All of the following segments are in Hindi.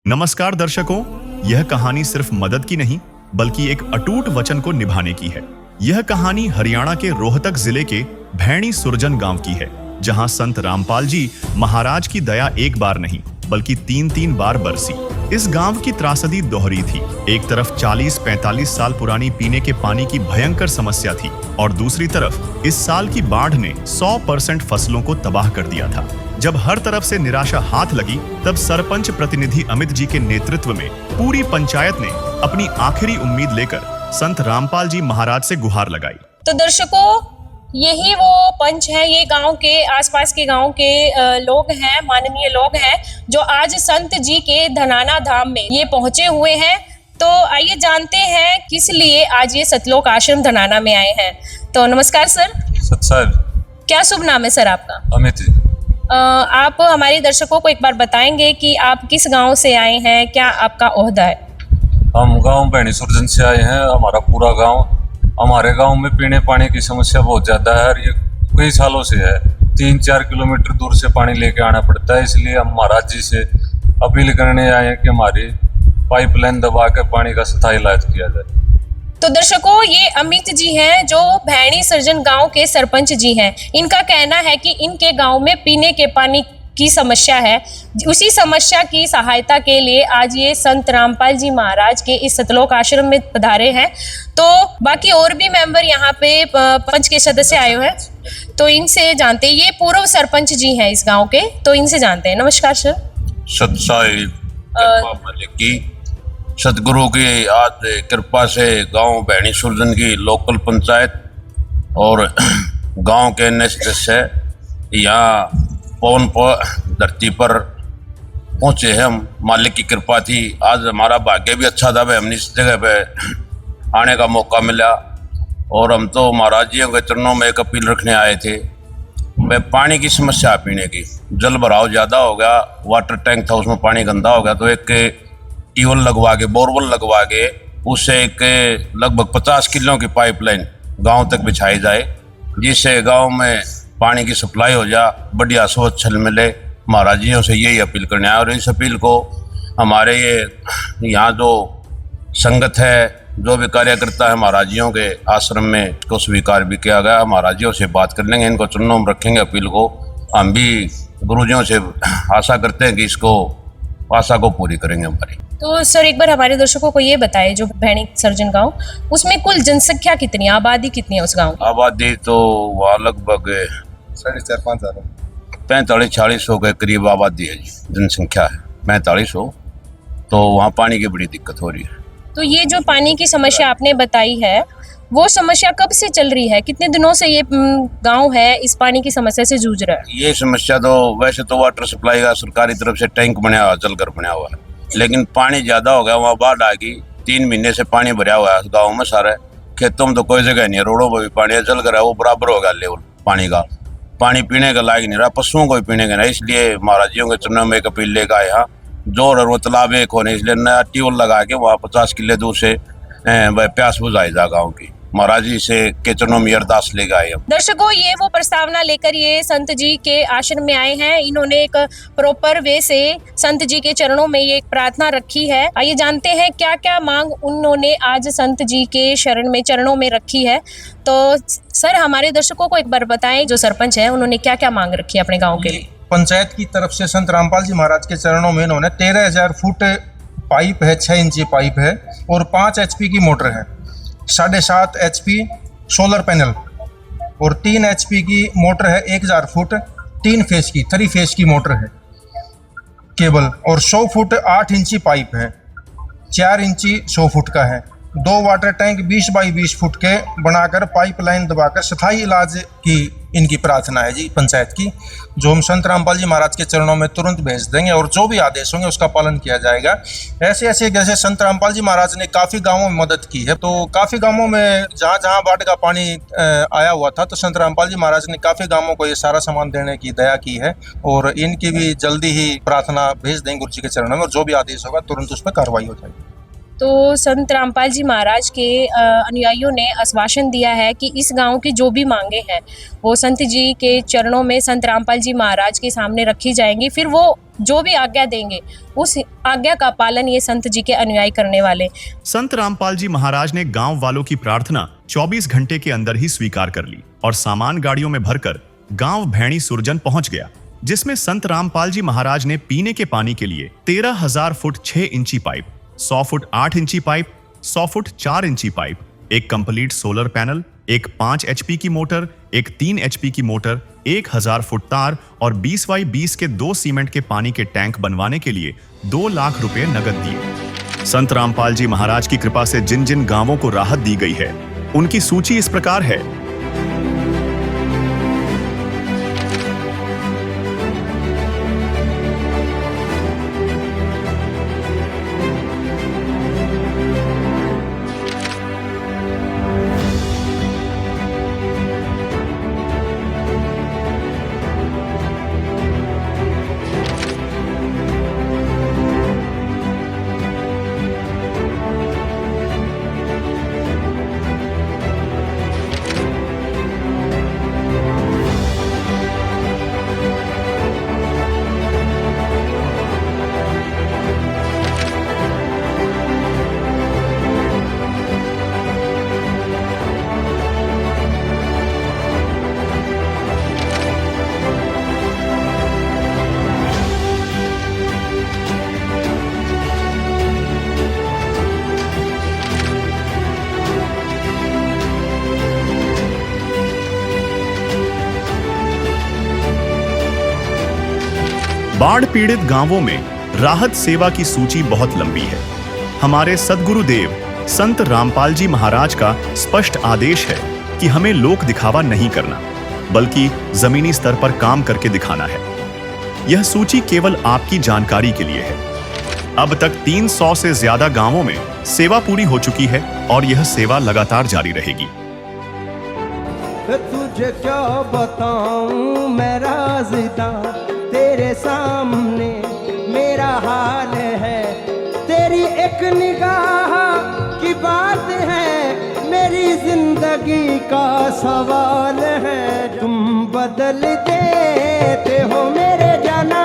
नमस्कार दर्शकों, यह कहानी सिर्फ मदद की नहीं बल्कि एक अटूट वचन को निभाने की है। यह कहानी हरियाणा के रोहतक जिले के भैणी सुरजन गांव की है, जहां संत रामपाल जी महाराज की दया एक बार नहीं बल्कि तीन बार बरसी। इस गांव की त्रासदी दोहरी थी। एक तरफ 40-45 साल पुरानी पीने के पानी की भयंकर समस्या थी और दूसरी तरफ इस साल की बाढ़ ने 100% फसलों को तबाह कर दिया था। जब हर तरफ से निराशा हाथ लगी, तब सरपंच प्रतिनिधि अमित जी के नेतृत्व में पूरी पंचायत ने अपनी आखिरी उम्मीद लेकर संत रामपाल जी महाराज से गुहार लगाई। तो दर्शकों, यही वो पंच है, ये गांव के आसपास के गांव के लोग हैं, माननीय लोग हैं, जो आज संत जी के धनाना धाम में ये पहुंचे हुए हैं। तो आइए जानते हैं किस लिए आज ये सतलोक आश्रम धनाना में आए हैं। तो नमस्कार सर। सर, क्या शुभ नाम है सर आपका? अमित। आप हमारे दर्शकों को एक बार बताएंगे कि आप किस गांव से आए हैं, क्या आपका ओहदा है? हम गांव भैणी सुरजन से आए हैं। हमारा पूरा गांव, हमारे गांव में पीने पानी की समस्या बहुत ज्यादा है और ये कई सालों से है। 3-4 किलोमीटर दूर से पानी लेके आना पड़ता है। इसलिए हम महाराज जी से अपील करने आए हैं कि हमारी पाइपलाइन दबा के पानी का स्थायी इलाज किया जाए। तो दर्शकों, ये अमित जी हैं जो भैणी सुरजन गांव के सरपंच जी हैं। इनका कहना है कि इनके गांव में पीने के पानी की समस्या है। उसी समस्या की सहायता के लिए आज ये संत रामपाल जी महाराज के इस सतलोक आश्रम में पधारे हैं। तो बाकी और भी मेंबर यहाँ पे पंच के सदस्य आए हुए हैं, तो इनसे जानते हैं। ये पूर्व सरपंच जी हैं इस गांव के, तो इनसे जानते हैं। नमस्कार सर। सतसाई मालिक की सतगुरु की आज कृपा से गांव भैणी सुरजन की लोकल पंचायत और गांव के अन्य सदस्य यहाँ पवन धरती पर पहुँचे हैं। हम मालिक की कृपा थी। आज हमारा भाग्य भी अच्छा था, हमने इस जगह पे आने का मौका मिला। और हम तो महाराज जी के चरणों में एक अपील रखने आए थे। मैं पानी की समस्या पीने की, जल भराव ज़्यादा हो गया, वाटर टैंक था उसमें पानी गंदा हो गया, तो एक ट्यूबवेल लगवा के, बोरवेल लगवा के उससे एक लगभग 50 किलो की पाइपलाइन गांव तक बिछाई जाए, जिससे गांव में पानी की सप्लाई हो जाए, बढ़िया स्वच्छ जल मिले। महाराज जियों से यही अपील करने आए और इस अपील को हमारे ये यहाँ जो संगत है, जो भी कार्यकर्ता है महाराज जियों के आश्रम में, इसको स्वीकार भी किया गया। महाराज जियों से बात कर लेंगे, इनको चरणों में रखेंगे अपील को। हम भी गुरुजियों से आशा करते हैं कि इसको आशा को पूरी करेंगे हमारी। तो सर, एक बार हमारे दर्शकों को ये बताएं, जो भैणी सुरजन गांव, उसमें कुल जनसंख्या कितनी है, आबादी कितनी है उस गांव की? आबादी तो वहाँ लगभग 4500 के करीब आबादी है जी, जनसंख्या है 4500। तो वहाँ पानी की बड़ी दिक्कत हो रही है। तो ये जो पानी की समस्या आपने बताई है, वो समस्या कब से चल रही है? कितने दिनों से ये गांव है इस पानी की समस्या से जूझ रहा है? ये समस्या तो वैसे तो वाटर सप्लाई का सरकारी तरफ से टैंक बना हुआ, जलकर बना हुआ है, लेकिन पानी ज्यादा हो गया। वहाँ बाढ़ आ गई, 3 महीने से पानी भरा हुआ है गाँव में। सारे खेतों में तो कोई जगह नहीं है, रोडों पर भी पानी है, जल कर है, वो बराबर हो गया लेवल पानी का। पानी पीने का लायक नहीं रहा, पशुओं को भी पीने का नहीं। इसलिए महाराज जियों के चरणों में एक अपील लेकर आए यहाँ, जोर और वो तालाब एक होने, इसलिए नया ट्यूबवेल लगा के वहाँ 50 किले दूर से प्यास बुझाई जा गाँव की। महाराज जी से के चरणों में अरदास लेकर आए हम। दर्शकों, ये वो प्रस्तावना लेकर ये संत जी के आश्रम में आए हैं। इन्होंने एक प्रॉपर वे से संत जी के चरणों में ये एक प्रार्थना रखी है। आइए जानते हैं क्या क्या मांग उन्होंने आज संत जी के शरण में, चरणों में रखी है। तो सर, हमारे दर्शकों को एक बार बताएं, जो सरपंच है उन्होंने क्या क्या मांग रखी है अपने गाँव के लिए? पंचायत की तरफ से संत रामपाल जी महाराज के चरणों में इन्होंने 13,000 फुट पाइप है, 6 इंची पाइप है और 5 HP की मोटर है, 7.5 HP सोलर पैनल और 3 HP की मोटर है, 1000 फुट 3 फेस की 3 फेस की मोटर है केबल, और 100 फुट 8 इंची पाइप है, 4 इंची 100 फुट का है। 2 वाटर टैंक 20 बाई 20 फुट के बनाकर पाइपलाइन दबाकर स्थायी इलाज की इनकी प्रार्थना है जी पंचायत की, जो हम संत रामपाल जी महाराज के चरणों में तुरंत भेज देंगे और जो भी आदेश होंगे उसका पालन किया जाएगा। ऐसे जैसे संत रामपाल जी महाराज ने काफ़ी गांवों में मदद की है, तो काफ़ी गांवों में जहां जहां बाढ़ का पानी आया हुआ था, तो संत रामपाल जी महाराज ने काफ़ी गांवों को ये सारा सामान देने की दया की है और इनकी भी जल्दी ही प्रार्थना भेज देंगे गुरु जी के चरणों में, और जो भी आदेश होगा तुरंत उस पर कार्रवाई हो जाएगी। तो संत रामपाल जी महाराज के अनुयायियों ने आश्वासन दिया है कि इस गांव की जो भी मांगे हैं वो संत जी के चरणों में, संत रामपाल जी महाराज के सामने रखी जाएंगी। फिर वो जो भी आज्ञा देंगे उस आज्ञा का पालन ये संत जी के अनुयायी करने वाले। संत रामपाल जी महाराज ने गांव वालों की प्रार्थना 24 घंटे के अंदर ही स्वीकार कर ली और सामान गाड़ियों में भरकर गांव भैणी सुरजन पहुंच गया, जिसमें संत रामपाल जी महाराज ने पीने के पानी के लिए 13,000 फुट 6 इंची पाइप, 100 फुट 8 इंची पाइप, 100 फुट 4 इंची पाइप, एक कंप्लीट सोलर पैनल, एक 5 HP की मोटर, एक 3 HP की मोटर, 1,000 फुट तार और 20x20 के 2 सीमेंट के पानी के टैंक बनवाने के लिए 2 लाख रुपए नगद दिए। संत रामपाल जी महाराज की कृपा से जिन जिन गांवों को राहत दी गई है उनकी सूची इस प्रकार है। बाढ़ पीड़ित गांवों में राहत सेवा की सूची बहुत लंबी है। हमारे सद्गुरुदेव संत रामपाल जी महाराज का स्पष्ट आदेश है कि हमें लोक दिखावा नहीं करना, बल्कि जमीनी स्तर पर काम करके दिखाना है। यह सूची केवल आपकी जानकारी के लिए है। अब तक 300 से ज्यादा गांवों में सेवा पूरी हो चुकी है और यह सेवा लगातार जारी रहेगी। तुझे क्या बताऊं मैं राज़िदा, तेरे सामने मेरा हाल है। तेरी एक निगाह की बात है, मेरी जिंदगी का सवाल है। तुम बदल देते हो मेरे जाना,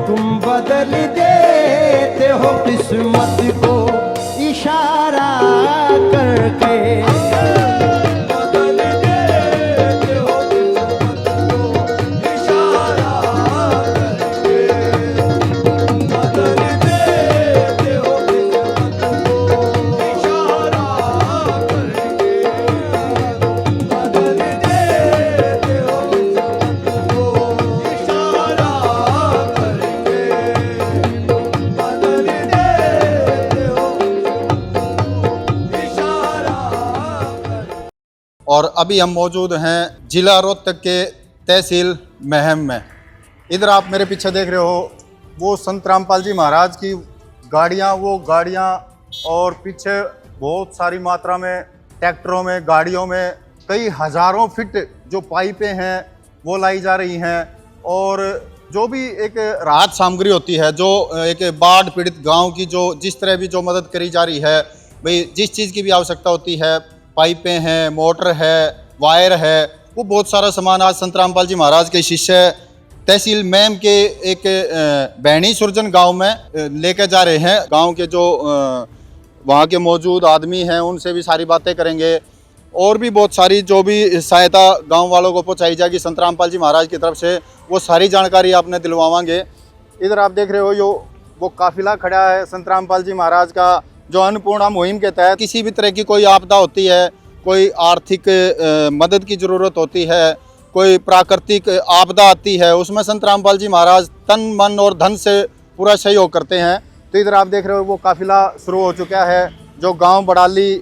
तुम बदल देते हो किस्मत को इशारा करके। और अभी हम मौजूद हैं जिला रोहतक के तहसील महम में। इधर आप मेरे पीछे देख रहे हो वो संत रामपाल जी महाराज की गाड़ियाँ और पीछे बहुत सारी मात्रा में ट्रैक्टरों में, गाड़ियों में कई हज़ारों फीट जो पाइपें हैं वो लाई जा रही हैं। और जो भी एक राहत सामग्री होती है, जो एक बाढ़ पीड़ित गांव की जो जिस तरह भी जो मदद करी जा रही है, भाई जिस चीज़ की भी आवश्यकता होती है, पाइपें हैं, मोटर है, वायर है, वो बहुत सारा सामान आज संत रामपाल जी महाराज के शिष्य तहसील मैम के एक भैणी सुरजन गांव में लेकर जा रहे हैं। गांव के जो वहाँ के मौजूद आदमी हैं उनसे भी सारी बातें करेंगे और भी बहुत सारी जो भी सहायता गांव वालों को पहुँचाई जाएगी संत रामपाल जी महाराज की तरफ से, वो सारी जानकारी आपने दिलवावांगे। इधर आप देख रहे हो वो काफिला खड़ा है संत रामपाल जी महाराज का, जो अन्नपूर्णा मुहिम के तहत किसी भी तरह की कोई आपदा होती है, कोई आर्थिक मदद की ज़रूरत होती है, कोई प्राकृतिक आपदा आती है, उसमें संत रामपाल जी महाराज तन मन और धन से पूरा सहयोग करते हैं। तो इधर आप देख रहे हो वो काफिला शुरू हो चुका है, जो गांव बड़ाली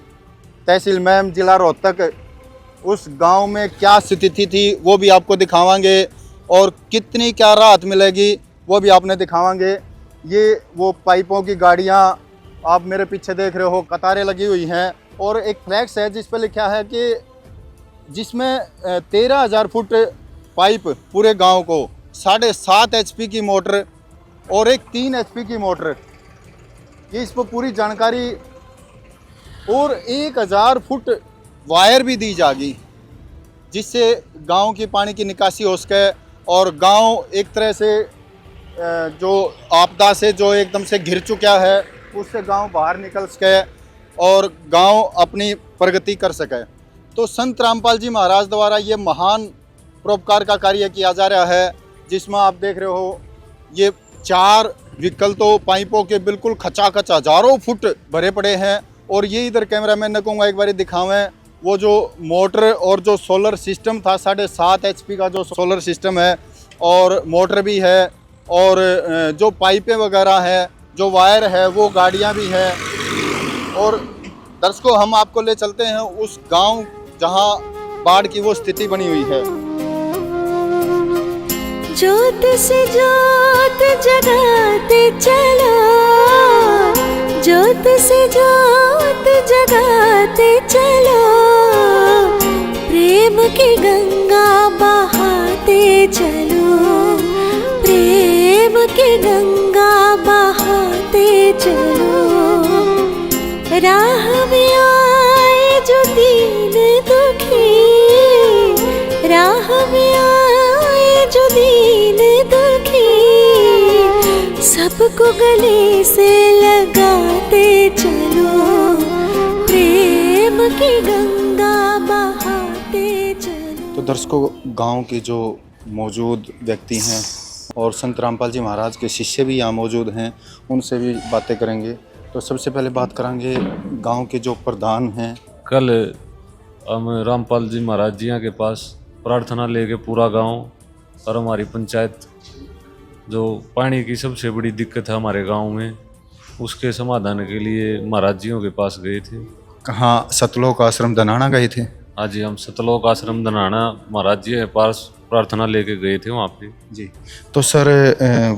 तहसील मैम जिला रोहतक, उस गांव में क्या स्थिति थी वो भी आपको दिखावांगे और कितनी क्या राहत मिलेगी वो भी आपने दिखावांगे। ये वो पाइपों की गाड़ियाँ आप मेरे पीछे देख रहे हो, कतारें लगी हुई हैं और एक फ्लैक्स है जिस पर लिखा है कि जिसमें 13,000 फुट पाइप पूरे गांव को, 7.5 HP की मोटर और एक 3 HP की मोटर, ये इस पर पूरी जानकारी, और 1,000 फुट वायर भी दी जाएगी जिससे गांव की पानी की निकासी हो सके और गांव एक तरह से जो आपदा से जो एकदम से घिर चुका है उससे गांव बाहर निकल सके और गांव अपनी प्रगति कर सके। तो संत रामपाल जी महाराज द्वारा ये महान परोपकार का कार्य किया जा रहा है, जिसमें आप देख रहे हो ये 4 व्हीकल तो पाइपों के बिल्कुल खचाखच हजारों फुट भरे पड़े हैं। और ये इधर कैमरामैन ने कहूँगा एक बार दिखावें, वो जो मोटर और जो सोलर सिस्टम था 7.5 HP का जो सोलर सिस्टम है और मोटर भी है, और जो पाइपें वगैरह है, जो वायर है, वो गाड़ियाँ भी हैं। और दर्शकों, हम आपको ले चलते हैं उस गांव जहां बाढ़ की वो स्थिति बनी हुई है। ज्योत से ज्योत जगाते चलो, ज्योत से ज्योत जगाते चलो, प्रेम की गंगा बहाते चलो, प्रेम की गंगा बहाते चलो। राह में आए जो दीन दुखी, राह में आए जो दीन दुखी, सबको गले से लगाते चलो, प्रेम की गंगा बहाते चलो। तो दर्शकों, गांव के जो मौजूद व्यक्ति हैं और संत रामपाल जी महाराज के शिष्य भी यहाँ मौजूद हैं, उनसे भी बातें करेंगे। तो सबसे पहले बात करेंगे गांव के जो प्रधान हैं। कल हम रामपाल जी महाराज जी के पास प्रार्थना लेके पूरा गांव और हमारी पंचायत, जो पानी की सबसे बड़ी दिक्कत है हमारे गांव में, उसके समाधान के लिए महाराज जियों के पास गए थे। कहाँ? सतलोक आश्रम धनाना गए थे। आज हम सतलोक आश्रम धनाना महाराज जी के पास प्रार्थना लेके गए थे वहाँ पे। जी, तो सर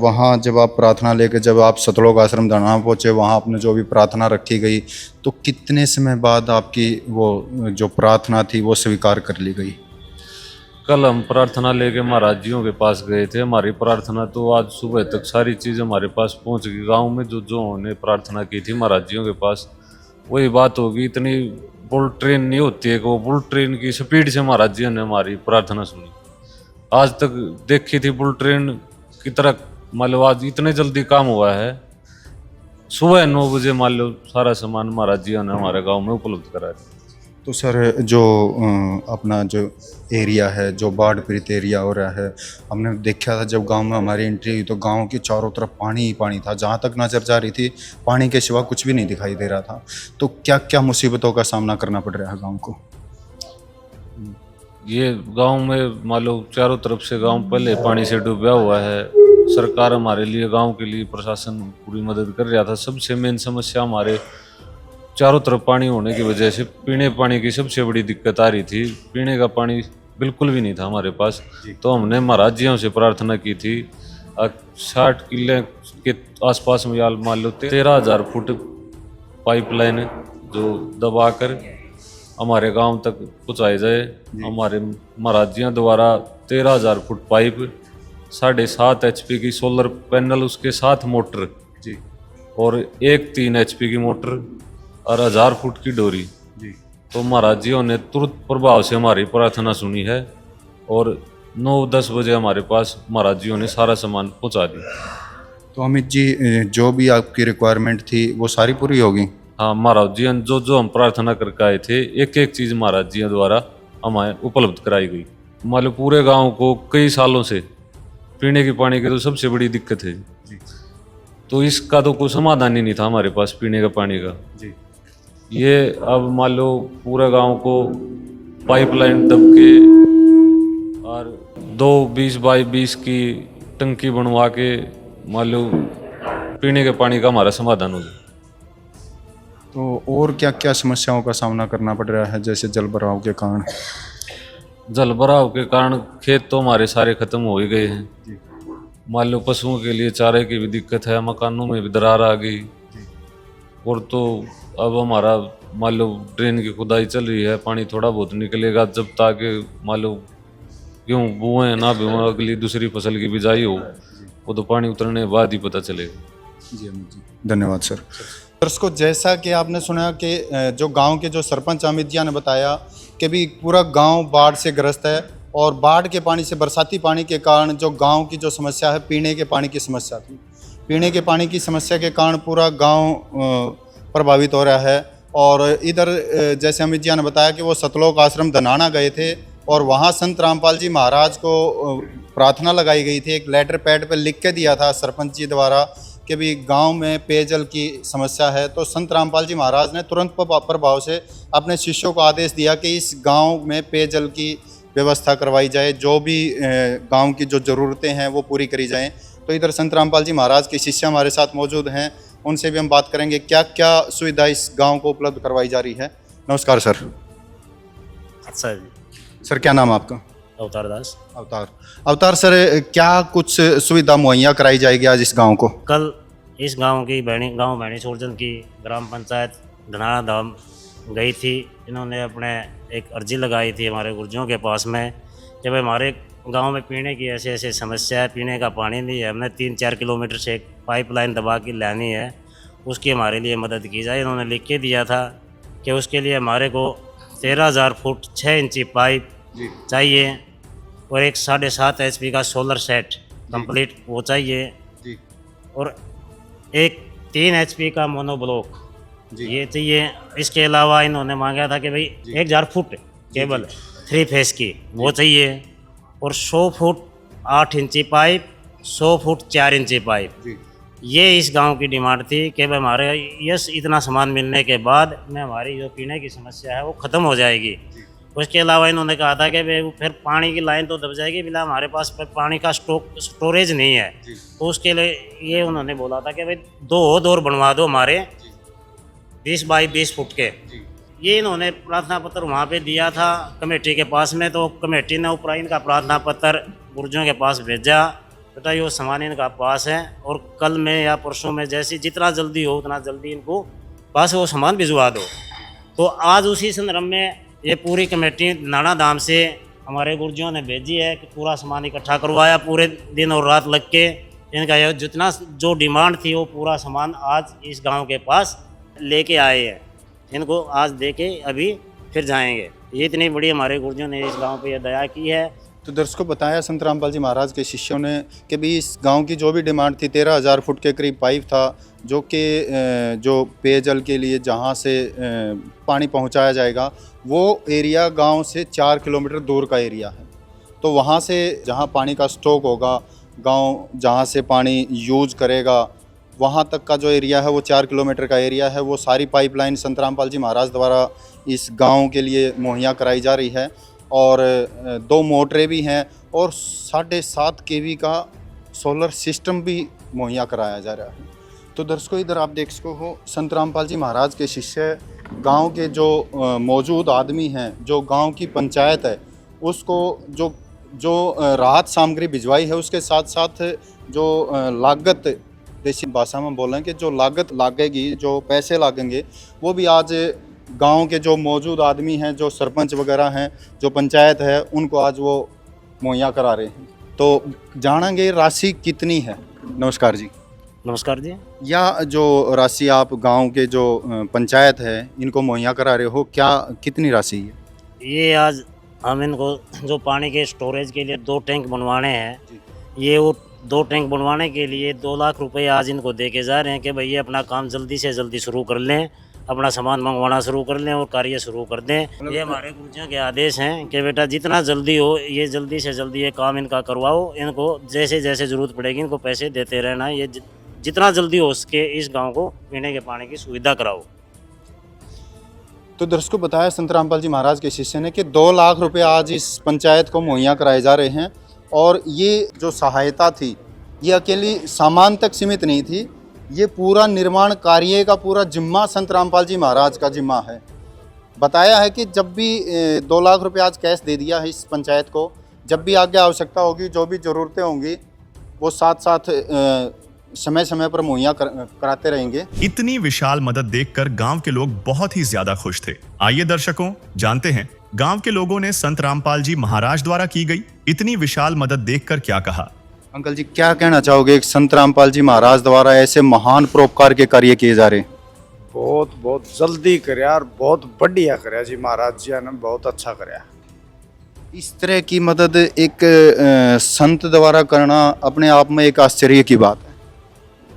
वहाँ जब आप प्रार्थना लेके जब आप सतलोक आश्रम धनाना पहुँचे, वहाँ आपने जो भी प्रार्थना रखी गई, तो कितने समय बाद आपकी वो जो प्रार्थना थी वो स्वीकार कर ली गई? कल हम प्रार्थना लेके महाराज जियों के पास गए थे। हमारी प्रार्थना तो आज सुबह तक सारी चीज़ हमारे पास पहुँच गई। गाँव में जो जो उन्होंने प्रार्थना की थी महाराज जियों के पास, वही बात होगी। इतनी बुलेट ट्रेन नहीं होती है कि वो बुलेट ट्रेन की स्पीड से महाराज जी ने हमारी प्रार्थना सुनी। आज तक देखी थी बुलेट ट्रेन की तरह, मान लो आज इतने जल्दी काम हुआ है। सुबह 9 बजे मान लो सारा सामान महाराज जी ने हमारे गांव में उपलब्ध कराया। तो सर जो अपना जो एरिया है, जो बाढ़ पीड़ित एरिया हो रहा है, हमने देखा था जब गांव में हमारी एंट्री हुई तो गांव के चारों तरफ पानी ही पानी था। जहां तक नज़र जा रही थी पानी के सिवा कुछ भी नहीं दिखाई दे रहा था। तो क्या क्या मुसीबतों का सामना करना पड़ रहा है गांव को? ये गांव में मान लो चारों तरफ से गांव पहले पानी से डूबा हुआ है। सरकार हमारे लिए, गांव के लिए प्रशासन पूरी मदद कर रहा था। सबसे मेन समस्या हमारे चारों तरफ पानी होने की वजह से पीने पानी की सबसे बड़ी दिक्कत आ रही थी। पीने का पानी बिल्कुल भी नहीं था हमारे पास। तो हमने महाराज जियों से प्रार्थना की थी। 60 किले के आसपास में मान लो 13,000 फुट पाइपलाइन जो दबा कर हमारे गांव तक पहुँचाई जाए। हमारे महाराज जियों द्वारा 13,000 फुट पाइप, 7.5 HP की सोलर पैनल, उसके साथ मोटर जी, और एक 3 HP की मोटर और 1000 फुट की डोरी जी। तो महाराज जियों ने तुरंत प्रभाव से हमारी प्रार्थना सुनी है और 9-10 बजे हमारे पास महाराज जियों ने सारा सामान पहुंचा दिया। तो अमित जी, जो भी आपकी रिक्वायरमेंट थी वो सारी पूरी होगी? हाँ, महाराज जियों जो हम प्रार्थना करके आए थे, एक एक चीज़ महाराज जियों द्वारा हमें उपलब्ध कराई गई। मान लो पूरे गाँव को कई सालों से पीने के पानी की तो सबसे बड़ी दिक्कत है जी। तो इसका तो कोई समाधान ही नहीं था हमारे पास पीने का पानी का जी। ये अब मान लो पूरे गांव को पाइपलाइन दब के और 2 20x20 की टंकी बनवा के मान लो पीने के पानी का हमारा समाधान हो जाए। तो और क्या क्या समस्याओं का सामना करना पड़ रहा है, जैसे जल भराव के कारण? जल भराव के कारण खेत तो हमारे सारे खत्म हो ही गए हैं। मान लो पशुओं के लिए चारे की भी दिक्कत है, मकानों में भी दरार आ गई। और तो अब हमारा मान लो ड्रेन की खुदाई चल रही है, पानी थोड़ा बहुत निकलेगा जब तक मान लो गेहूँ बोएं ना बोएं, अगली दूसरी फसल की बिजाई हो, वो तो पानी उतरने के बाद ही पता चलेगा। जी अमित जी, धन्यवाद सर। दर्शकों, जैसा कि आपने सुना कि जो गांव के जो सरपंच अमित जी ने बताया कि भी पूरा गांव बाढ़ से ग्रस्त है और बाढ़ के पानी से, बरसाती पानी के कारण जो गांव की जो समस्या है, पीने के पानी की समस्या थी, पीने के पानी की समस्या के कारण पूरा गांव प्रभावित हो रहा है। और इधर जैसे अमित जी ने बताया कि वो सतलोक आश्रम धनाना गए थे और वहाँ संत रामपाल जी महाराज को प्रार्थना लगाई गई थी। एक लेटर पैड पे लिख के दिया था सरपंच जी द्वारा कि भी गांव में पेयजल की समस्या है। तो संत रामपाल जी महाराज ने तुरंत प्रभाव से अपने शिष्यों को आदेश दिया कि इस गांव में पेयजल की व्यवस्था करवाई जाए, जो भी गांव की जो ज़रूरतें हैं वो पूरी करी जाएं। तो इधर संत रामपाल जी महाराज के शिष्य हमारे साथ मौजूद हैं, उनसे भी हम बात करेंगे क्या क्या सुविधा इस गांव को उपलब्ध करवाई जा रही है। नमस्कार सर। अच्छा जी। सर क्या नाम आपका? अवतार दास। अवतार सर, क्या कुछ सुविधा मुहैया कराई जाएगी आज इस गांव को? कल इस गांव भैणी सुरजन की ग्राम पंचायत धनाना धाम गई थी। इन्होंने अपने एक अर्जी लगाई थी हमारे गुर्जों के पास में कि भाई हमारे गांव में पीने की ऐसे ऐसे समस्या है, पीने का पानी नहीं है, हमने 3-4 किलोमीटर से एक पाइपलाइन दबा के लानी है, उसकी हमारे लिए मदद की जाए। इन्होंने लिख के दिया था कि उसके लिए हमारे को 13,000 फुट 6 इंची पाइप चाहिए और एक 7.5 HP का सोलर सेट कंप्लीट वो चाहिए और एक 3 HP का मोनोब्लॉक ये चाहिए। इसके अलावा इन्होंने मांगा था कि भाई 1,000 फुट केबल 3 फेस की वो चाहिए और 100 फुट 8 इंची पाइप, 100 फुट 4 इंची पाइप। ये इस गांव की डिमांड थी कि भाई हमारे यस इतना सामान मिलने के बाद में हमारी जो पीने की समस्या है वो ख़त्म हो जाएगी। उसके अलावा इन्होंने कहा था कि भाई फिर पानी की लाइन तो दब जाएगी, बिना हमारे पास पानी का स्टोरेज नहीं है। तो उसके लिए ये उन्होंने बोला था कि भाई 2 दौर बनवा दो हमारे 20 बाई 20 फुट के। ये इन्होंने प्रार्थना पत्र वहाँ पे दिया था कमेटी के पास में, तो कमेटी ने ऊपर इनका प्रार्थना पत्र गुर्जों के पास भेजा, बेटा ये सामान इनका पास है और कल में या परसों में जैसे जितना जल्दी हो उतना जल्दी इनको पास वो सामान भिजवा दो। तो आज उसी संदर्भ में ये पूरी कमेटी नाना धाम से हमारे गुर्जों ने भेजी है कि पूरा सामान इकट्ठा करवाया, पूरे दिन और रात लग के इनका यह जितना जो डिमांड थी वो पूरा सामान आज इस गांव के पास लेके आए हैं। इनको आज दे के अभी फिर जाएंगे। ये इतनी बड़ी हमारे गुर्जों ने इस गांव पे यह दया की है। तो दर्शकों बताया संत रामपाल जी महाराज के शिष्यों ने कि भी इस गांव की जो भी डिमांड थी 13,000 फुट के करीब पाइप था, जो कि जो पेयजल के लिए जहां से पानी पहुंचाया जाएगा वो एरिया गांव से 4 किलोमीटर दूर का एरिया है। तो वहां से जहां पानी का स्टॉक होगा, गांव जहां से पानी यूज करेगा, वहाँ तक का जो एरिया है वो 4 किलोमीटर का एरिया है। वो सारी पाइपलाइन संत रामपाल जी महाराज द्वारा इस गांव के लिए मुहैया कराई जा रही है और 2 मोटरें भी हैं और 7.5 kV का सोलर सिस्टम भी मुहैया कराया जा रहा है। तो दर्शकों इधर आप देख सको हो संत रामपाल जी महाराज के शिष्य गांव के जो मौजूद आदमी हैं, जो गांव की पंचायत है उसको जो राहत सामग्री भिजवाई है, उसके साथ साथ जो लागत, देसी भाषा में बोल रहे हैं कि जो लागत लागेगी, जो पैसे लागेंगे, वो भी आज गांव के जो मौजूद आदमी हैं, जो सरपंच वगैरह हैं, जो पंचायत है, उनको आज वो मुहैया करा रहे हैं। तो जानेंगे राशि कितनी है। नमस्कार जी। नमस्कार जी। या जो राशि आप गांव के जो पंचायत है इनको मुहैया करा रहे हो, क्या कितनी राशि है? ये आज हम इनको जो पानी के स्टोरेज के लिए 2 टैंक बनवाने हैं, ये वो 2 टैंक बनवाने के लिए 2 लाख रुपए आज इनको दे के जा रहे हैं कि भाई ये अपना काम जल्दी से जल्दी शुरू कर लें, अपना सामान मंगवाना शुरू कर लें और कार्य शुरू कर दें। ये हमारे गुरुजों के आदेश हैं कि बेटा जितना जल्दी हो ये जल्दी से जल्दी ये काम इनका करवाओ, इनको जैसे जैसे ज़रूरत पड़ेगी इनको पैसे देते रहना, ये जितना जल्दी हो सके इस गाँव को पीने के पानी की सुविधा कराओ। तो दर्शकों बताया संत रामपाल जी महाराज के शिष्य ने कि 2 लाख रुपए आज इस पंचायत को मुहैया कराए जा रहे हैं और ये जो सहायता थी ये अकेली सामान तक सीमित नहीं थी, ये पूरा निर्माण कार्य का पूरा जिम्मा संत रामपाल जी महाराज का जिम्मा है। बताया है कि जब भी 2 लाख रुपए आज कैश दे दिया है इस पंचायत को, जब भी आगे आवश्यकता होगी, जो भी ज़रूरतें होंगी वो साथ साथ समय समय पर मुहैया कराते रहेंगे। इतनी विशाल मदद देखकर गांव के लोग बहुत ही ज्यादा खुश थे। आइए दर्शकों जानते हैं गांव के लोगों ने संत रामपाल जी महाराज द्वारा की गई इतनी विशाल मदद देखकर क्या कहा। अंकल जी क्या कहना चाहोगे, एक संत रामपाल जी महाराज द्वारा ऐसे महान परोपकार के कार्य किए जा रहे हैं? बहुत जल्दी कराया और बहुत बढ़िया कराया जी, महाराज जी ने बहुत अच्छा कराया। इस तरह की मदद एक संत द्वारा करना अपने आप में एक आश्चर्य की बात है।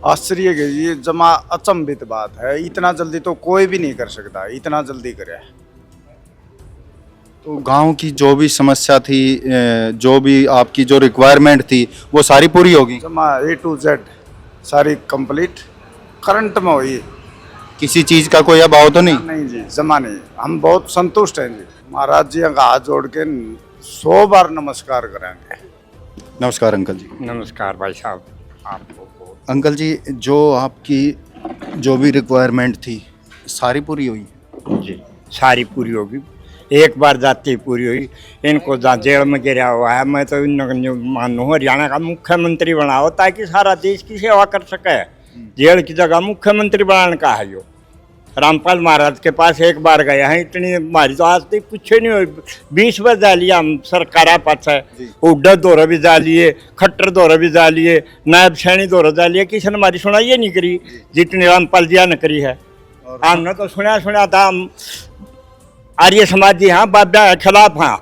आश्चर्य के ये जमा अचंभित बात है, इतना जल्दी तो कोई भी नहीं कर सकता, इतना जल्दी करे। तो गांव की जो भी समस्या थी, जो भी आपकी जो रिक्वायरमेंट थी, वो सारी पूरी होगी। जमा A to Z सारी कंप्लीट करंट में हुई। किसी चीज का कोई अभाव तो नहीं? नहीं जी, जमा नहीं। हम बहुत संतुष्ट हैं जी, महाराज जी का हाथ जोड़ के 100 बार नमस्कार करेंगे। नमस्कार अंकल जी। नमस्कार भाई साहब, आपको अंकल जी, जो आपकी जो भी रिक्वायरमेंट थी सारी पूरी हुई? जी सारी पूरी होगी, एक बार जाती ही पूरी हुई। इनको जहाँ जेल में गिरा हुआ है, मैं तो इन मानो हरियाणा का मुख्यमंत्री बनाओ ताकि सारा देश की सेवा कर सके। जेल की जगह मुख्यमंत्री बनाने का है। जो रामपाल महाराज के पास एक बार गए हैं, इतनी हमारी तो आज तक कुछ नहीं हुई। 20 बार जा लिया हम सरकार पास है, उड्डा दौरा भी जा लिए, खट्टर दौरा भी जा लिए, नायब सैनी दौरा जा लिया, किसी ने हमारी सुनाई नहीं करी जितनी रामपाल जी ने करी है। हमने तो सुना था हम आर्य समाजी हाँ बाबा के खिलाफ हाँ,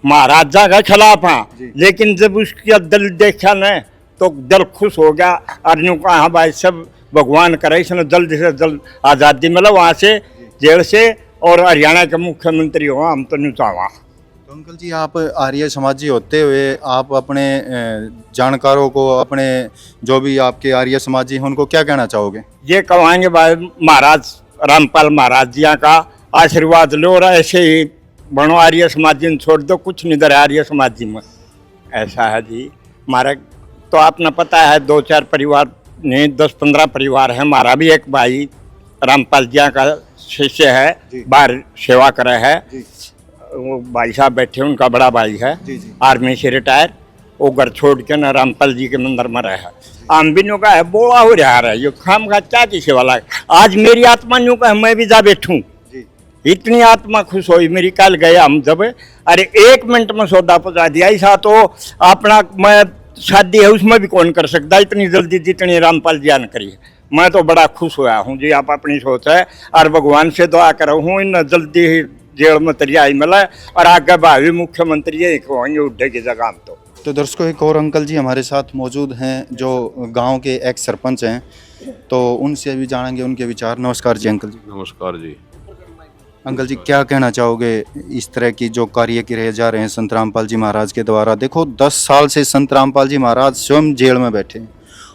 महाराजा के खिलाफ हाँ, लेकिन जब उसकी दिल देखा न तो दिल खुश हो गया। और यूँ कहा हाँ भाई सब भगवान करे इसने जल्द से जल्द आज़ादी मिला वहाँ से, जेल से, और हरियाणा के मुख्यमंत्री हो हम तो नहीं चाहवा। तो अंकल जी, आप आर्य समाजी होते हुए आप अपने जानकारों को, अपने जो भी आपके आर्य समाजी हैं उनको क्या कहना चाहोगे? ये कहेंगे भाई महाराज रामपाल महाराज जी का आशीर्वाद लो और ऐसे ही बनो। आर्य समाजी छोड़ दो, कुछ नहीं दर आर्य समाजी में। ऐसा है जी हमारा तो आपने पता है 2-4 परिवार नहीं 10-15 परिवार है। हमारा भी एक भाई रामपाल जी का शिष्य है, बाहर सेवा करे है। वो भाई साहब बैठे, उनका बड़ा भाई है, आर्मी से रिटायर। वो घर छोड़ के ना रामपाल जी के मंदिर में रहे। हम भी न्यू का है बोला हो रहा है, ये खाम खा क्या की सेवा लागे। आज मेरी आत्मा न्यू का मैं भी जा बैठूं, इतनी आत्मा खुश हुई मेरी। कल गए हम जब, अरे 1 मिनट में सौदा पहुंचा दिया। ऐसा तो अपना मैं शादी है उसमें भी कौन कर सकता इतनी जल्दी जितनी रामपाल जी ने करी है। मैं तो बड़ा खुश हुआ हूँ जी। आप अपनी सोच है और भगवान से दुआ करो हूँ इन जल्दी ही जेल में तरियाई मिला और आगे भावी मुख्यमंत्री होंगे उड्डे की जगह। तो दर्शकों, एक और अंकल जी हमारे साथ मौजूद हैं जो गांव के एक्स सरपंच हैं, तो उनसे भी जानेंगे उनके विचार। नमस्कार जी अंकल जी। नमस्कार जी। अंकल जी, क्या कहना चाहोगे इस तरह की जो कार्य किए जा रहे हैं संत रामपाल जी महाराज के द्वारा? देखो 10 साल से संत रामपाल जी महाराज स्वयं जेल में बैठे हैं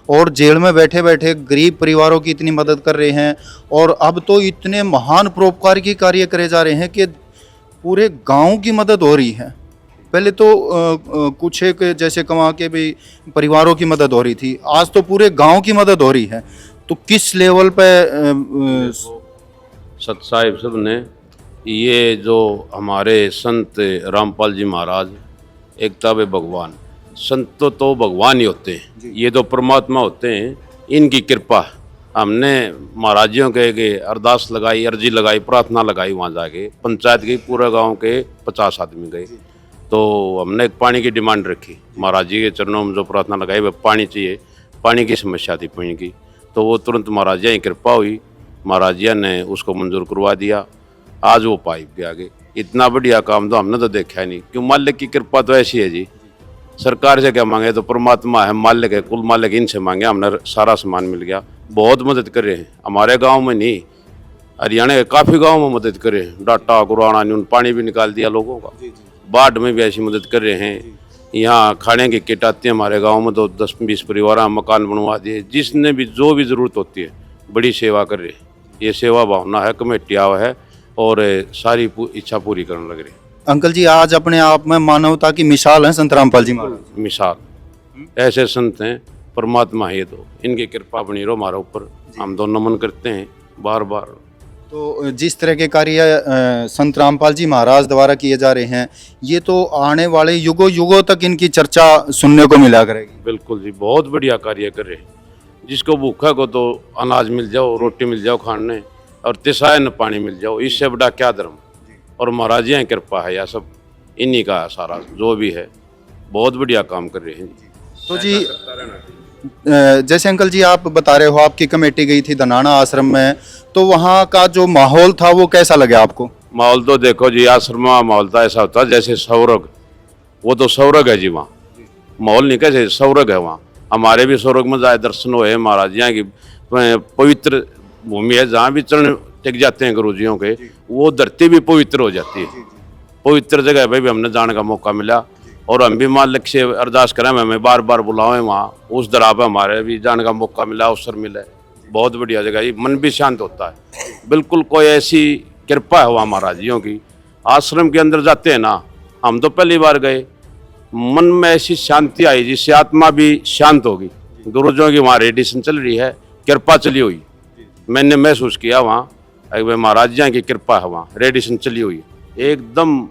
और जेल में बैठे बैठे गरीब परिवारों की इतनी मदद कर रहे हैं, और अब तो इतने महान परोपकार की कार्य करे जा रहे हैं कि पूरे गांव की मदद हो रही है। पहले तो कुछ एक जैसे कमा के भी परिवारों की मदद हो रही थी, आज तो पूरे गांव की मदद हो रही है। तो किस लेवल पे सत साहिब सब ने ये जो हमारे संत रामपाल जी महाराज, एकता वे भगवान, संत तो भगवान ही होते हैं, ये तो परमात्मा होते हैं। इनकी कृपा हमने महाराजियों के अरदास लगाई, अर्जी लगाई, प्रार्थना लगाई। वहाँ जाके पंचायत के पूरे गांव के 50 आदमी गए, तो हमने एक पानी की डिमांड रखी। महाराज जी के चरणों में जो प्रार्थना लगाई वह पानी चाहिए, पानी की समस्या थी पानी की। तो वो तुरंत महाराज जी की कृपा हुई, महाराज जी ने उसको मंजूर करवा दिया। आज वो पाइप भी आ गए। इतना बढ़िया काम तो हमने तो देखा ही नहीं। क्यों, मालिक की कृपा तो ऐसी है जी। सरकार से क्या मांगे, तो परमात्मा है, मालिक है, कुल मालिक, इनसे मांगे। हमने सारा सामान मिल गया। बहुत मदद कर रहे हैं, हमारे गांव में नहीं, हरियाणा के काफ़ी गांव में मदद कर रहे हैं। डाटा गुराना ने पानी भी निकाल दिया लोगों का, बाढ़ में भी ऐसी मदद कर रहे हैं। यहाँ खाने की किट आती है हमारे गाँव में, तो 10-20 परिवार मकान बनवा दिए। जिसने भी जो भी ज़रूरत होती है बड़ी सेवा कर रहे हैं। ये सेवा भावना है, कमेटिया है, और सारी इच्छा पूरी करने लग रही है। अंकल जी, आज अपने आप में मानवता की मिसाल है संत रामपाल जी महाराज। मिसाल ऐसे संत हैं, परमात्मा है। ये तो इनकी कृपा बनी रहो हमारे ऊपर, हम तो नमन करते हैं बार बार। तो जिस तरह के कार्य संत रामपाल जी महाराज द्वारा किए जा रहे हैं, ये तो आने वाले युगों युगों तक इनकी चर्चा सुनने को मिला करेगी। बिल्कुल जी, बहुत बढ़िया कार्य कर रहे हैं। जिसको भूखा को तो अनाज मिल जाओ, रोटी मिल जाओ खाने, और तिसाए न पानी मिल जाओ, इससे बड़ा क्या धर्म। और महाराज जी की कृपा है, यह सब इन्हीं का है सारा जो भी है। बहुत बढ़िया काम कर रहे हैं। तो जी जैसे अंकल जी आप बता रहे हो, आपकी कमेटी गई थी धनाना आश्रम में, तो वहाँ का जो माहौल था वो कैसा लगा आपको? माहौल तो देखो जी, आश्रम में माहौल तो ऐसा होता है जैसे स्वर्ग, वो तो स्वर्ग है जी वहाँ, माहौल नहीं कैसे स्वर्ग है वहाँ। हमारे भी स्वर्ग में जाए दर्शन हुए महाराज, यहाँ की पवित्र भूमि है, जहाँ भी चरण टिक जाते हैं गुरुजियों के, वो धरती भी पवित्र हो जाती है। पवित्र जगह पे भी हमने जाने का मौका मिला, और हम भी मालिक से अरदास करें हमें बार बार बुलावें वहाँ, उस दरा पर हमारे भी जाने का मौका मिला, अवसर मिले। बहुत बढ़िया जगह है, मन भी शांत होता है। बिल्कुल कोई ऐसी कृपा है वहाँ महाराज जियों की। आश्रम के अंदर जाते हैं ना, हम तो पहली बार गए, मन में ऐसी शांति आई जिससे आत्मा भी शांत होगी। गुरुजों की वहाँ रेडिएशन चल रही है, कृपा चली हुई, मैंने महसूस किया वहाँ महाराज जी की कृपा है, वहाँ रेडिएशन चली हुई, एकदम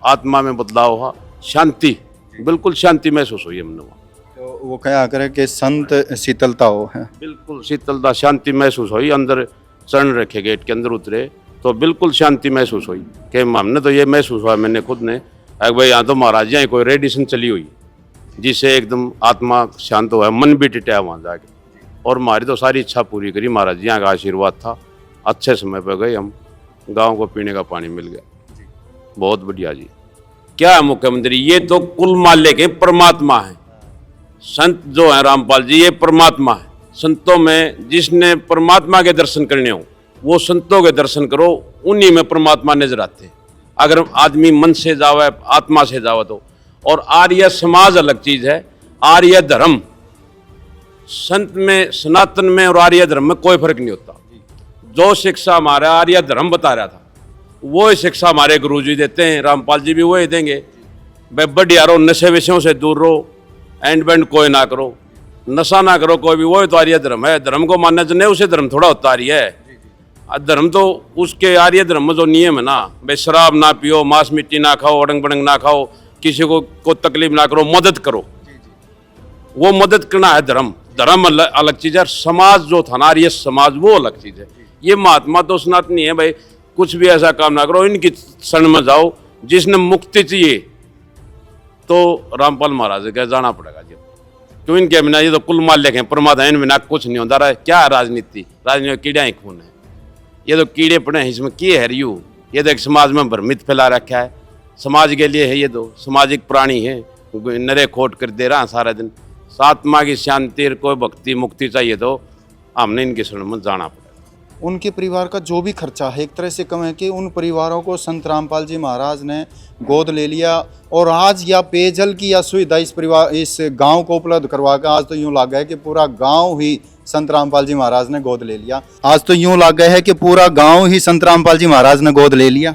आत्मा में बदलाव हुआ, शांति, बिल्कुल शांति महसूस हुई हमने वहाँ। तो वो क्या करे कि संत शीतलता हो है, बिल्कुल शीतलता शांति महसूस हुई। अंदर चरण रखे, गेट के अंदर उतरे तो बिल्कुल शांति महसूस हुई कि हमने तो ये महसूस हुआ मैंने खुद ने, भाई यहाँ तो महाराज जी कोई रेडिएशन चली हुई जिससे एकदम आत्मा शांत हुआ, मन भी टिटा वहाँ जाके, और हमारी तो सारी इच्छा पूरी करी। महाराज जी का आशीर्वाद था, अच्छे समय पर गए हम, गाँव को पीने का पानी मिल गया, बहुत बढ़िया जी। क्या है मुख्यमंत्री, ये तो कुल माल्य के परमात्मा है। संत जो है रामपाल जी, ये परमात्मा है। संतों में जिसने परमात्मा के दर्शन करने हो वो संतों के दर्शन करो, उन्हीं में परमात्मा नजर आते हैं। अगर आदमी मन से जावे, आत्मा से जावे तो। और आर्य समाज अलग चीज है, आर्य धर्म, संत में, सनातन में और आर्य धर्म में कोई फर्क नहीं होता। जो शिक्षा हमारा आर्य धर्म बता रहा था, वो शिक्षा हमारे गुरुजी देते हैं, रामपाल जी भी वही देंगे। भाई बढ़िया रहो, नशे विषयों से दूर रहो, एंड बैंड कोई ना करो, नशा ना करो कोई भी, वही तो आर्य धर्म है। धर्म को मानना चाहिए, उसे धर्म थोड़ा होता आर्य है। धर्म तो उसके आर्य धर्म में जो नियम है ना, भाई शराब ना पियो, मांस मिट्टी ना खाओ, अड़ंग बड़ंग ना खाओ, किसी को तकलीफ ना करो, मदद करो, वो मदद करना है धर्म। धर्म अलग चीज है, समाज जो था ना आर्य समाज, वो अलग चीज है। ये महात्मा तो सनातनी है, भाई कुछ भी ऐसा काम ना करो, इनकी शरण में जाओ। जिसने मुक्ति चाहिए तो रामपाल महाराज के जाना पड़ेगा जी, क्यों इनके बिना ये तो कुल माल्य हैं, परमात्मा इन बिना कुछ नहीं होता रहा। क्या है राजनीति, राजनीति कीड़ा ही खून है, ये तो कीड़े पड़े हैं इसमें, किए है रियू, ये तो एक समाज में भ्रमित फैला रखा है, समाज के लिए है, ये तो सामाजिक प्राणी है, नरे खोट कर दे रहा है सारा दिन। आत्मा की शांति, कोई भक्ति मुक्ति चाहिए तो हमने इनके शरण में जाना पड़ेगा। उनके परिवार का जो भी खर्चा है, एक तरह से कम है कि उन परिवारों को संत रामपाल जी महाराज ने गोद ले लिया, और आज या पेयजल की या सुविधा इस गांव को उपलब्ध करवा कर आज तो यूँ लग है कि पूरा गांव ही संत रामपाल जी महाराज ने गोद ले लिया। आज तो यूँ लग है कि पूरा गांव ही संत रामपाल जी महाराज ने गोद ले लिया।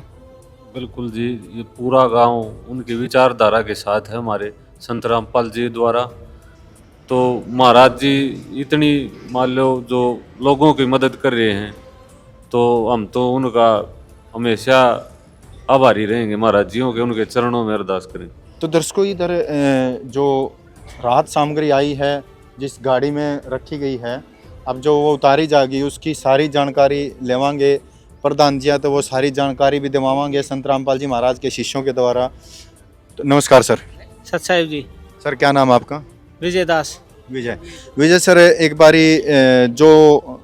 बिल्कुल जी, ये पूरा गांव उनकी विचारधारा के साथ है हमारे संत रामपाल जी द्वारा। तो महाराज जी इतनी मान लो जो लोगों की मदद कर रहे हैं, तो हम तो उनका हमेशा आभारी रहेंगे महाराज जियों के, उनके चरणों में अरदास करें। तो दर्शकों, इधर जो राहत सामग्री आई है जिस गाड़ी में रखी गई है, अब जो वो उतारी जाएगी उसकी सारी जानकारी लेवांगे प्रधान जी, तो वो सारी जानकारी भी दिवावांगे संत रामपाल जी महाराज के शिष्यों के द्वारा। तो नमस्कार सर। सत साहिब जी। सर क्या नाम है आपका? विजय दास। विजय सर, एक बारी जो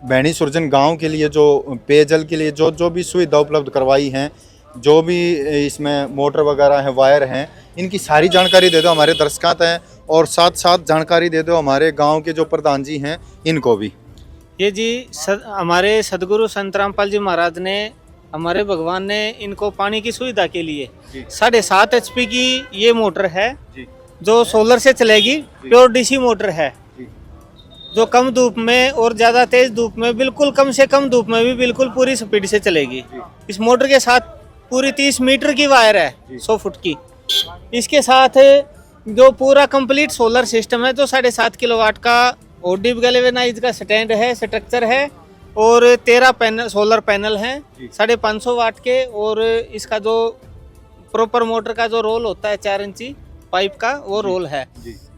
भैणी सुरजन गांव के लिए जो पेयजल के लिए जो भी सुविधा उपलब्ध करवाई हैं, जो भी इसमें मोटर वगैरह है, वायर हैं, इनकी सारी जानकारी दे दो हमारे दर्शकात हैं, और साथ साथ जानकारी दे दो हमारे गांव के जो प्रधान जी हैं इनको भी। ये जी हमारे सदगुरु संत रामपाल जी महाराज ने, हमारे भगवान ने इनको पानी की सुविधा के लिए 7.5 HP की ये मोटर है जो सोलर से चलेगी, प्योर DC मोटर है, जो कम धूप में और ज़्यादा तेज धूप में, बिल्कुल कम से कम धूप में भी बिल्कुल पूरी स्पीड से चलेगी। इस मोटर के साथ पूरी 30 मीटर की वायर है, 100 फुट की। इसके साथ जो पूरा कंप्लीट सोलर सिस्टम है, जो 7.5 किलोवाट का ओडिव गैल्वेनाइज का स्टैंड है, स्ट्रक्चर है, और 13 पैनल सोलर पैनल हैं 550 वाट के, और इसका जो प्रॉपर मोटर का जो रोल होता है 4 इंची पाइप का, वो रोल है।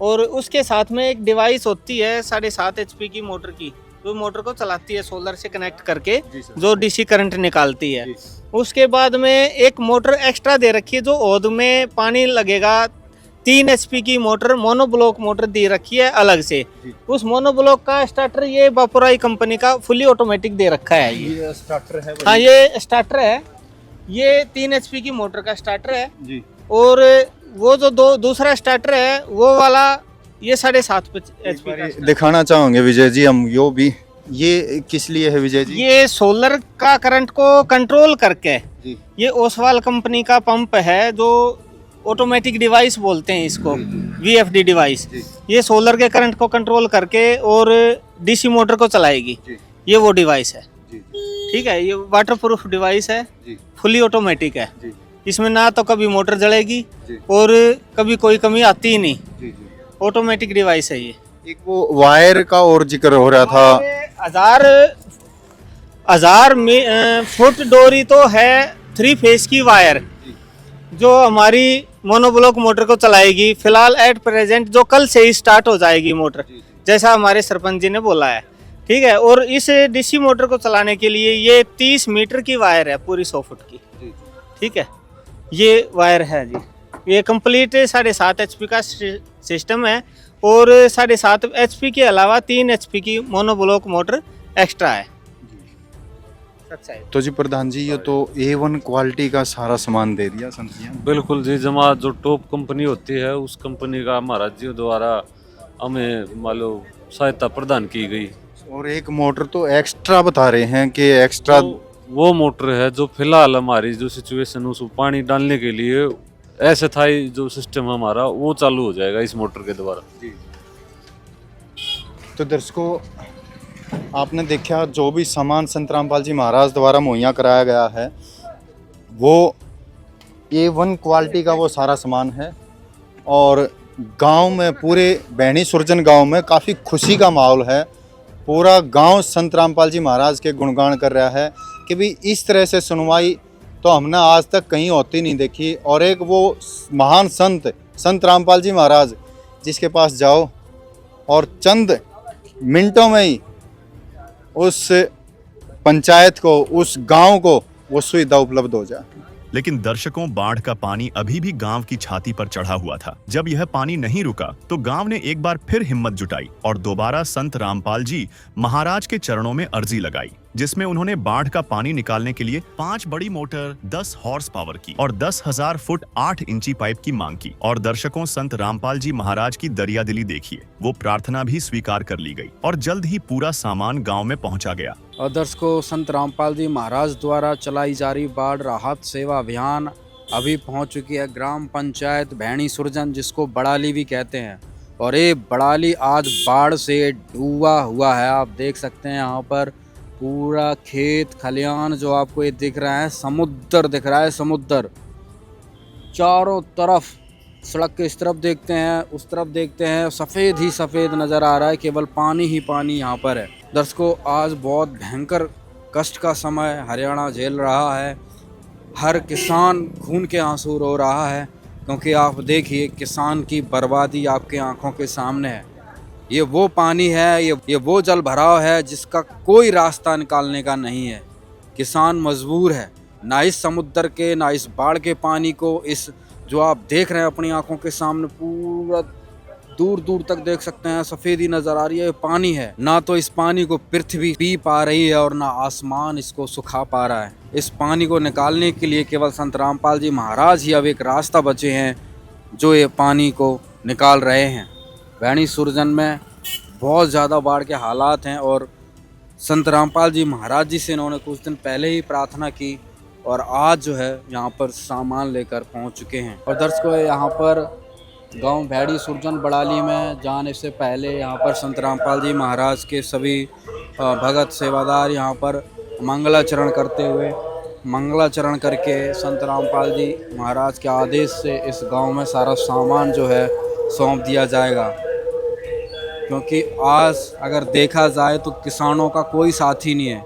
और उसके साथ में एक डिवाइस होती है 7.5 HP की मोटर की, जो मोटर को चलाती है सोलर से कनेक्ट करके, जो DC करंट निकालती है। उसके बाद में एक मोटर एक्स्ट्रा दे रखी है, जो ओद में पानी लगेगा, 3 HP की मोटर, मोनोब्लॉक मोटर दे रखी है अलग से। उस मोनोब्लॉक का स्टार्टर ये बापुराई कंपनी का फुली ऑटोमेटिक दे रखा है। ये स्टार्टर है। हाँ, ये स्टार्टर है। ये 3 HP की मोटर का स्टार्टर है जी। और वो जो दूसरा स्टार्टर है वो वाला ये 7.5 HP का दिखाना चाहोगे विजय जी हम यो भी, ये किस लिए है विजय जी? ये सोलर का करंट को कंट्रोल करके जी। ये ओसवाल कंपनी का पंप है जो ऑटोमेटिक डिवाइस बोलते हैं इसको, VFD डिवाइस। ये सोलर के करंट को कंट्रोल करके और DC मोटर को चलाएगी, ये वो डिवाइस है। ठीक है, ये वाटरप्रूफ डिवाइस है, फुली ऑटोमेटिक है। इसमें ना तो कभी मोटर जलेगी और कभी कोई कमी आती ही नहीं, ऑटोमेटिक डिवाइस है ये। एक वो वायर का और जिक्र हो रहा था, 1000 फुट डोरी तो है 3 फेज की वायर जो हमारी मोनोब्लॉक मोटर को चलाएगी। फिलहाल एट प्रेजेंट जो कल से ही स्टार्ट हो जाएगी मोटर, जैसा हमारे सरपंच जी ने बोला है। ठीक है, और इस DC मोटर को चलाने के लिए ये 30 मीटर की वायर है, पूरी 100 फुट की। ठीक है, ये वायर है जी। ये कंप्लीट 7.5 HP का सिस्टम है और 7.5 HP के अलावा 3 HP की मोनोब्लॉक मोटर एक्स्ट्रा है। तो जी प्रधान जी ये तो A1 क्वालिटी का सारा सामान दे दिया संत जी। बिल्कुल जी, जमा जो टॉप कंपनी होती है उस कंपनी का महाराज जी द्वारा हमें मान लो सहायता प्रदान की गई। और एक मोटर तो एक्स्ट्रा बता रहे हैं कि एक्स्ट्रा वो मोटर है जो फिलहाल हमारी जो सिचुएशन उसको पानी डालने के लिए ऐसे था जो सिस्टम हमारा वो चालू हो जाएगा इस मोटर के द्वारा। तो दर्शकों आपने देखा जो भी सामान संत रामपाल जी महाराज द्वारा मुहैया कराया गया है वो A1 क्वालिटी का वो सारा सामान है। और गांव में पूरे भैणी सुरजन गांव में काफ़ी खुशी का माहौल है। पूरा गांव संत रामपाल जी महाराज के गुणगान कर रहा है कि भी इस तरह से सुनवाई तो हमने आज तक कहीं होती नहीं देखी। और एक वो महान संत रामपाल जी महाराज जिसके पास जाओ और चंद मिनटों में ही उस पंचायत को, उस गांव को वो सुविधा उपलब्ध हो जाए। लेकिन दर्शकों, बाढ़ का पानी अभी भी गांव की छाती पर चढ़ा हुआ था। जब यह पानी नहीं रुका तो गांव ने एक बार फिर हिम्मत जुटाई और दोबारा संत रामपाल जी महाराज के चरणों में अर्जी लगाई, जिसमें उन्होंने बाढ़ का पानी निकालने के लिए 5 बड़ी मोटर 10 हॉर्स पावर की और 10,000 फुट 8 इंची पाइप की मांग की। और दर्शकों, संत रामपाल जी महाराज की दरियादिली देखिए, वो प्रार्थना भी स्वीकार कर ली गई और जल्द ही पूरा सामान गाँव में पहुँचा गया। और दर्शकों, संत रामपाल जी महाराज द्वारा चलाई जा रही बाढ़ राहत सेवा अभियान अभी पहुंच चुकी है ग्राम पंचायत भैणी सुरजन, जिसको बड़ाली भी कहते हैं। और ये बड़ाली आज बाढ़ से डूबा हुआ है। आप देख सकते हैं यहाँ पर पूरा खेत खलियान जो आपको ये दिख रहा है, समुद्र दिख रहा है, समुद्र चारों तरफ। सड़क के इस तरफ देखते हैं, उस तरफ देखते हैं, सफ़ेद ही सफ़ेद नज़र आ रहा है, केवल पानी ही पानी यहाँ पर है। दर्शकों, आज बहुत भयंकर कष्ट का समय हरियाणा झेल रहा है। हर किसान खून के आंसू रो रहा है, क्योंकि आप देखिए किसान की बर्बादी आपके आंखों के सामने है। ये वो पानी है, ये वो जल भराव है जिसका कोई रास्ता निकालने का नहीं है। किसान मजबूर है, ना इस समुद्र के, ना इस बाढ़ के पानी को, इस जो आप देख रहे हैं अपनी आंखों के सामने पूरा दूर दूर तक देख सकते हैं, सफ़ेदी नज़र आ रही है, पानी है। ना तो इस पानी को पृथ्वी पी पा रही है और ना आसमान इसको सुखा पा रहा है। इस पानी को निकालने के लिए केवल संत रामपाल जी महाराज ही अब एक रास्ता बचे हैं जो ये पानी को निकाल रहे हैं। भैणी सुरजन में बहुत ज़्यादा बाढ़ के हालात हैं और संत रामपाल जी महाराज जी से इन्होंने कुछ दिन पहले ही प्रार्थना की और आज जो है यहाँ पर सामान लेकर पहुँच चुके हैं। और दर्शकों, यहाँ पर गांव भैणी सुरजन बड़ाली में जाने से पहले यहाँ पर संत रामपाल जी महाराज के सभी भगत सेवादार यहाँ पर मंगलाचरण करते हुए, मंगलाचरण करके संत रामपाल जी महाराज के आदेश से इस गांव में सारा सामान जो है सौंप दिया जाएगा। क्योंकि आज अगर देखा जाए तो किसानों का कोई साथी नहीं है,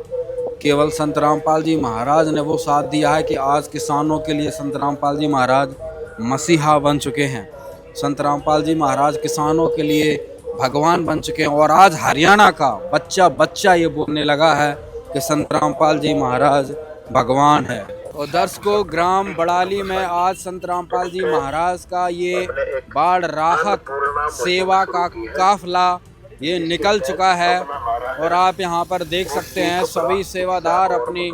केवल संत रामपाल जी महाराज ने वो साथ दिया है कि आज किसानों के लिए संत रामपाल जी महाराज मसीहा बन चुके हैं। संत रामपाल जी महाराज किसानों के लिए भगवान बन चुके हैं। और आज हरियाणा का बच्चा बच्चा ये बोलने लगा है कि संत रामपाल जी महाराज भगवान है। और दर्शकों, ग्राम बड़ाली में आज संत रामपाल जी महाराज का ये बाढ़ राहत सेवा का काफिला ये निकल चुका है। और आप यहाँ पर देख सकते हैं सभी सेवादार अपनी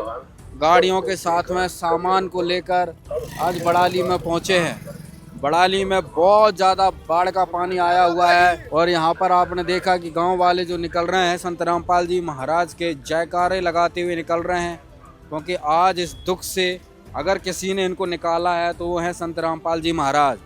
गाड़ियों के साथ में सामान को लेकर आज बड़ाली में पहुंचे हैं। बड़ाली में बहुत ज़्यादा बाढ़ का पानी आया हुआ है और यहाँ पर आपने देखा कि गांव वाले जो निकल रहे हैं संत रामपाल जी महाराज के जयकारे लगाते हुए निकल रहे हैं, क्योंकि आज इस दुख से अगर किसी ने इनको निकाला है तो वो है संत रामपाल जी महाराज।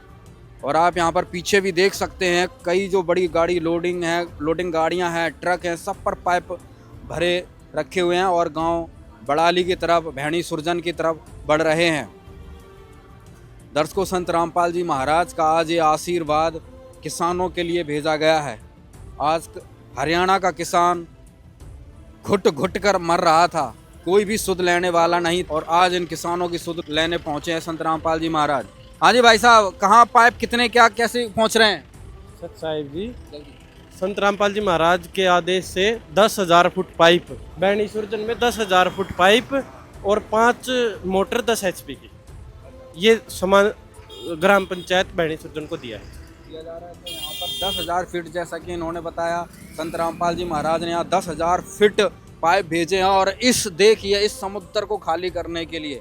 और आप यहाँ पर पीछे भी देख सकते हैं कई जो बड़ी गाड़ी लोडिंग गाड़ियाँ हैं, ट्रक हैं, सब पर पाइप भरे रखे हुए हैं और गाँव बड़ाली की तरफ, भैणी सुरजन की तरफ बढ़ रहे हैं। दर्शकों, संत रामपाल जी महाराज का आज ये आशीर्वाद किसानों के लिए भेजा गया है। आज हरियाणा का किसान घुट घुट कर मर रहा था, कोई भी सुध लेने वाला नहीं, और आज इन किसानों की सुध लेने पहुंचे हैं संत रामपाल जी महाराज। हाँ जी भाई साहब, कहाँ पाइप कितने क्या कैसे पहुंच रहे हैं? सत साहिब जी, संत रामपाल जी महाराज के आदेश से 10,000 फुट पाइप, भैणी सुरजन में 10,000 फुट पाइप और 5 मोटर 10 HP की, ये सामान ग्राम पंचायत भैणी सुरजन को दिया जा रहा है। तो यहाँ पर 10,000 फीट, जैसा कि इन्होंने बताया, संत रामपाल जी महाराज ने यहाँ 10,000 फीट पाइप भेजे हैं। और इस देखिए इस समुद्र को खाली करने के लिए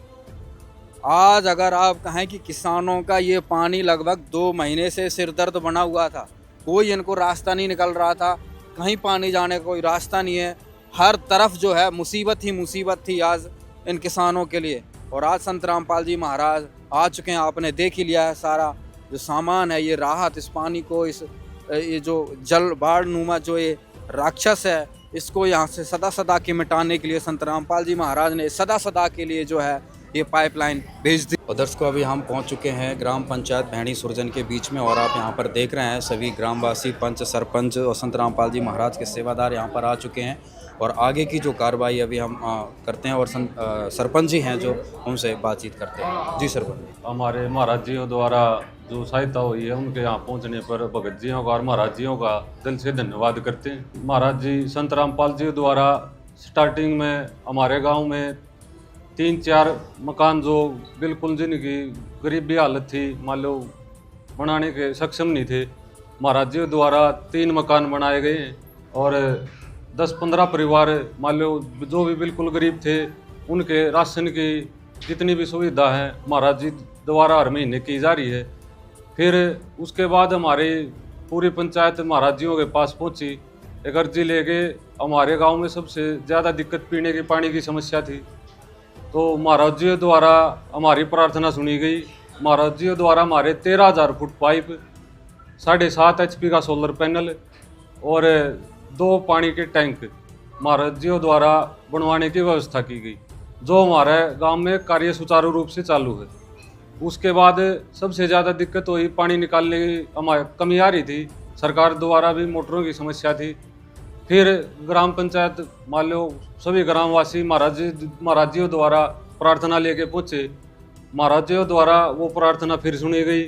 आज अगर आप कहें कि किसानों का ये पानी लगभग 2 महीने से सिरदर्द बना हुआ था, कोई इनको रास्ता नहीं निकल रहा था, कहीं पानी जाने का कोई रास्ता नहीं है, हर तरफ जो है मुसीबत ही मुसीबत थी आज इन किसानों के लिए। और आज संत रामपाल जी महाराज आ चुके हैं, आपने देख ही लिया है सारा जो सामान है, ये राहत, इस पानी को, ये जो जल बाढ़ नुमा जो ये राक्षस है, इसको यहाँ से सदा सदा के मिटाने के लिए संत रामपाल जी महाराज ने सदा सदा के लिए जो है ये पाइपलाइन भेज दी। और दर्शकों, अभी हम पहुँच चुके हैं ग्राम पंचायत भैणी सुरजन के बीच में, और आप यहाँ पर देख रहे हैं सभी ग्रामवासी, पंच, सरपंच और संत रामपाल जी महाराज के सेवादार यहाँ पर आ चुके हैं। और आगे की जो कार्रवाई अभी हम करते हैं, और सरपंच जी हैं जो उनसे बातचीत करते हैं। जी सरपंच। हमारे महाराज जियों द्वारा जो सहायता हुई है, उनके यहाँ पहुँचने पर भगत जियों का और महाराज जियों का दिल से धन्यवाद करते हैं। महाराज जी संत रामपाल जी द्वारा स्टार्टिंग में हमारे गाँव में 3-4 मकान जो बिल्कुल जिनकी गरीबी हालत थी, मान लो बनाने के सक्षम नहीं थे, महाराज जी द्वारा 3 मकान बनाए गए हैं। और 10-15 परिवार मान लो जो भी बिल्कुल गरीब थे, उनके राशन की जितनी भी सुविधा है महाराज जी द्वारा हर महीने की जा रही है। फिर उसके बाद हमारी पूरी पंचायत महाराज जियों के पास पहुंची, एक अर्जी लेके। हमारे गांव में सबसे ज़्यादा दिक्कत पीने के पानी की समस्या थी, तो महाराज जी द्वारा हमारी प्रार्थना सुनी गई। महाराज जी द्वारा हमारे 13,000 फुट पाइप, 7.5 HP का सोलर पैनल और 2 पानी के टैंक महाराज जी द्वारा बनवाने की व्यवस्था की गई, जो हमारे गांव में कार्य सुचारू रूप से चालू है। उसके बाद सबसे ज़्यादा दिक्कत हुई, पानी निकालने की हमारी कमी आ रही थी, सरकार द्वारा भी मोटरों की समस्या थी। फिर ग्राम पंचायत मान लो सभी ग्रामवासी महाराज जी द्वारा प्रार्थना लेके पहुँचे। महाराज जी द्वारा वो प्रार्थना फिर सुनी गई।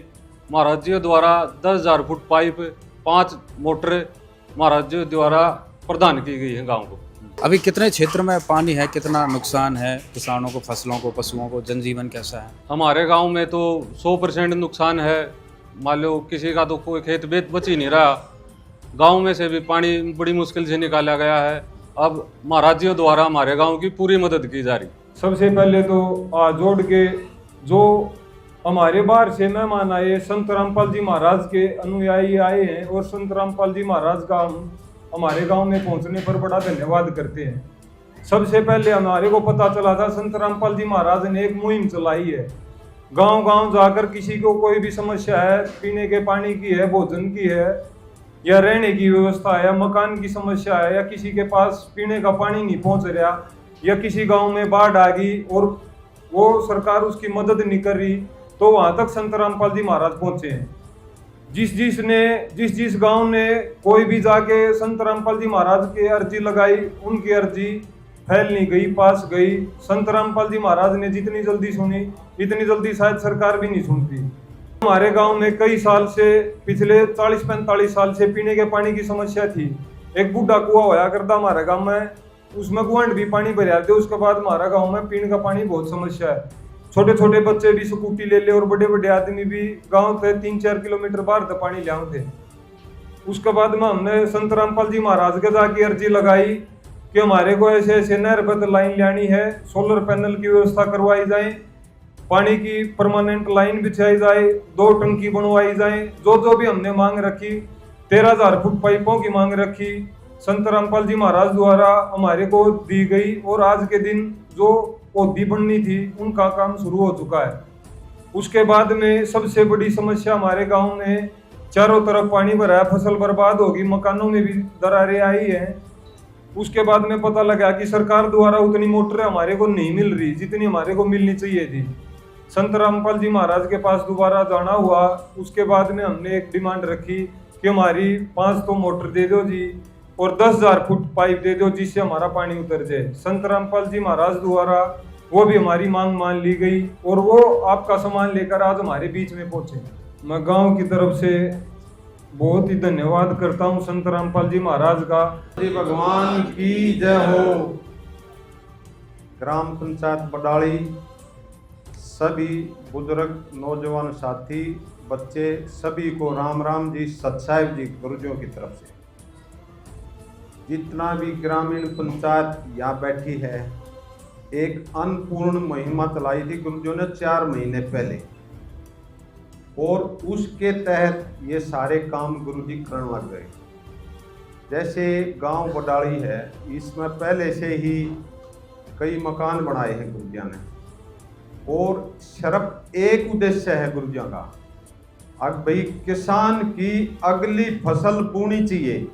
महाराज जी द्वारा 10,000 फुट पाइप, 5 मोटर महाराज जी द्वारा प्रदान की गई है गांव को। अभी कितने क्षेत्र में पानी है, कितना नुकसान है किसानों को, फसलों को, पशुओं को, जनजीवन कैसा है? हमारे गांव में तो 100% नुकसान है। मान लो किसी का तो कोई खेत बच ही नहीं रहा। गांव में से भी पानी बड़ी मुश्किल से निकाला गया है। अब महाराज जी द्वारा हमारे गांव की पूरी मदद की जा रही। सबसे पहले तो जोड़ के जो हमारे बाहर से मेहमान आए, संत रामपाल जी महाराज के अनुयायी आए हैं, और संत रामपाल जी महाराज का हमारे गांव में पहुंचने पर बड़ा धन्यवाद करते हैं। सबसे पहले हमारे को पता चला था, संत रामपाल जी महाराज ने एक मुहिम चलाई है, गांव गांव जाकर किसी को कोई भी समस्या है, पीने के पानी की है, भोजन की है, या रहने की व्यवस्था है, या मकान की समस्या है, या किसी के पास पीने का पानी नहीं पहुंच रहा, या किसी गांव में बाढ़ आ गई और वो सरकार उसकी मदद नहीं कर रही, तो वहां तक संत रामपाल जी महाराज पहुंचे हैं। जिस गांव ने कोई भी जाके संत रामपाल जी महाराज की अर्जी लगाई, उनकी अर्जी फैल नहीं गई, पास गई। संत रामपाल जी महाराज ने जितनी जल्दी सुनी, इतनी जल्दी शायद सरकार भी नहीं सुनती। हमारे गांव में कई साल से, पिछले 40-45 साल से पीने के पानी की समस्या थी। एक बूढ़ा कुआं होया करता हमारे गांव में, उसमें गुआंड भी पानी भर आते। उसके बाद हमारा गांव में पीने का पानी बहुत समस्या है। छोटे छोटे बच्चे भी स्कूटी ले ले और बड़े बड़े आदमी भी गांव से 3-4 किलोमीटर बाहर तक पानी ले थे। उसके बाद में हमने संत रामपाल जी महाराज के जाके अर्जी लगाई, कि हमारे को ऐसे ऐसे नहर पर लाइन लानी है, सोलर पैनल की व्यवस्था करवाई जाए, पानी की परमानेंट लाइन बिछाई जाए, 2 टंकी बनवाई जाए। जो भी हमने मांग रखी, 13,000 फुट पाइपों की मांग रखी, संत रामपाल जी महाराज द्वारा हमारे को दी गई। और आज के दिन जो ओदी बननी थी उनका काम शुरू हो चुका है। उसके बाद में सबसे बड़ी समस्या हमारे गांव में चारों तरफ पानी भरा है, फसल बर्बाद होगी, मकानों में भी दरारें आई हैं। उसके बाद में पता लगा कि सरकार द्वारा उतनी मोटर हमारे को नहीं मिल रही जितनी हमारे को मिलनी चाहिए थी। संत रामपाल जी महाराज के पास दोबारा जाना हुआ। उसके बाद में हमने एक डिमांड रखी कि हमारी 5 तो मोटर दे दो जी और 10,000 फुट पाइप दे दो जिससे हमारा पानी उतर जाए। संत रामपाल जी महाराज द्वारा वो भी हमारी मांग मान ली गई और वो आपका सामान लेकर आज हमारे बीच में पहुंचे। मैं गांव की तरफ से बहुत ही धन्यवाद करता हूं संत रामपाल जी महाराज का। श्री भगवान की जय हो। ग्राम पंचायत बडाली, सभी बुजुर्ग, नौजवान साथी, बच्चे, सभी को राम राम जी, सतसाहिब जी गुरुजियों की तरफ से। जितना भी ग्रामीण पंचायत यहाँ बैठी है, एक अन्नपूर्ण महिमा चलाई थी गुरुजियों ने 4 महीने पहले, और उसके तहत ये सारे काम गुरुजी करने लग गए। जैसे गांव बडाली है, इसमें पहले से ही कई मकान बनाए हैं गुरुजियों ने, और सिर्फ एक उद्देश्य है गुरुजियों का, अब भाई किसान की अगली फसल बोनी चाहिए।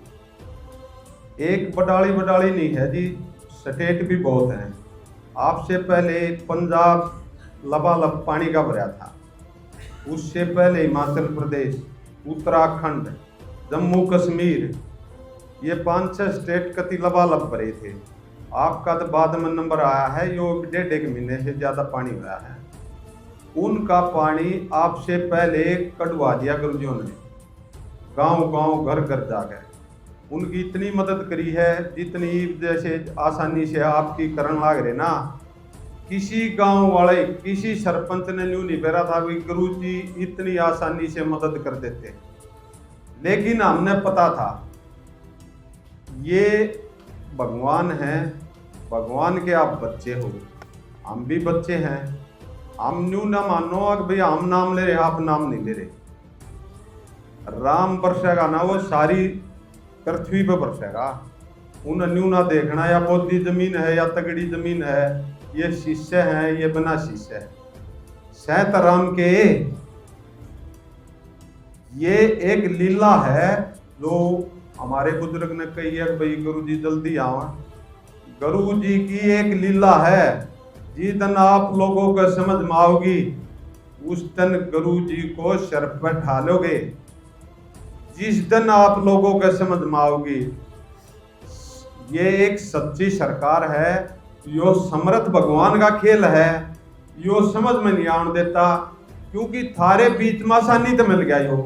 एक बडाली नहीं है जी, स्टेट भी बहुत हैं। आपसे पहले पंजाब लबालब पानी का भरा था, उससे पहले हिमाचल प्रदेश, उत्तराखंड, जम्मू कश्मीर, ये 5-6 स्टेट कति लबालब भरे थे। आपका तो बाद में नंबर आया है, यो 1.5 महीने से ज़्यादा पानी हुआ है। उनका पानी आपसे पहले कटवा दिया गुरुजियों ने, गांव घर जाकर उनकी इतनी मदद करी है जितनी जैसे आसानी से आपकी करण लाग रहे ना। किसी गांव वाले, किसी सरपंच ने न्यू नहीं बेरा था कि गुरुजी इतनी आसानी से मदद कर देते, लेकिन हमने पता था ये भगवान हैं, भगवान के आप बच्चे हो, हम भी बच्चे हैं। हम न्यू ना मानो कि भाई हम नाम ले रहे, आप नाम नहीं ले रहे। राम बरसेगा ना, वो सारी पृथ्वी पर बरसेगा। उन न्यू ना देखना या बोधी जमीन है या तगड़ी जमीन है, ये शिष्य हैं, ये बिना शिष्य है। सैत राम के ये एक लीला है जो हमारे बुजुर्ग ने कही है कि भाई गुरुजी जल्दी आओ। गुरुजी की एक लीला है, जिस दिन आप लोगों को समझ में आओगी उस दिन गुरुजी को सर पर ढालोगे। जिस दिन आप लोगों को समझ में आओगी ये एक सच्ची सरकार है, यो समर्थ भगवान का खेल है, यो समझ में नहीं आने देता, क्योंकि थारे बीच में आसानी तो मिल गया। यो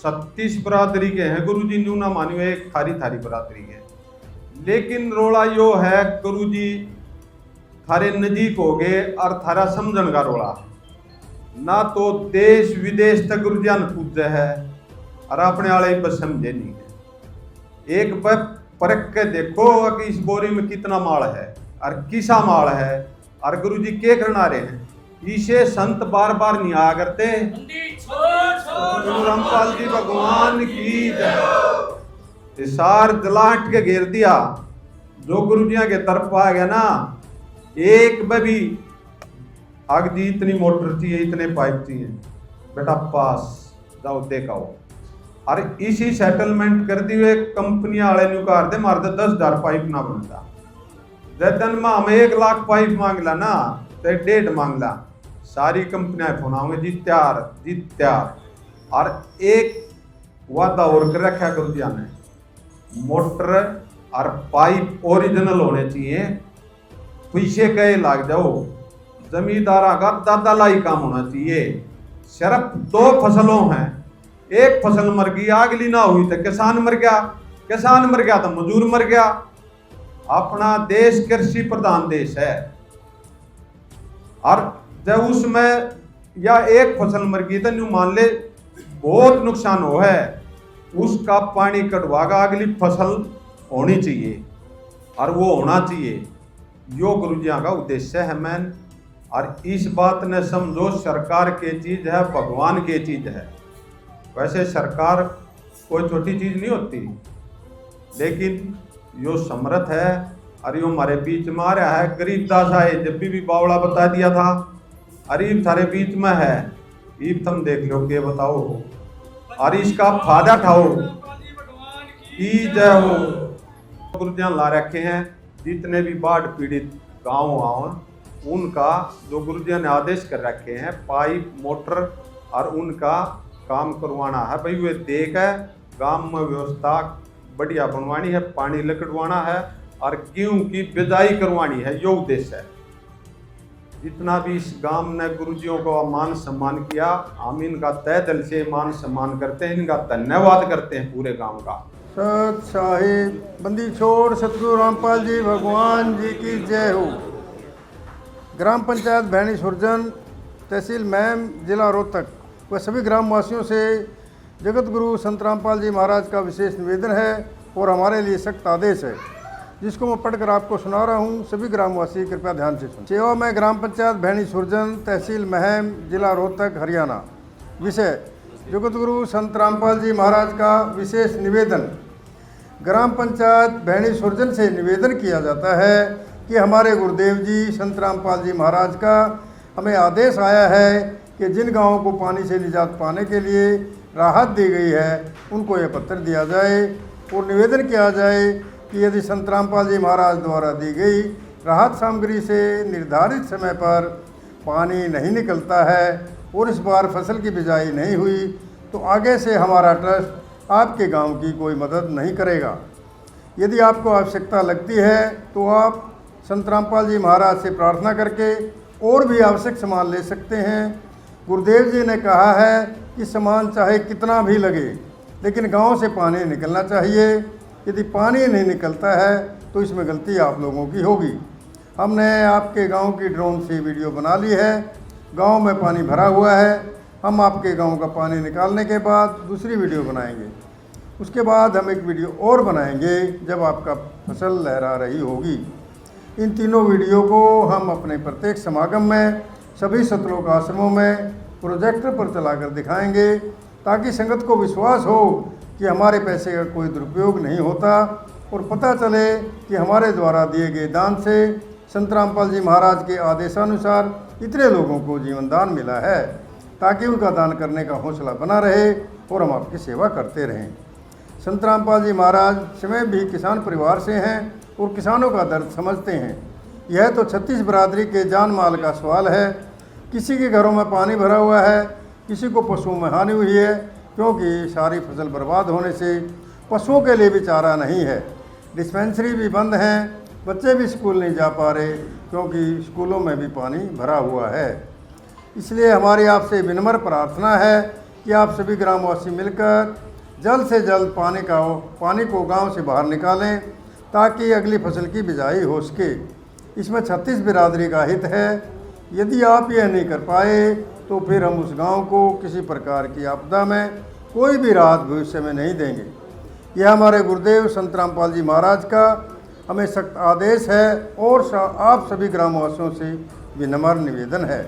36 बरादरी के हैं गुरुजी, न्यू ना मानियो एक थारी बरादरी है, लेकिन रोड़ा यो है गुरुजी थारे नजीक हो गए और थारा समझन का रोड़ा ना। तो देश विदेश तक गुरुजियान पूजे है और अपने वाले बस समझे नहीं है। एक बार परख के देखो कि इस बोरी में कितना माल है और किसा माल है, और गुरुजी के करना रहे हैं। इसे संत बार बार नहीं आया करते। गुरु रामपाल जी भगवान की जय। सार जलाहट के घेर दिया, जो गुरुजिया के तरफ आ गया ना, एक भी आग जी इतनी मोटर चाहिए, इतने पाइप चाहिए, बेटा पास जाओ देखाओ। और इसी सेटलमेंट कर दी हुए कंपनियां वाले न्यू कार दे मार दे 10,000 पाइप ना बनता। जन में हमें 1 लाख पाइप मांगला ना तो 1.5 मांगला, सारी कंपनियां फोन आओगे जी तैयार। और एक वादा और कर रखा गुरुजिया ने, मोटर और पाइप ओरिजिनल होने चाहिए, पैसे कहे लाग जाओ, जमींदारा का दादा लाई काम होना चाहिए। सिर्फ 2 फसलों हैं, एक फसल मर गई, अगली ना हुई तो किसान मर गया तो मजदूर मर गया। अपना देश कृषि प्रधान देश है, और जब उसमें या एक फसल मर गई तो न्यू मान ले बहुत नुकसान हो है, उसका पानी कटवागा, अगली फसल होनी चाहिए। और वो होना चाहिए। यो गुरुजिया का उद्देश्य है मैन। और इस बात ने समझो सरकार के चीज़ है, भगवान के चीज़ है। वैसे सरकार कोई छोटी चीज़ नहीं होती, लेकिन यो समर्थ है और यो हमारे बीच में आ रहा है। गरीब दास आए जब भी बावड़ा बता दिया था, अरीब थारे बीच में है, ईब तुम देख लो के बताओ और इसका फायदा उठाओ की जय हो। गुरुजिया ला रखे हैं जितने भी बाढ़ पीड़ित गाँव उनका जो गुरुजिया ने आदेश कर रखे हैं पाइप मोटर और उनका काम करवाना है। भाई वे देख है गांव में व्यवस्था बढ़िया बनवानी है, पानी लकड़वाना है और गेहूं की बिजाई करवानी है। यो उद्देश्य है। जितना भी इस गांव ने गुरुजियों को मान सम्मान किया, हम इनका तय दिल से मान सम्मान करते हैं, इनका धन्यवाद करते हैं पूरे गांव का। सत साहिब बंदी छोड़ सतगुरु रामपाल जी भगवान जी की जय हो। ग्राम पंचायत भैणी सुरजन, तहसील महम, जिला रोहतक व सभी ग्रामवासियों से जगत गुरु संत रामपाल जी महाराज का विशेष निवेदन है और हमारे लिए सख्त आदेश है, जिसको मैं पढ़कर आपको सुना रहा हूँ। सभी ग्रामवासी कृपया ध्यान से सुन। सेवा में ग्राम पंचायत भैणी सुरजन, तहसील महम, जिला रोहतक, हरियाणा। विषय जगत गुरु संत रामपाल जी महाराज का विशेष निवेदन। ग्राम पंचायत भैणी सुरजन से निवेदन किया जाता है कि हमारे गुरुदेव जी संत रामपाल जी महाराज का हमें आदेश आया है कि जिन गाँवों को पानी से निजात पाने के लिए राहत दी गई है उनको यह पत्र दिया जाए और निवेदन किया जाए कि यदि संत रामपाल जी महाराज द्वारा दी गई राहत सामग्री से निर्धारित समय पर पानी नहीं निकलता है और इस बार फसल की बिजाई नहीं हुई तो आगे से हमारा ट्रस्ट आपके गांव की कोई मदद नहीं करेगा। यदि आपको आवश्यकता लगती है तो आप संत रामपाल जी महाराज से प्रार्थना करके और भी आवश्यक सामान ले सकते हैं। गुरुदेव जी ने कहा है कि सामान चाहे कितना भी लगे लेकिन गांव से पानी निकलना चाहिए। यदि पानी नहीं निकलता है तो इसमें गलती आप लोगों की होगी। हमने आपके गांव की ड्रोन से वीडियो बना ली है। गांव में पानी भरा हुआ है। हम आपके गांव का पानी निकालने के बाद दूसरी वीडियो बनाएंगे। उसके बाद हम एक वीडियो और बनाएंगे जब आपका फसल लहरा रही होगी। इन तीनों वीडियो को हम अपने प्रत्येक समागम में सभी सतलोक आश्रमों में प्रोजेक्टर पर चलाकर दिखाएंगे ताकि संगत को विश्वास हो कि हमारे पैसे का कोई दुरुपयोग नहीं होता और पता चले कि हमारे द्वारा दिए गए दान से संत रामपाल जी महाराज के आदेशानुसार इतने लोगों को जीवन दान मिला है, ताकि उनका दान करने का हौसला बना रहे और हम आपकी सेवा करते रहें। संत रामपाल जी महाराज स्वयं भी किसान परिवार से हैं और किसानों का दर्द समझते हैं। यह तो 36 बरादरी के जान माल का सवाल है। किसी के घरों में पानी भरा हुआ है, किसी को पशुओं में हानि हुई है क्योंकि सारी फसल बर्बाद होने से पशुओं के लिए भी चारा नहीं है। डिस्पेंसरी भी बंद हैं, बच्चे भी स्कूल नहीं जा पा रहे क्योंकि स्कूलों में भी पानी भरा हुआ है। इसलिए हमारी आपसे विनम्र प्रार्थना है कि आप सभी ग्रामवासी मिलकर जल्द से जल्द पानी को गांव से बाहर निकालें ताकि अगली फसल की बिजाई हो सके। इसमें 36 बिरादरी का हित है। यदि आप यह नहीं कर पाए तो फिर हम उस गांव को किसी प्रकार की आपदा में कोई भी राहत भविष्य में नहीं देंगे। यह हमारे गुरुदेव संत रामपाल जी महाराज का हमें सख्त आदेश है और आप सभी ग्रामवासियों से विनम्र निवेदन है।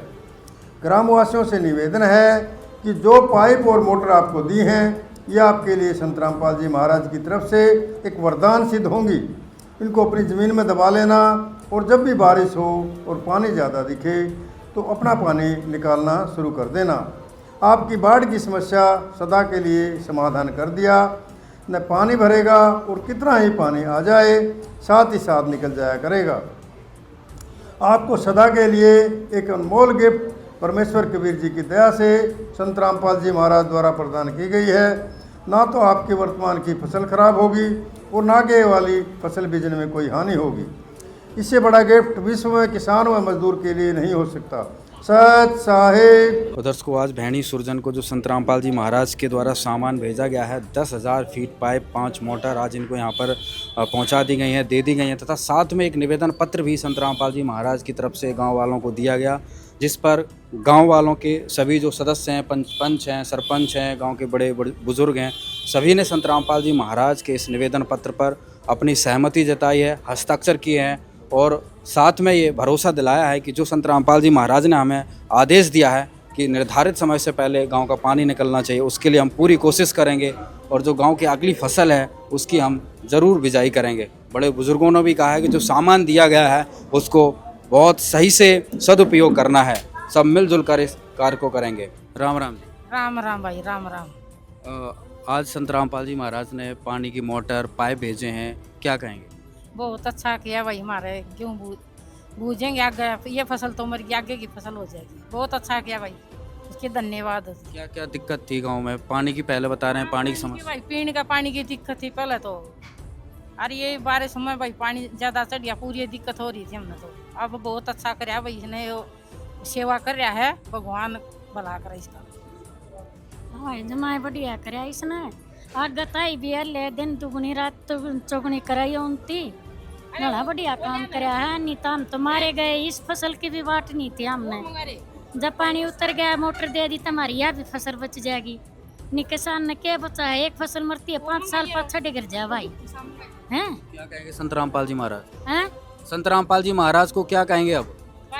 ग्रामवासियों से निवेदन है कि जो पाइप और मोटर आपको दी हैं ये आपके लिए संत रामपाल जी महाराज की तरफ से एक वरदान सिद्ध होंगी। इनको अपनी ज़मीन में दबा लेना और जब भी बारिश हो और पानी ज़्यादा दिखे तो अपना पानी निकालना शुरू कर देना। आपकी बाढ़ की समस्या सदा के लिए समाधान कर दिया। न पानी भरेगा और कितना ही पानी आ जाए साथ ही साथ निकल जाया करेगा। आपको सदा के लिए एक अनमोल गिफ्ट परमेश्वर कबीर जी की दया से संत रामपाल जी महाराज द्वारा प्रदान की गई है। ना तो आपकी वर्तमान की फसल खराब होगी और ना आगे वाली फसल बीजने में कोई हानि होगी। इससे बड़ा गिफ्ट विश्व में किसान व मजदूर के लिए नहीं हो सकता। सत साहिब। दर्शकों, आज भैणी सुरजन को जो संत रामपाल जी महाराज के द्वारा सामान भेजा गया है 10,000 फीट पाइप, 5 मोटर आज इनको यहाँ पर पहुँचा दी गई हैं, दे दी गई हैं तथा साथ में एक निवेदन पत्र भी संत रामपाल जी महाराज की तरफ से गांव वालों को दिया गया, जिस पर गांव वालों के सभी जो सदस्य हैं, पंच हैं, सरपंच हैं, गांव के बड़े बुजुर्ग हैं, सभी ने संत रामपाल जी महाराज के इस निवेदन पत्र पर अपनी सहमति जताई है, हस्ताक्षर किए हैं और साथ में ये भरोसा दिलाया है कि जो संत रामपाल जी महाराज ने हमें आदेश दिया है कि निर्धारित समय से पहले गांव का पानी निकलना चाहिए, उसके लिए हम पूरी कोशिश करेंगे और जो गांव की अगली फसल है उसकी हम ज़रूर बिजाई करेंगे। बड़े बुजुर्गों ने भी कहा है कि जो सामान दिया गया है उसको बहुत सही से सदुपयोग करना है, सब मिलजुल कर इस कार्य को करेंगे। राम राम जी। राम राम भाई, राम राम। आज संत रामपाल जी महाराज ने पानी की मोटर पाइप भेजे हैं, क्या कहेंगे? बहुत अच्छा किया भाई, हमारे क्यों बूझेंगे आगे, ये फसल तो मर गई, आगे की फसल हो जाएगी। बहुत अच्छा किया भाई, उसके धन्यवाद। क्या क्या दिक्कत थी गांव में? पानी की पहले बता रहे हैं, पानी की समस्या भाई, पीने का पानी की दिक्कत थी पहले तो, अरे ये बारिश में भाई पानी ज़्यादा चढ़ गया, पूरी दिक्कत हो रही थी हमने तो। अब बहुत अच्छा कराया भाई, इसने सेवा कर रहा है, भगवान भला करे इसका। हाँ जमाए बढ़िया कराया इसने, आगे ताई भी ले दिन दुगनी रात चौगनी कराई उनती, बड़ा बढ़िया काम कराया है। नहीं तो हम तो मारे गए, इस फसल की भी वाट नहीं थी हमने, जब पानी उतर गया मोटर दे दी तुम्हारी यह भी फसल बच जाएगी। नहीं किसान ने क्या बचा है, एक फसल मरती है 5 साल पाछड़े गिर जाए भाई हैं। क्या कहेंगे संत रामपाल जी महाराज? हैं संत रामपाल जी महाराज को क्या कहेंगे अब?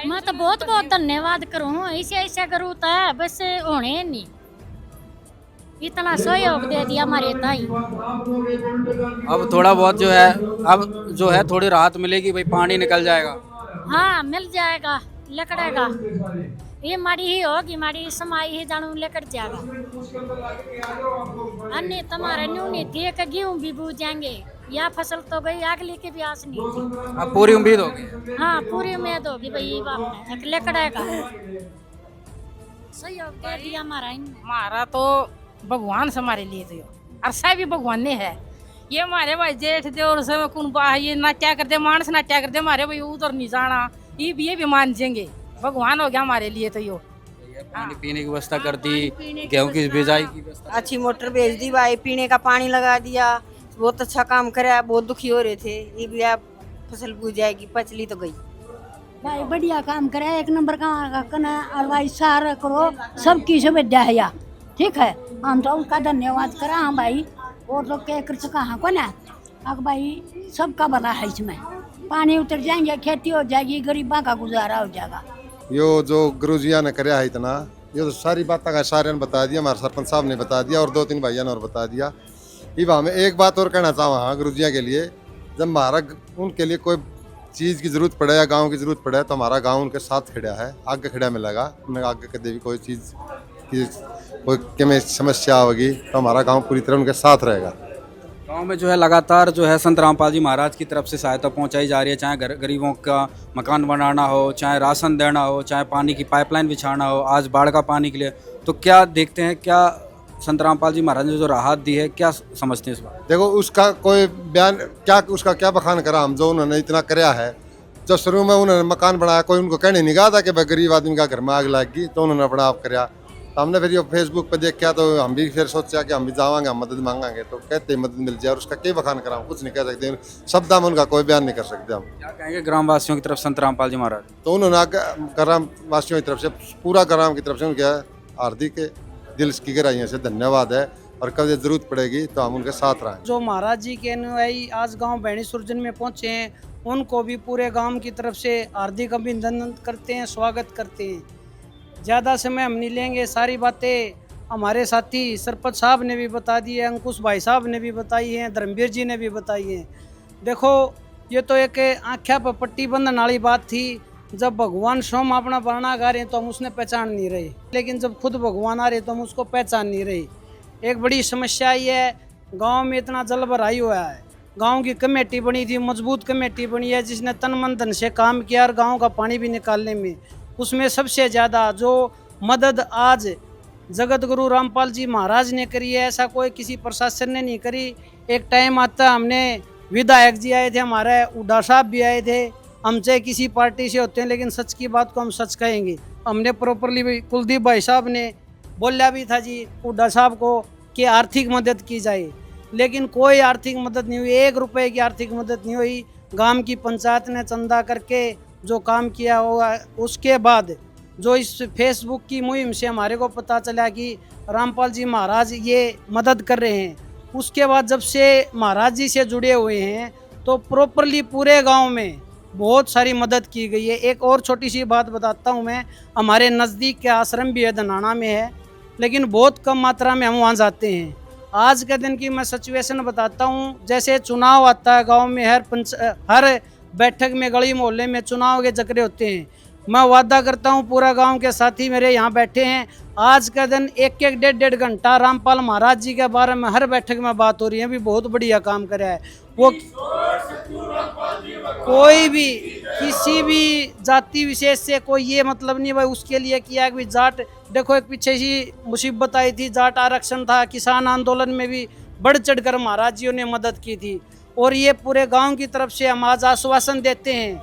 मैं तो बहुत बहुत धन्यवाद करूँ, ऐसे ऐसे करूँ तो बस होने नहीं, इतना सहयोग दे दिया हमारे ताई। अब थोड़ा बहुत जो है, अब जो है थोड़ी राहत मिलेगी भाई, पानी निकल जाएगा। हाँ मिल जाएगा, लकड़ेगा, ये माड़ी ही होगी, माड़ी समाई ही जानू लेकर जाएगा। अन्य तुम्हारे न्यू नहीं थी कि गेहूँ भी बूझ जाएंगे, या फसल तो गई, अगली की भी आस नहीं थी। अब पूरी उम्मीद होगी। हाँ पूरी उम्मीद होगी भाई, बाप लकड़ेगा, सहयोग दे दिया हमारा तो भगवान से हमारे लिए तो, और सब भी भगवान ने है। ये हमारे भाई जेठ देवर से कौन बा, ये नाट्या करते मानस नाट्या करते, हमारे भाई उधर नहीं जाना, ये भी मान जाएंगे, भगवान हो गया हमारे लिए तो। यो पानी पीने की व्यवस्था कर दी, गेहूं की बिजाई की व्यवस्था, अच्छी मोटर भेज दी भाई, पीने का पानी लगा दिया, बहुत अच्छा काम कराया। बहुत दुखी हो रहे थे, ये भी आप फसल बूझ जाएगी, पचली तो गई भाई, बढ़िया काम करे, एक नंबर का करना, और भाई सारा करो, सबकी सुविधा है या ठीक है, हम तो उसका धन्यवाद करा। हाँ भाई, और तो क्या कर सका हाँ को ना, अब भाई सबका भला है, इसमें पानी उतर जाएंगे, खेती हो जाएगी, गरीबा का गुजारा हो जाएगा। यो जो गुरुजिया ने कराया है इतना, ये तो सारी बात का सारे ने बता दिया, हमारे सरपंच साहब ने बता दिया और 2-3 भाइयों ने और बता दिया। ये हमें एक बात और कहना चाहूँ हाँ गुरुजिया के लिए, जब हमारा उनके लिए कोई चीज़ की ज़रूरत पड़े या गांव की ज़रूरत पड़े तो हमारा गांव उनके साथ खड़ा है, आगे खड़ा मिलेगा। उन्हें आगे कभी भी कोई चीज़ की कोई में समस्या होगी तो हमारा गांव पूरी तरह उनके साथ रहेगा। गांव में जो है लगातार जो है संत रामपाल जी महाराज की तरफ से सहायता पहुंचाई जा रही है, चाहे गरीबों का मकान बनाना हो, चाहे राशन देना हो, चाहे पानी की पाइपलाइन बिछाना हो, आज बाढ़ का पानी के लिए। तो क्या देखते हैं, क्या संत रामपाल जी महाराज ने जो राहत दी है, क्या समझते हैं इस बात? देखो उसका कोई बयान क्या, उसका क्या बखान करा हम, जो उन्होंने इतना कराया है। जब शुरू में उन्होंने मकान बनाया, कोई उनको कहने नहीं कहा था कि भाई गरीब आदमी का घर में आग लगी, तो उन्होंने अपना आप कराया। तो हमने फिर ये फेसबुक पे देख किया तो हम भी फिर सोचा कि हम भी जावांगे, हम मदद मांगांगे, तो कहते मदद मिल जाए। और उसका क्या बखान करा, कुछ नहीं कह सकते, शब्द हम उनका कोई बयान नहीं कर सकते। हम क्या कहेंगे ग्रामवासियों की तरफ संत रामपाल जी महाराज? तो उन्होंने ग्रामवासियों की तरफ से, पूरा ग्राम की तरफ से उनके हार्दिक दिल की गहराइयों से धन्यवाद है, और कभी जरूरत पड़ेगी तो हम उनके साथ रहें। जो महाराज जी के अनुयायी आज गांव भैणी सुरजन में पहुंचे हैं, उनको भी पूरे गांव की तरफ से हार्दिक अभिनंदन करते हैं, स्वागत करते हैं। ज़्यादा समय हम नहीं लेंगे, सारी बातें हमारे साथी सरपंच साहब ने भी बता दी है, अंकुश भाई साहब ने भी बताई हैं, धर्मवीर जी ने भी बताई हैं। देखो ये तो एक आँख्या पर पट्टी बंधन वाली बात थी, जब भगवान स्वयं अपना वर्णा गा रहे हैं तो हम उसने पहचान नहीं रहे, लेकिन जब खुद भगवान आ रहे तो हम उसको पहचान नहीं रहे। एक बड़ी समस्या ये है, गांव में इतना जल भराई हुआ है, गांव की कमेटी बनी थी, मजबूत कमेटी बनी है, जिसने तन मन धन से काम किया और गांव का पानी भी निकालने में, उसमें सबसे ज़्यादा जो मदद आज जगत गुरु रामपाल जी महाराज ने करी है, ऐसा कोई किसी प्रशासन ने नहीं करी। एक टाइम आता हमने विधायक जी आए थे, हमारे उड्डा साहब भी आए थे, हम चाहे किसी पार्टी से होते हैं लेकिन सच की बात को हम सच कहेंगे। हमने प्रॉपरली कुलदीप भाई साहब ने बोला भी था जी उड्डा साहब को कि आर्थिक मदद की जाए, लेकिन कोई आर्थिक मदद नहीं हुई, 1 रुपये की आर्थिक मदद नहीं हुई। गांव की पंचायत ने चंदा करके जो काम किया होगा, उसके बाद जो इस फेसबुक की मुहिम से हमारे को पता चला कि रामपाल जी महाराज ये मदद कर रहे हैं, उसके बाद जब से महाराज जी से जुड़े हुए हैं तो प्रॉपरली पूरे गांव में बहुत सारी मदद की गई है। एक और छोटी सी बात बताता हूं मैं, हमारे नज़दीक के आश्रम भी है, धनाना में है, लेकिन बहुत कम मात्रा में हम वहाँ जाते हैं। आज के दिन की मैं सिचुएशन बताता हूँ, जैसे चुनाव आता है गांव में, हर बैठक में गली मोहल्ले में चुनाव के चक्रे होते हैं। मैं वादा करता हूँ पूरा गांव के साथी मेरे यहाँ बैठे हैं, आज का दिन एक एक डेढ़ घंटा रामपाल महाराज जी के बारे में हर बैठक में बात हो रही है। भी बहुत बढ़िया काम करा है वो। कोई भी किसी भी जाति विशेष से कोई ये मतलब नहीं भाई उसके लिए किया कि जाट, देखो एक पीछे ही मुसीबत आई थी, जाट आरक्षण था, किसान आंदोलन में भी बढ़ चढ़कर महाराज जियों ने मदद की थी। और ये पूरे गांव की तरफ से हम आज आश्वासन देते हैं,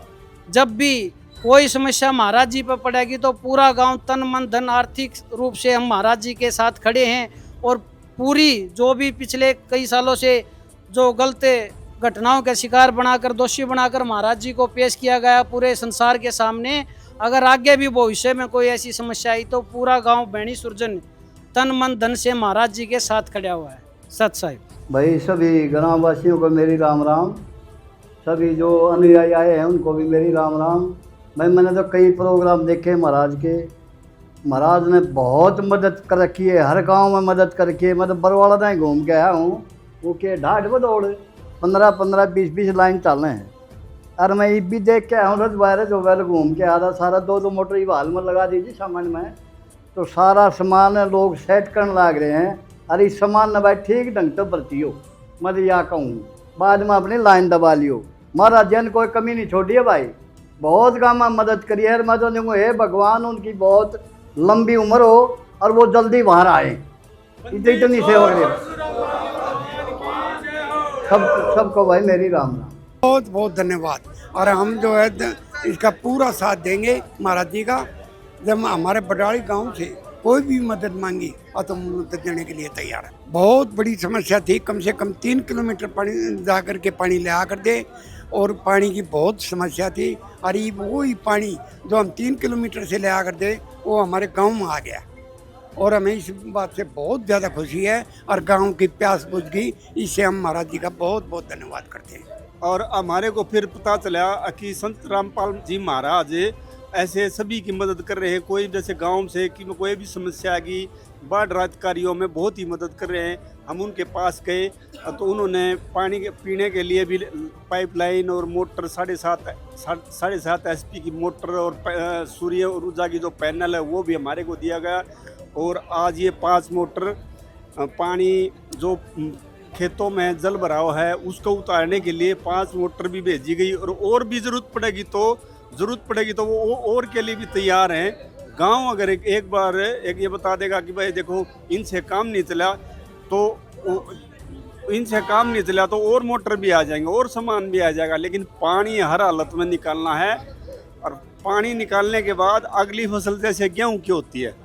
जब भी कोई समस्या महाराज जी पर पड़ेगी तो पूरा गांव तन मन धन आर्थिक रूप से हम महाराज जी के साथ खड़े हैं। और पूरी जो भी पिछले कई सालों से जो गलत घटनाओं के शिकार बनाकर, दोषी बनाकर महाराज जी को पेश किया गया पूरे संसार के सामने, अगर आगे भी भविष्य में कोई ऐसी समस्या आई तो पूरा गांव भैणी सुरजन तन मन धन से महाराज जी के साथ खड़ा हुआ है। सत साहिब। भाई सभी ग्रामवासियों को मेरी राम राम, सभी जो अनुयायी आए हैं उनको भी मेरी राम राम। भाई मैंने तो कई प्रोग्राम देखे महाराज के, महाराज ने बहुत मदद कर रखी है, हर गांव में मदद करके। मैं तो बरवाड़ा में घूम के आया हूँ, वो के ढाट बदौड़ 15-15 20-20 लाइन चल रहे हैं। और मैं ये भी देख के आया हूँ रजवारे जो वैल घूम के आधा सारा 2-2 मोटर ही हाल में लगा दीजिए सामान में, तो सारा सामान लोग सेट करने लग रहे हैं। अरे इस सामान न भाई ठीक ढंग से बरती हो, मैं तो या कहूँ बाद में अपनी लाइन दबा लियो। महाराज जी ने कोई कमी नहीं छोड़ी है भाई, बहुत काम में मदद करी है। मैं तो देखूँ हे भगवान उनकी बहुत लंबी उम्र हो और वो जल्दी बाहर आए, इतनी सेवा करे। सबको भाई मेरी राम राम। बहुत बहुत धन्यवाद। और हम जो है इसका पूरा साथ देंगे महाराज जी का। जब हमारे बडाली गांव से कोई भी मदद मांगी और तो मदद देने के लिए तैयार है। बहुत बड़ी समस्या थी, कम से कम 3 किलोमीटर पानी जा कर के पानी ले आ कर दे, और पानी की बहुत समस्या थी। और ये वही पानी जो हम 3 किलोमीटर से ले आ कर दे वो हमारे गांव में आ गया, और हमें इस बात से बहुत ज़्यादा खुशी है और गांव की प्यास बुझ गई। इससे हम महाराज जी का बहुत बहुत धन्यवाद करते हैं। और हमारे को फिर पता चला कि संत रामपाल जी महाराज ऐसे सभी की मदद कर रहे हैं। कोई जैसे गांव से कि कोई भी समस्या आ गई, बाढ़ राहत कार्यों में बहुत ही मदद कर रहे हैं। हम उनके पास गए तो उन्होंने पानी के पीने के लिए भी पाइपलाइन और मोटर 7.5 HP की मोटर और सूर्य ऊर्जा की जो पैनल है वो भी हमारे को दिया गया। और आज ये 5 मोटर पानी जो खेतों में जल भराव है उसको उतारने के लिए 5 मोटर भी भेजी गई। और भी ज़रूरत पड़ेगी तो वो और के लिए भी तैयार हैं। गांव अगर एक बार ये बता देगा कि भाई देखो इनसे काम नहीं चला तो और मोटर भी आ जाएंगे और सामान भी आ जाएगा, लेकिन पानी हर हालत में निकालना है। और पानी निकालने के बाद अगली फसल जैसे गेहूँ की होती है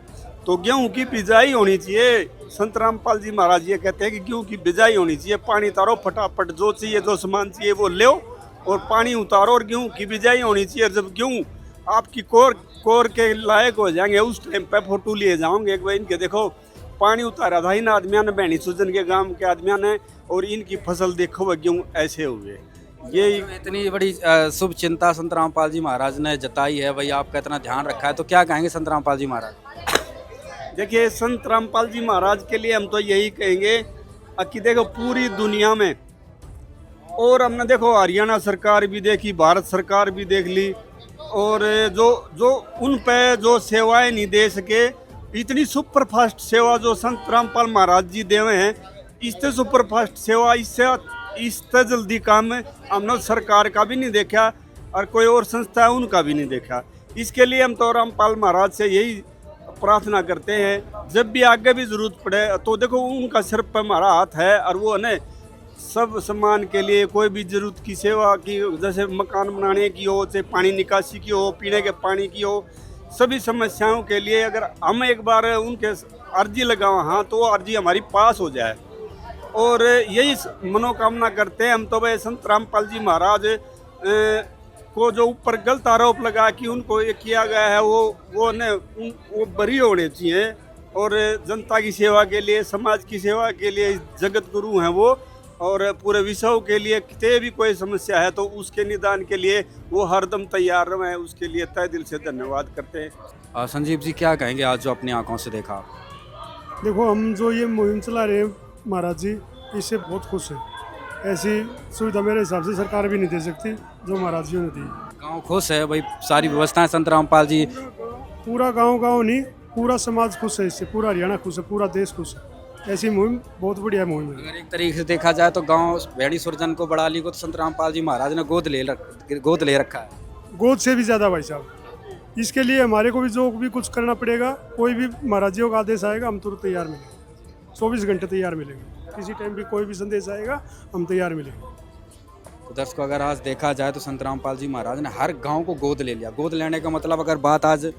तो गेहूँ की बिजाई होनी चाहिए। संत रामपाल जी महाराज ये कहते हैं कि गेहूँ की बिजाई होनी चाहिए। पानी उतारो फटाफट, जो चाहिए जो सामान चाहिए वो ले और पानी उतारो, और गेहूँ की बिजाई होनी चाहिए। जब गेहूँ आपकी कोर के लायक हो जाएंगे उस टाइम पे फोटो लिए जाओगे एक बार इनके देखो पानी उतारा था इन आदमियों ने, भैणी सुरजन के गांव के आदमियों ने, और इनकी फसल देखो गेहूँ ऐसे हुए। ये इतनी बड़ी शुभ चिंता संत रामपाल जी महाराज ने जताई है, भाई आपका इतना ध्यान रखा है, तो क्या कहेंगे संत रामपाल जी महाराज? देखिए संत रामपाल जी महाराज के लिए हम तो यही कहेंगे कि देखो पूरी दुनिया में, और हमने देखो हरियाणा सरकार भी देखी, भारत सरकार भी देख ली, और जो उन पे जो सेवाएं नहीं दे सके, इतनी सुपरफास्ट सेवा जो संत रामपाल महाराज जी देवे हैं, इससे सुपरफास्ट सेवा इससे जल्दी काम हमने सरकार का भी नहीं देखा और कोई और संस्था है उनका भी नहीं देखा। इसके लिए हम तो रामपाल महाराज से यही प्रार्थना करते हैं, जब भी आगे भी ज़रूरत पड़े तो देखो उनका सिर पर हमारा हाथ है, और वो है सब सम्मान के लिए कोई भी ज़रूरत की सेवा की, जैसे मकान बनाने की हो, चाहे पानी निकासी की हो, पीने के पानी की हो, सभी समस्याओं के लिए अगर हम एक बार उनके अर्जी लगाओ हाँ तो अर्जी हमारी पास हो जाए। और यही मनोकामना करते हैं हम तो भाई संत रामपाल जी महाराज को जो ऊपर गलत आरोप लगा कि उनको ये किया गया है वो बरी होने चाहिए और जनता की सेवा के लिए, समाज की सेवा के लिए जगत गुरु हैं वो। और पूरे विश्व के लिए कितने भी कोई समस्या है तो उसके निदान के लिए वो हरदम तैयार रहे, उसके लिए तहे दिल से धन्यवाद करते हैं। संजीव जी, क्या कहेंगे आज जो अपनी आंखों से देखा? देखो, हम जो ये मुहिम चला रहे हैं महाराज जी, इससे बहुत खुश है। ऐसी सुविधा मेरे हिसाब से सरकार भी नहीं दे सकती जो महाराज जी ने दी। गांव खुश है भाई, सारी व्यवस्थाएं संत रामपाल जी। पूरा गांव नहीं, पूरा समाज खुश है इससे, पूरा हरियाणा खुश है, पूरा देश खुश है। ऐसी मुहिम बहुत बढ़िया मुहिम है। अगर एक तरीके से देखा जाए तो गांव भैणी सुरजन को, बड़ाली को तो संत रामपाल जी महाराज ने गोद ले रखा है। गोद से भी ज़्यादा भाई साहब। इसके लिए हमारे को भी जो भी कुछ करना पड़ेगा, कोई भी महाराज जी का आदेश आएगा हम तुरंत तैयार मिलेंगे, 24 घंटे तैयार मिलेंगे। किसी टाइम भी कोई भी संदेश आएगा हम तैयार मिलेंगे। तो दर्शकों, अगर आज देखा जाए तो संत रामपाल जी महाराज ने हर गांव को गोद ले लिया। गोद लेने का मतलब अगर बात आज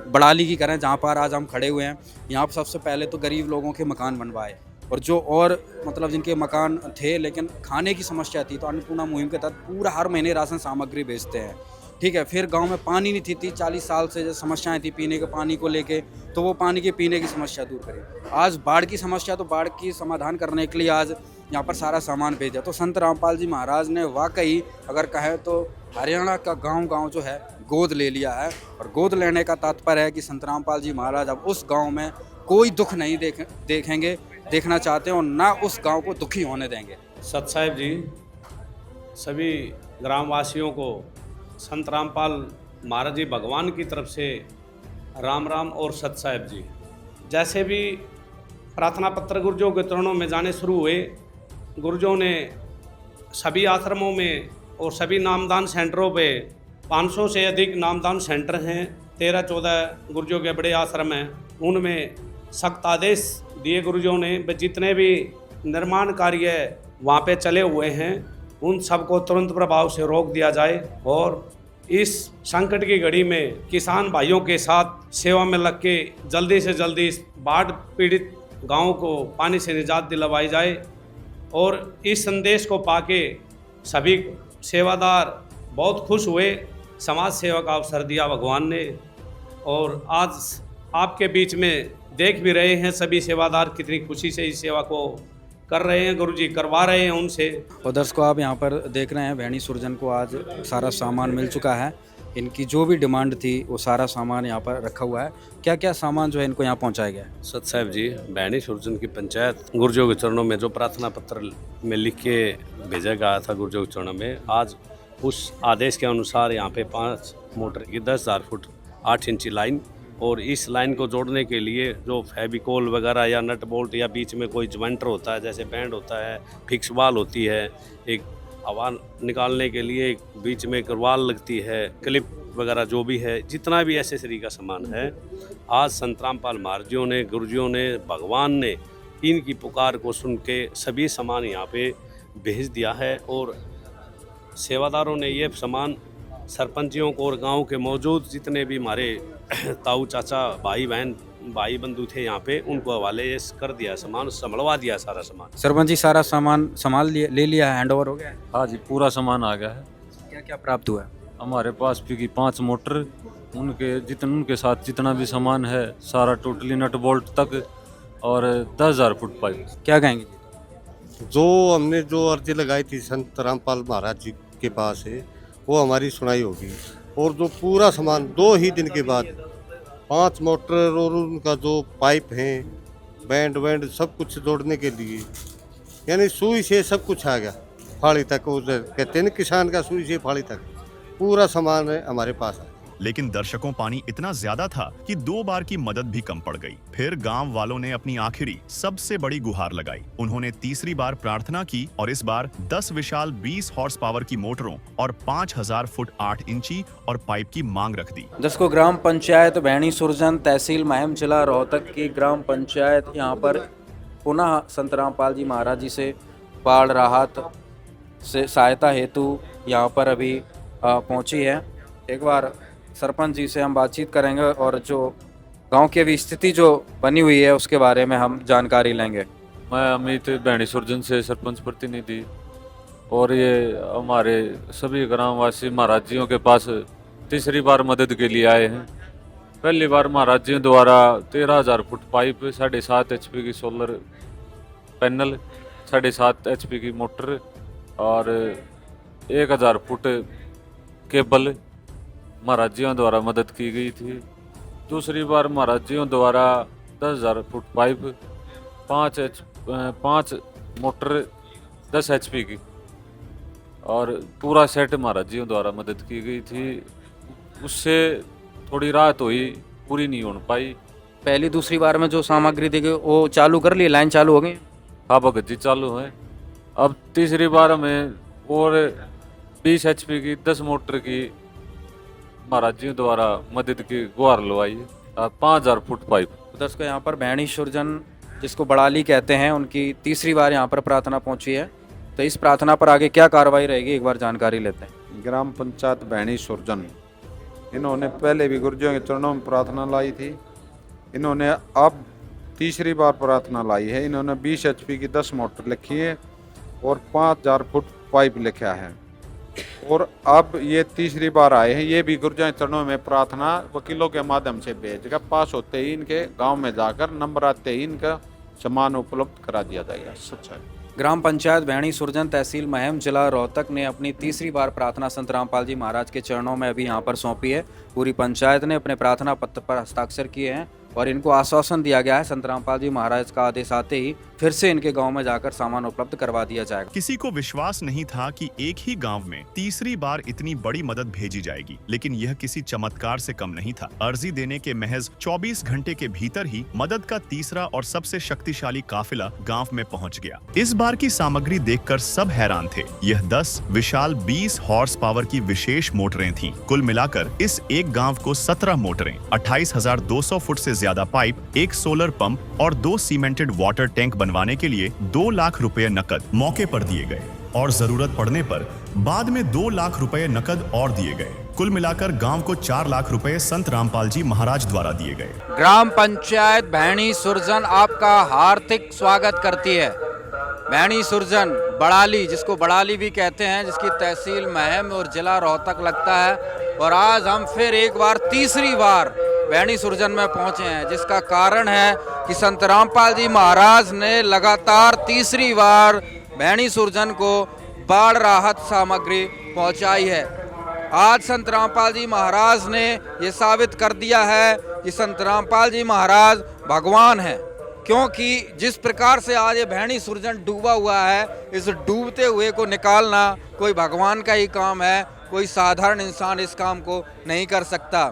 बड़ाली की करें, जहां पर आज हम खड़े हुए हैं, यहाँ पर सबसे पहले तो गरीब लोगों के मकान बनवाए, और जो और मतलब जिनके मकान थे लेकिन खाने की समस्या थी तो अन्नपूर्णा मुहिम के तहत पूरा हर महीने राशन सामग्री भेजते हैं। ठीक है, फिर गांव में पानी नहीं थी 40 साल से जो समस्याएं थी पीने के पानी को लेके, तो वो पानी के पीने की समस्या दूर करें। आज बाढ़ की समस्या, तो बाढ़ की समाधान करने के लिए आज यहाँ पर सारा सामान भेजा। तो संत रामपाल जी महाराज ने वाकई अगर कहें तो हरियाणा का गांव जो है गोद ले लिया है। और गोद लेने का तात्पर्य है कि संत रामपाल जी महाराज अब उस गांव में कोई दुख नहीं देखना चाहते हैं और ना उस गांव को दुखी होने देंगे। सत साहिब जी, सभी ग्रामवासियों को संत रामपाल महाराज जी भगवान की तरफ से राम राम और सत साहिब जी। जैसे भी प्रार्थना पत्र गुरुजों के चरणों में जाने शुरू हुए, गुरुजों ने सभी आश्रमों में और सभी नामदान सेंटरों पे 500 से अधिक नामदान सेंटर हैं, 13-14 गुरुजों के बड़े आश्रम हैं, उनमें सख्त आदेश दिए गुरुजों ने, जितने भी निर्माण कार्य वहाँ पे चले हुए हैं उन सबको तुरंत प्रभाव से रोक दिया जाए और इस संकट की घड़ी में किसान भाइयों के साथ सेवा में लग के जल्दी से जल्दी इस बाढ़ पीड़ित गाँव को पानी से निजात दिलवाई जाए। और इस संदेश को पाके सभी सेवादार बहुत खुश हुए। समाज सेवा का अवसर दिया भगवान ने और आज आपके बीच में देख भी रहे हैं सभी सेवादार कितनी खुशी से इस सेवा को कर रहे हैं, गुरुजी करवा रहे हैं उनसे। और दर्शकों, आप यहाँ पर देख रहे हैं भैणी सुरजन को आज सारा सामान मिल चुका है। इनकी जो भी डिमांड थी वो सारा सामान यहाँ पर रखा हुआ है। क्या क्या सामान जो है इनको यहाँ पहुँचाया गया है? सत साहिब जी, भैणी सुरजन की पंचायत गुरुजों के चरणों में जो प्रार्थना पत्र में लिख के भेजा गया था गुरुजों के चरणों में, आज उस आदेश के अनुसार यहाँ पे 5 मोटर की 10,000 फुट 8 इंची लाइन और इस लाइन को जोड़ने के लिए जो फेविकोल वगैरह या नट बोल्ट या बीच में कोई ज्वाइंटर होता है, जैसे बैंड होता है, फिक्स वाल होती है, एक हवा निकालने के लिए एक बीच में एक वाल लगती है, क्लिप वगैरह जो भी है, जितना भी एसेसरी का सामान है, आज संत रामपाल महाराजियों ने, गुरुजियों ने, भगवान ने इनकी पुकार को सुन के सभी सामान यहाँ पे भेज दिया है। और सेवादारों ने ये सामान सरपंचियों को और गांव के मौजूद जितने भी हमारे ताऊ चाचा भाई बहन भाई बंधु थे यहाँ पे, उनको हवाले कर दिया, सामान संभलवा दिया सारा सामान। सरपंच जी, सारा सामान संभाल ले लिया है, हैंड ओवर हो गया है? हाँ जी, पूरा सामान आ गया है। क्या क्या प्राप्त हुआ है? हमारे पास भी 5 मोटर, उनके साथ जितना भी सामान है सारा टोटली नट बोल्ट तक और 10,000 फुट पाइप। क्या कहेंगे? जो हमने जो अर्जी लगाई थी संत रामपाल महाराज जी के पास है वो हमारी सुनाई होगी और जो पूरा सामान 2 ही दिन के बाद 5 मोटर और उनका जो पाइप हैं, बैंड सब कुछ जोड़ने के लिए, यानी सुई से सब कुछ आ गया फाड़ी तक। उधर कहते हैं किसान का सुई से फाड़ी तक पूरा सामान है हमारे पास है। लेकिन दर्शकों, पानी इतना ज्यादा था कि 2 बार की मदद भी कम पड़ गई। फिर गांव वालों ने अपनी आखिरी सबसे बड़ी गुहार लगाई। उन्होंने तीसरी बार प्रार्थना की और इस बार 10 विशाल 20 हॉर्स पावर की मोटरों और 5,000 फुट 8 इंची और पाइप की मांग रख दी। दर्शकों, ग्राम पंचायत भैणी सुरजन, तहसील महम, जिला रोहतक की ग्राम पंचायत यहाँ पर पुनः संत रामपाल जी महाराज जी से बाढ़ राहत से सहायता हेतु यहाँ पर अभी पहुँची है। एक बार सरपंच जी से हम बातचीत करेंगे और जो गांव की अभी स्थिति जो बनी हुई है उसके बारे में हम जानकारी लेंगे। मैं अमित, भैणी सुरजन से सरपंच प्रतिनिधि, और ये हमारे सभी ग्रामवासी महाराज जियों के पास तीसरी बार मदद के लिए आए हैं। पहली बार महाराज जी द्वारा 13,000 फुट पाइप, 7.5 HP की सोलर पैनल, 7.5 HP की मोटर और 1,000 फुट केबल महाराज जी द्वारा मदद की गई थी। दूसरी बार महाराज जी द्वारा 10,000 फुट पाइप, 5 मोटर 10 HP की और पूरा सेट महाराज जी द्वारा मदद की गई थी। उससे थोड़ी राहत हुई, पूरी नहीं हो पाई। पहली दूसरी बार में जो सामग्री दी गई वो चालू कर ली, लाइन चालू हो गई? हाँ भगत जी चालू है। अब तीसरी बार हमें और 20 HP की 10 मोटर की महाराज जी द्वारा मदद की गुहार लवाई, 5,000 फुट पाइप। दर्शकों, यहाँ पर भैणी सुरजन जिसको बड़ाली कहते हैं, उनकी तीसरी बार यहाँ पर प्रार्थना पहुँची है। तो इस प्रार्थना पर आगे क्या कार्रवाई रहेगी, एक बार जानकारी लेते हैं। ग्राम पंचायत भैणी सुरजन, इन्होंने पहले भी गुरुजियों के चरणों में प्रार्थना लाई थी। इन्होंने अब तीसरी बार प्रार्थना लाई है। इन्होंने 20 HP की 10 मोटर लिखी है और 5,000 फुट पाइप लिखा है और अब ये तीसरी बार आए हैं। ये भी गुरुजियों के चरणों में प्रार्थना वकीलों के माध्यम से भेजकर पास होते ही इनके गाँव में जाकर नंबर आते ही इनका सामान उपलब्ध करा दिया जाएगा। सच्चा है। ग्राम पंचायत भैणी सुरजन, तहसील महम, जिला रोहतक ने अपनी तीसरी बार प्रार्थना संत रामपाल जी महाराज के चरणों में अभी यहाँ पर सौंपी है। पूरी पंचायत ने अपने प्रार्थना पत्र पर हस्ताक्षर किए हैं और इनको आश्वासन दिया गया है संत रामपाल जी महाराज का आदेश आते ही फिर से इनके गांव में जाकर सामान उपलब्ध करवा दिया जाएगा। किसी को विश्वास नहीं था कि एक ही गांव में तीसरी बार इतनी बड़ी मदद भेजी जाएगी, लेकिन यह किसी चमत्कार से कम नहीं था। अर्जी देने के महज 24 घंटे के भीतर ही मदद का तीसरा और सबसे शक्तिशाली काफिला गांव में पहुंच गया। इस बार की सामग्री देखकर सब हैरान थे। यह 10 विशाल 20 हॉर्स पावर की विशेष मोटरें थीं। कुल मिलाकर इस एक गांव को 17 मोटरें, 28,200 फुट से ज्यादा पाइप, 1 सोलर पंप और 2 सीमेंटेड वाटर टैंक बनवाने के लिए 2 लाख रुपए नकद मौके पर दिए गए और जरूरत पड़ने पर बाद में 2 लाख रुपए नकद और दिए गए। कुल मिलाकर गांव को 4 लाख रुपए संत रामपाल जी महाराज द्वारा दिए गए। ग्राम पंचायत भैणी सुरजन आपका हार्दिक स्वागत करती है। भैणी सुरजन बड़ाली, जिसको बड़ाली भी कहते हैं, जिसकी तहसील महम और जिला रोहतक लगता है, और आज हम फिर एक बार तीसरी बार भैणी सुरजन में पहुंचे हैं, जिसका कारण है कि संत रामपाल जी महाराज ने लगातार तीसरी बार भैणी सुरजन को बाढ़ राहत सामग्री पहुंचाई है। आज संत रामपाल जी महाराज ने ये साबित कर दिया है कि संत रामपाल जी महाराज भगवान हैं, क्योंकि जिस प्रकार से आज ये भैणी सुरजन डूबा हुआ है, इस डूबते हुए को निकालना कोई भगवान का ही काम है, कोई साधारण इंसान इस काम को नहीं कर सकता।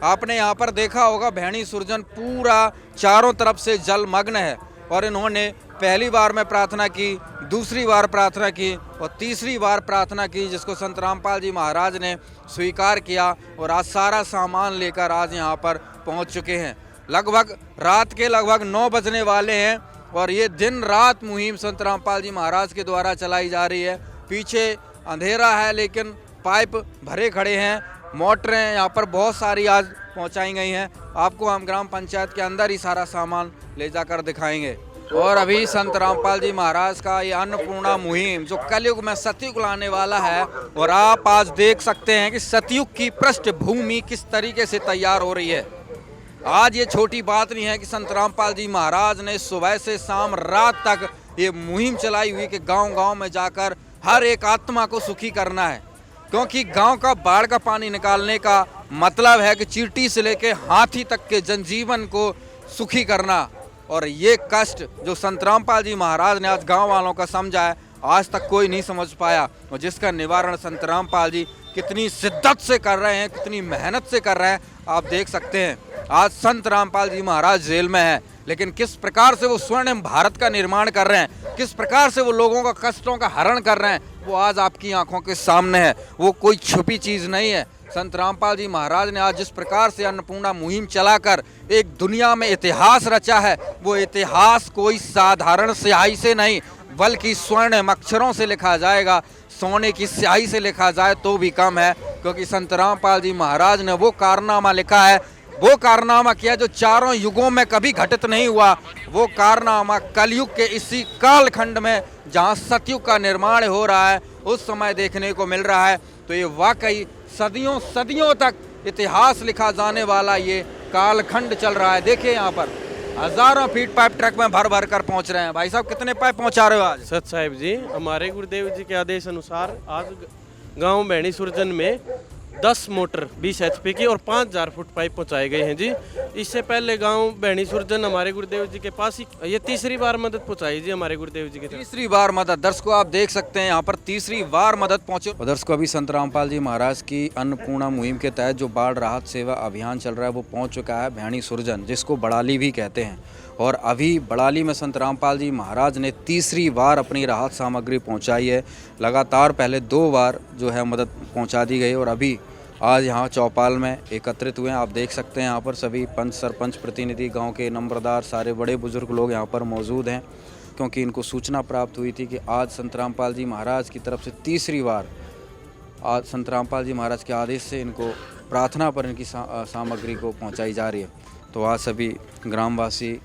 आपने यहाँ पर देखा होगा भैणी सुरजन पूरा चारों तरफ से जलमग्न है और इन्होंने पहली बार में प्रार्थना की, दूसरी बार प्रार्थना की और तीसरी बार प्रार्थना की, जिसको संत रामपाल जी महाराज ने स्वीकार किया और आज सारा सामान लेकर आज यहाँ पर पहुँच चुके हैं। लगभग रात के 9 बजने वाले हैं और ये दिन रात मुहिम संत रामपाल जी महाराज के द्वारा चलाई जा रही है। पीछे अंधेरा है लेकिन पाइप भरे खड़े हैं, मोटरें यहाँ पर बहुत सारी आज पहुँचाई गई हैं। आपको हम ग्राम पंचायत के अंदर ही सारा सामान ले जाकर दिखाएंगे। और अभी संत रामपाल जी महाराज का ये अन्नपूर्णा मुहिम जो कलयुग में सतयुग लाने वाला है, और आप आज देख सकते हैं कि सतयुग की पृष्ठभूमि किस तरीके से तैयार हो रही है। आज ये छोटी बात नहीं है कि संत रामपाल जी महाराज ने सुबह से शाम रात तक ये मुहिम चलाई हुई कि गांव-गांव में जाकर हर एक आत्मा को सुखी करना है, क्योंकि गांव का बाढ़ का पानी निकालने का मतलब है कि चींटी से लेके हाथी तक के जनजीवन को सुखी करना। और ये कष्ट जो संत रामपाल जी महाराज ने आज गांव वालों का समझा है, आज तक कोई नहीं समझ पाया, और जिसका निवारण संत रामपाल जी कितनी शिद्दत से कर रहे हैं, कितनी मेहनत से कर रहे हैं, आप देख सकते हैं। आज संत रामपाल जी महाराज जेल में है, लेकिन किस प्रकार से वो स्वर्णिम भारत का निर्माण कर रहे हैं, किस प्रकार से वो लोगों का कष्टों का हरण कर रहे हैं, वो आज आपकी आंखों के सामने है। वो कोई छुपी चीज़ नहीं है। संत रामपाल जी महाराज ने आज जिस प्रकार से अन्नपूर्णा मुहिम चलाकर एक दुनिया में इतिहास रचा है, वो इतिहास कोई साधारण स्याही से नहीं बल्कि स्वर्णिम अक्षरों से लिखा जाएगा। सोने की स्याही से लिखा जाए तो भी कम है, क्योंकि संत रामपाल जी महाराज ने वो कारनामा लिखा है, वो कारनामा किया जो चारों युगों में कभी घटित नहीं हुआ। वो कारनामा कलयुग के इसी कालखंड में जहाँ सतयुग का निर्माण हो रहा है उस समय देखने को मिल रहा है। तो ये वाकई सदियों सदियों तक इतिहास लिखा जाने वाला ये कालखंड चल रहा है। देखिए यहाँ पर हजारों फीट पाइप ट्रक में भर भर कर पहुंच रहे हैं। भाई साहब कितने पाइप पहुंचा रहे हो आज? सत साहिब जी, हमारे गुरुदेव जी के आदेश अनुसार आज गांव भैणी सुरजन में 10 मोटर 20 HP की और 5000 फुट पाइप पहुंचाए गए हैं जी। इससे पहले गांव भैणी सुरजन हमारे गुरुदेव जी के पास ही ये तीसरी बार मदद पहुंचाई जी हमारे गुरुदेव जी के। तीसरी बार मदद। दर्शकों आप देख सकते हैं यहाँ पर तीसरी बार मदद पहुंचे। दर्शकों अभी संत रामपाल जी महाराज की अन्नपूर्णा मुहिम के तहत जो बाढ़ राहत सेवा अभियान चल रहा है वो पहुंच चुका है भैणी सुरजन, जिसको बड़ाली भी कहते हैं। और अभी बड़ाली में संत रामपाल जी महाराज ने तीसरी बार अपनी राहत सामग्री पहुंचाई है। लगातार पहले 2 बार जो है मदद पहुंचा दी गई और अभी आज यहाँ चौपाल में एकत्रित हुए हैं। आप देख सकते हैं यहाँ पर सभी पंच सरपंच प्रतिनिधि, गांव के नंबरदार, सारे बड़े बुजुर्ग लोग यहाँ पर मौजूद हैं, क्योंकि इनको सूचना प्राप्त हुई थी कि आज संत रामपाल जी महाराज की तरफ से तीसरी बार आज संत रामपाल जी महाराज के आदेश से इनको प्रार्थना पर इनकी सामग्री को पहुँचाई जा रही है। तो आज सभी ग्रामवासी,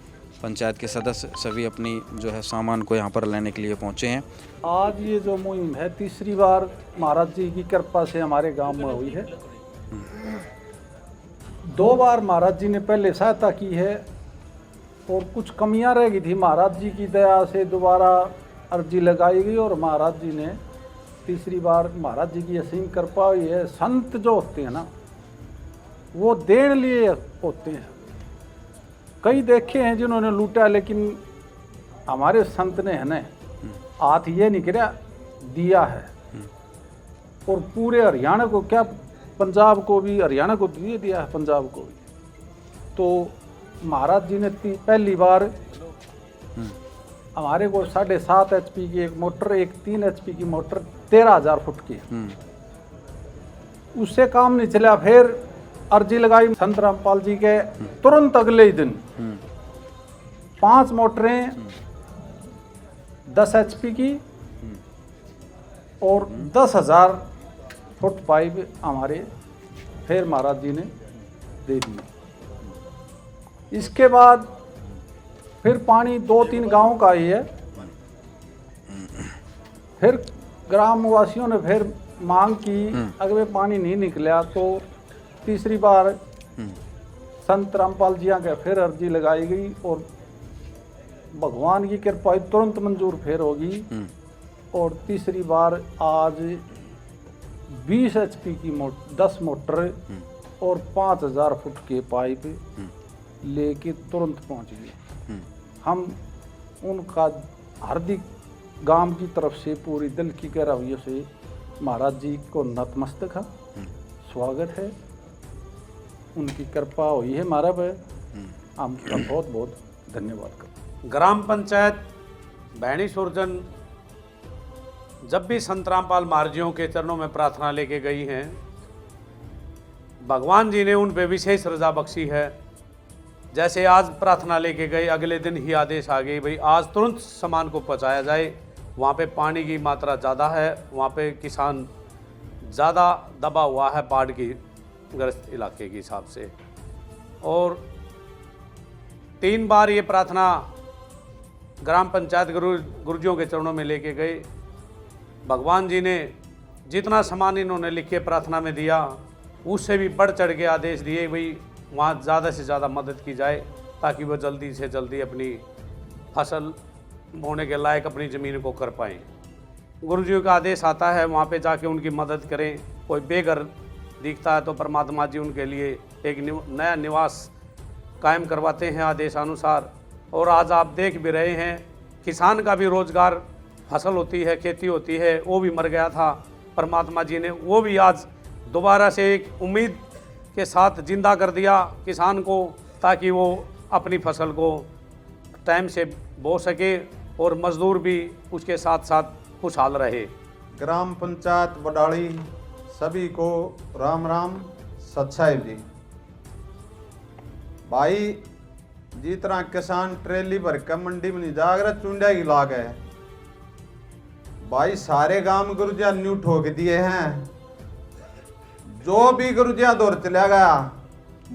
पंचायत के सदस्य सभी अपनी जो है सामान को यहाँ पर लेने के लिए पहुँचे हैं। आज ये जो मुहिम है तीसरी बार महाराज जी की कृपा से हमारे गांव में हुई है। 2 बार महाराज जी ने पहले सहायता की है और कुछ कमियां रह गई थी। महाराज जी की दया से दोबारा अर्जी लगाई गई और महाराज जी ने तीसरी बार, महाराज जी की असीम कृपा हुई है। संत जो होते हैं ना वो देने लिए होते हैं। कई देखे हैं जिन्होंने लूटा, लेकिन हमारे संत ने है ना हाथ ये नहीं किया, दिया है। और पूरे हरियाणा को, क्या पंजाब को भी, हरियाणा को दिया है, पंजाब को भी। तो महाराज जी ने पहली बार हमारे को 7.5 HP की एक मोटर, एक 3 HP की मोटर 13,000 फुट की, उससे काम नहीं चला। फिर अर्जी लगाई संत रामपाल जी के तुरंत अगले ही दिन 5 मोटरें 10 HP की और 10,000 फुट पाइप हमारे फिर महाराज जी ने दे दिए। इसके बाद फिर पानी 2-3 गांव का ही है। फिर ग्रामवासियों ने फिर मांग की, अगर पानी नहीं निकला तो तीसरी बार संत रामपाल जी के फिर अर्जी लगाई गई और भगवान की कृपा तुरंत मंजूर फिर होगी। और तीसरी बार आज 20 HP की 10 मोटर और 5,000 फुट के पाइप लेके तुरंत पहुंच गए। हम उनका हार्दिक गांव की तरफ से पूरी दिल की गहराइयों से महाराज जी को नतमस्तक है, स्वागत है। उनकी कृपा हुई है हमारा पे, हम उनका बहुत बहुत धन्यवाद करते। ग्राम पंचायत भैणी सुरजन जब भी संत रामपाल महाराजियों के चरणों में प्रार्थना लेके गई हैं, भगवान जी ने उन पे विशेष रजा बख्शी है। जैसे आज प्रार्थना लेके गए, अगले दिन ही आदेश आ गई भाई आज तुरंत सामान को पहुंचाया जाए। वहाँ पे पानी की मात्रा ज़्यादा है, वहाँ पे किसान ज़्यादा दबा हुआ है बाढ़ की ग्रस्त इलाके के हिसाब से। और 3 बार ये प्रार्थना ग्राम पंचायत गुरुजियों के चरणों में लेके गए। भगवान जी ने जितना सामान इन्होंने लिख के प्रार्थना में दिया, उससे भी बढ़ चढ़ के आदेश दिए भाई वहाँ ज़्यादा से ज़्यादा मदद की जाए, ताकि वो जल्दी से जल्दी अपनी फसल बोने के लायक अपनी ज़मीन को कर पाएँ। गुरुजियों का आदेश आता है वहाँ पे जाके उनकी मदद करें। कोई बेघर दिखता है तो परमात्मा जी उनके लिए एक नया निवास कायम करवाते हैं आदेशानुसार। और आज आप देख भी रहे हैं, किसान का भी रोज़गार, फसल होती है, खेती होती है, वो भी मर गया था। परमात्मा जी ने वो भी आज दोबारा से एक उम्मीद के साथ जिंदा कर दिया किसान को, ताकि वो अपनी फसल को टाइम से बो सके और मजदूर भी उसके साथ साथ खुशहाल रहे। ग्राम पंचायत बड़ाली सभी को राम राम। सत साहिब जी, भाई जिस तरह किसान ट्रेली भर के मंडी में नहीं जाकर चुंडिया की लाग है, भाई सारे गांव गुरुजिया न्यू ठोक दिए हैं। जो भी गुरुजिया दौर चला गया,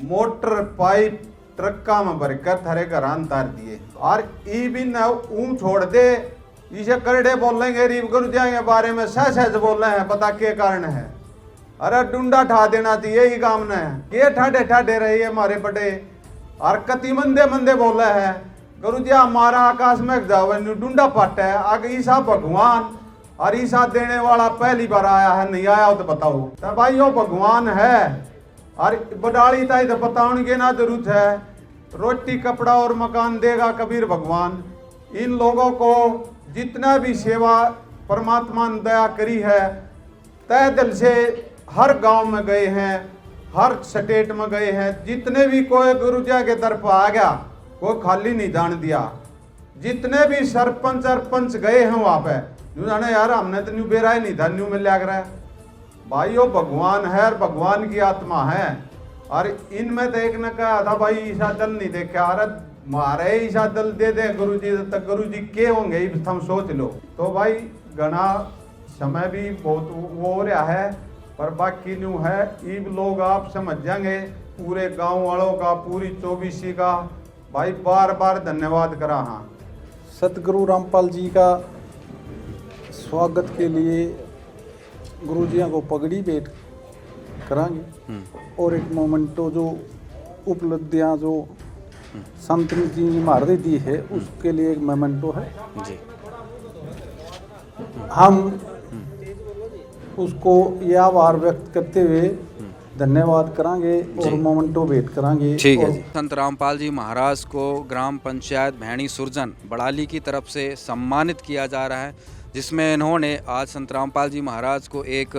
मोटर पाइप ट्रक्का में भरकर थारे घर उतार दिए। और ई भी न ऊं छोड़ दे, इसे करड़े बोलेंगे रीब गुरुजिया के बारे में सहज बोल रहे हैं, पता क्या कारण है। अरे डूंडा ठा देना चाहिए ही काम ने, ये ठाडे ठाडे रहे हमारे बड़े और कति मंदे मंदे बोले है गुरु जी हमारा आकाश में जावे डूंडा पाटा है आगे ईसा भगवान और ईसा देने वाला पहली बार आया है, नहीं आया हो तो बताओ। तो भाई वो भगवान है और बडाली ताई तो बताने की ना जरूरत है, रोटी कपड़ा और मकान देगा कबीर भगवान। इन लोगों को जितना भी सेवा परमात्मा ने दया करी है, तय दिल से हर गांव में गए हैं, हर स्टेट में गए हैं, जितने भी कोई गुरु जी के दर पर आ गया कोई खाली नहीं जान दिया। जितने भी सरपंच सरपंच गए हैं वहाँ पे जाने यार हमने तो न्यू बेरा ही नहीं था, न्यू में लग रहा है भाई वो भगवान है और भगवान की आत्मा है। और इनमें तो एक ने कहा था भाई ईसा दल नहीं देखा, अरे मारे ईसा दल दे दे गुरु जी तक गुरु जी के होंगे हम सोच लो। तो भाई घना समय भी बहुत वो हो रहा है पर बाकी न्यू है ये लोग आप समझ जाएंगे पूरे गांव वालों का, पूरी 24 का भाई बार बार धन्यवाद करा। हाँ सतगुरु रामपाल जी का स्वागत के लिए गुरु जी को पगड़ी भेंट करांगे और एक मोमेंटो जो उपलब्धियां जो संत जी महाराज दी है उसके लिए एक मोमेंटो है जी। हम उसको यह आभार व्यक्त करते हुए धन्यवाद करांगे और मोमेंटो भेंट करांगे। ठीक है जी। संत रामपाल जी महाराज को ग्राम पंचायत भैणी सुरजन बड़ाली की तरफ से सम्मानित किया जा रहा है, जिसमें इन्होंने आज संत रामपाल जी महाराज को एक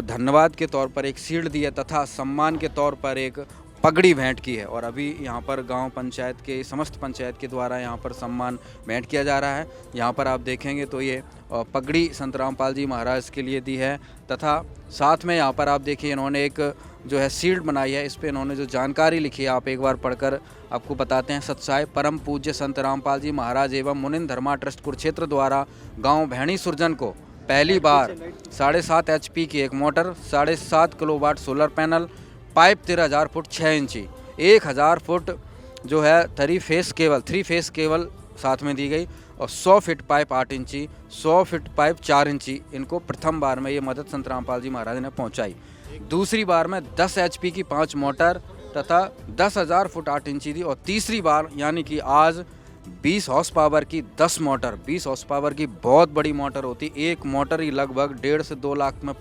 धन्यवाद के तौर पर एक शील्ड दी है तथा सम्मान के तौर पर एक पगड़ी भेंट की है। और अभी यहाँ पर गांव पंचायत के समस्त पंचायत के द्वारा यहाँ पर सम्मान भेंट किया जा रहा है। यहाँ पर आप देखेंगे तो ये पगड़ी संत रामपाल जी महाराज के लिए दी है तथा साथ में यहाँ पर आप देखिए इन्होंने एक जो है शील्ड बनाई है, इस पर इन्होंने जो जानकारी लिखी है आप एक बार पढ़कर आपको बताते हैं। सत्साई परम पूज्य संत रामपाल जी महाराज एवं मुनिंद धर्मा ट्रस्ट कुरुक्षेत्र द्वारा गांव भैणी सुरजन को पहली बार 7.5 HP की एक motor, 7.5 kilowatt solar panel, pipe 13,000 foot 6 इंची, 1,000 फुट जो है 3 फेस केबल साथ में दी गई और 100 फीट पाइप 8 इंची, 100 फीट पाइप 4 इंची इनको प्रथम बार में ये मदद संत रामपाल जी महाराज ने पहुंचाई। दूसरी बार में 10 HP की 5 मोटर तथा 10,000 फुट 8 इंची दी और तीसरी बार यानी कि आज 20 हॉर्स पावर की 10 मोटर। 20 हॉर्स पावर की बहुत बड़ी मोटर होती, एक मोटर ही लगभग 1.5 से 2 लाख में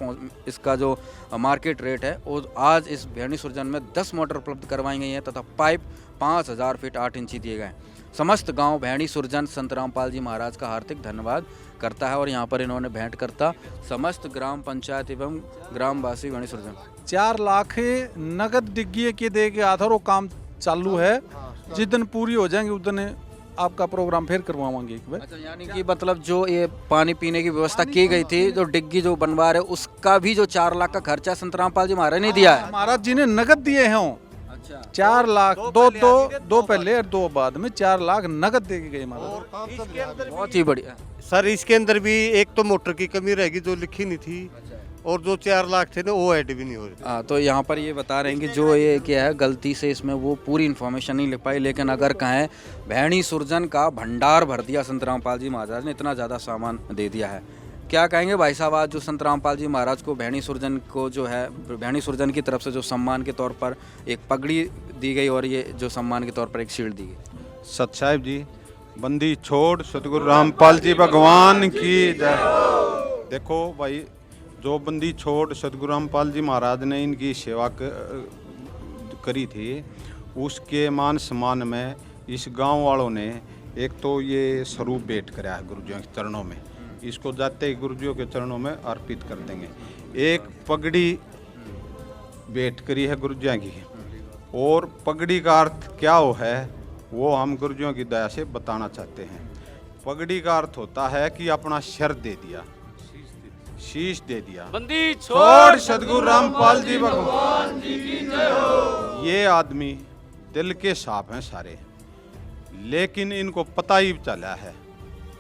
इसका जो मार्केट रेट है। और आज इस भैणी सुरजन में 10 मोटर उपलब्ध करवाई गई हैं तथा पाइप 5,000 फीट 8 इंची दिए गए। समस्त गांव भैणी सुरजन संत रामपाल जी महाराज का हार्दिक धन्यवाद करता है। और यहाँ पर इन्होंने भेंट करता समस्त ग्राम पंचायत एवं ग्रामवासी भैणी सुरजन 4 लाख नगद डिग्गी के दे के आधार वो काम चालू है। जिस दिन पूरी हो जाएंगे उस दिन आपका प्रोग्राम फिर करवाएंगे एक बार। अच्छा, यानी कि मतलब जो ये पानी पीने की व्यवस्था की गई थी, जो डिग्गी जो बनवा रहे उसका भी जो 4 लाख का खर्चा संत रामपाल जी महाराज ने दिया है। महाराज जी ने नगद दिए हैं। अच्छा, 4 लाख दो पहले और 2 बाद में 4 लाख नगद दे के गए महाराज। बहुत ही बढ़िया सर। इसके अंदर भी एक तो मोटर की कमी रहेगी जो लिखी नहीं थी और जो 4 लाख थे ना वो ऐड भी नहीं हो रही। तो यहाँ पर ये बता रहे हैं कि जो ये क्या है गलती से इसमें वो पूरी इन्फॉर्मेशन नहीं लिख पाई, लेकिन अगर कहें भैणी सुरजन का भंडार भर दिया संत रामपाल जी महाराज ने, इतना ज़्यादा सामान दे दिया है। क्या कहेंगे भाई साहब, आज जो संत रामपाल जी महाराज को भैणी सुरजन को जो है भैणी सुरजन की तरफ से जो सम्मान के तौर पर एक पगड़ी दी गई और ये जो सम्मान के तौर पर एक शील्ड दी गई। सत साहिब जी बंदी छोड़ सतगुरु रामपाल जी भगवान की जय। देखो भाई जो बंदी छोड़ सतगुरु रामपाल जी महाराज ने इनकी सेवा करी थी, उसके मान सम्मान में इस गांव वालों ने एक तो ये स्वरूप भेंट कराया है गुरुजियों के चरणों में। इसको जाते ही गुरुजियों के चरणों में अर्पित कर देंगे। एक पगड़ी भेंट करी है गुरुजियों की, और पगड़ी का अर्थ क्या हो है वो हम गुरुजियों की दया से बताना चाहते हैं। पगड़ी का अर्थ होता है कि अपना शर दे दिया, शीश दे दिया। बंदी छोड़ सतगुरु रामपाल जी भगवान जी की जय हो। ये आदमी दिल के साफ हैं सारे, लेकिन इनको पता ही चला है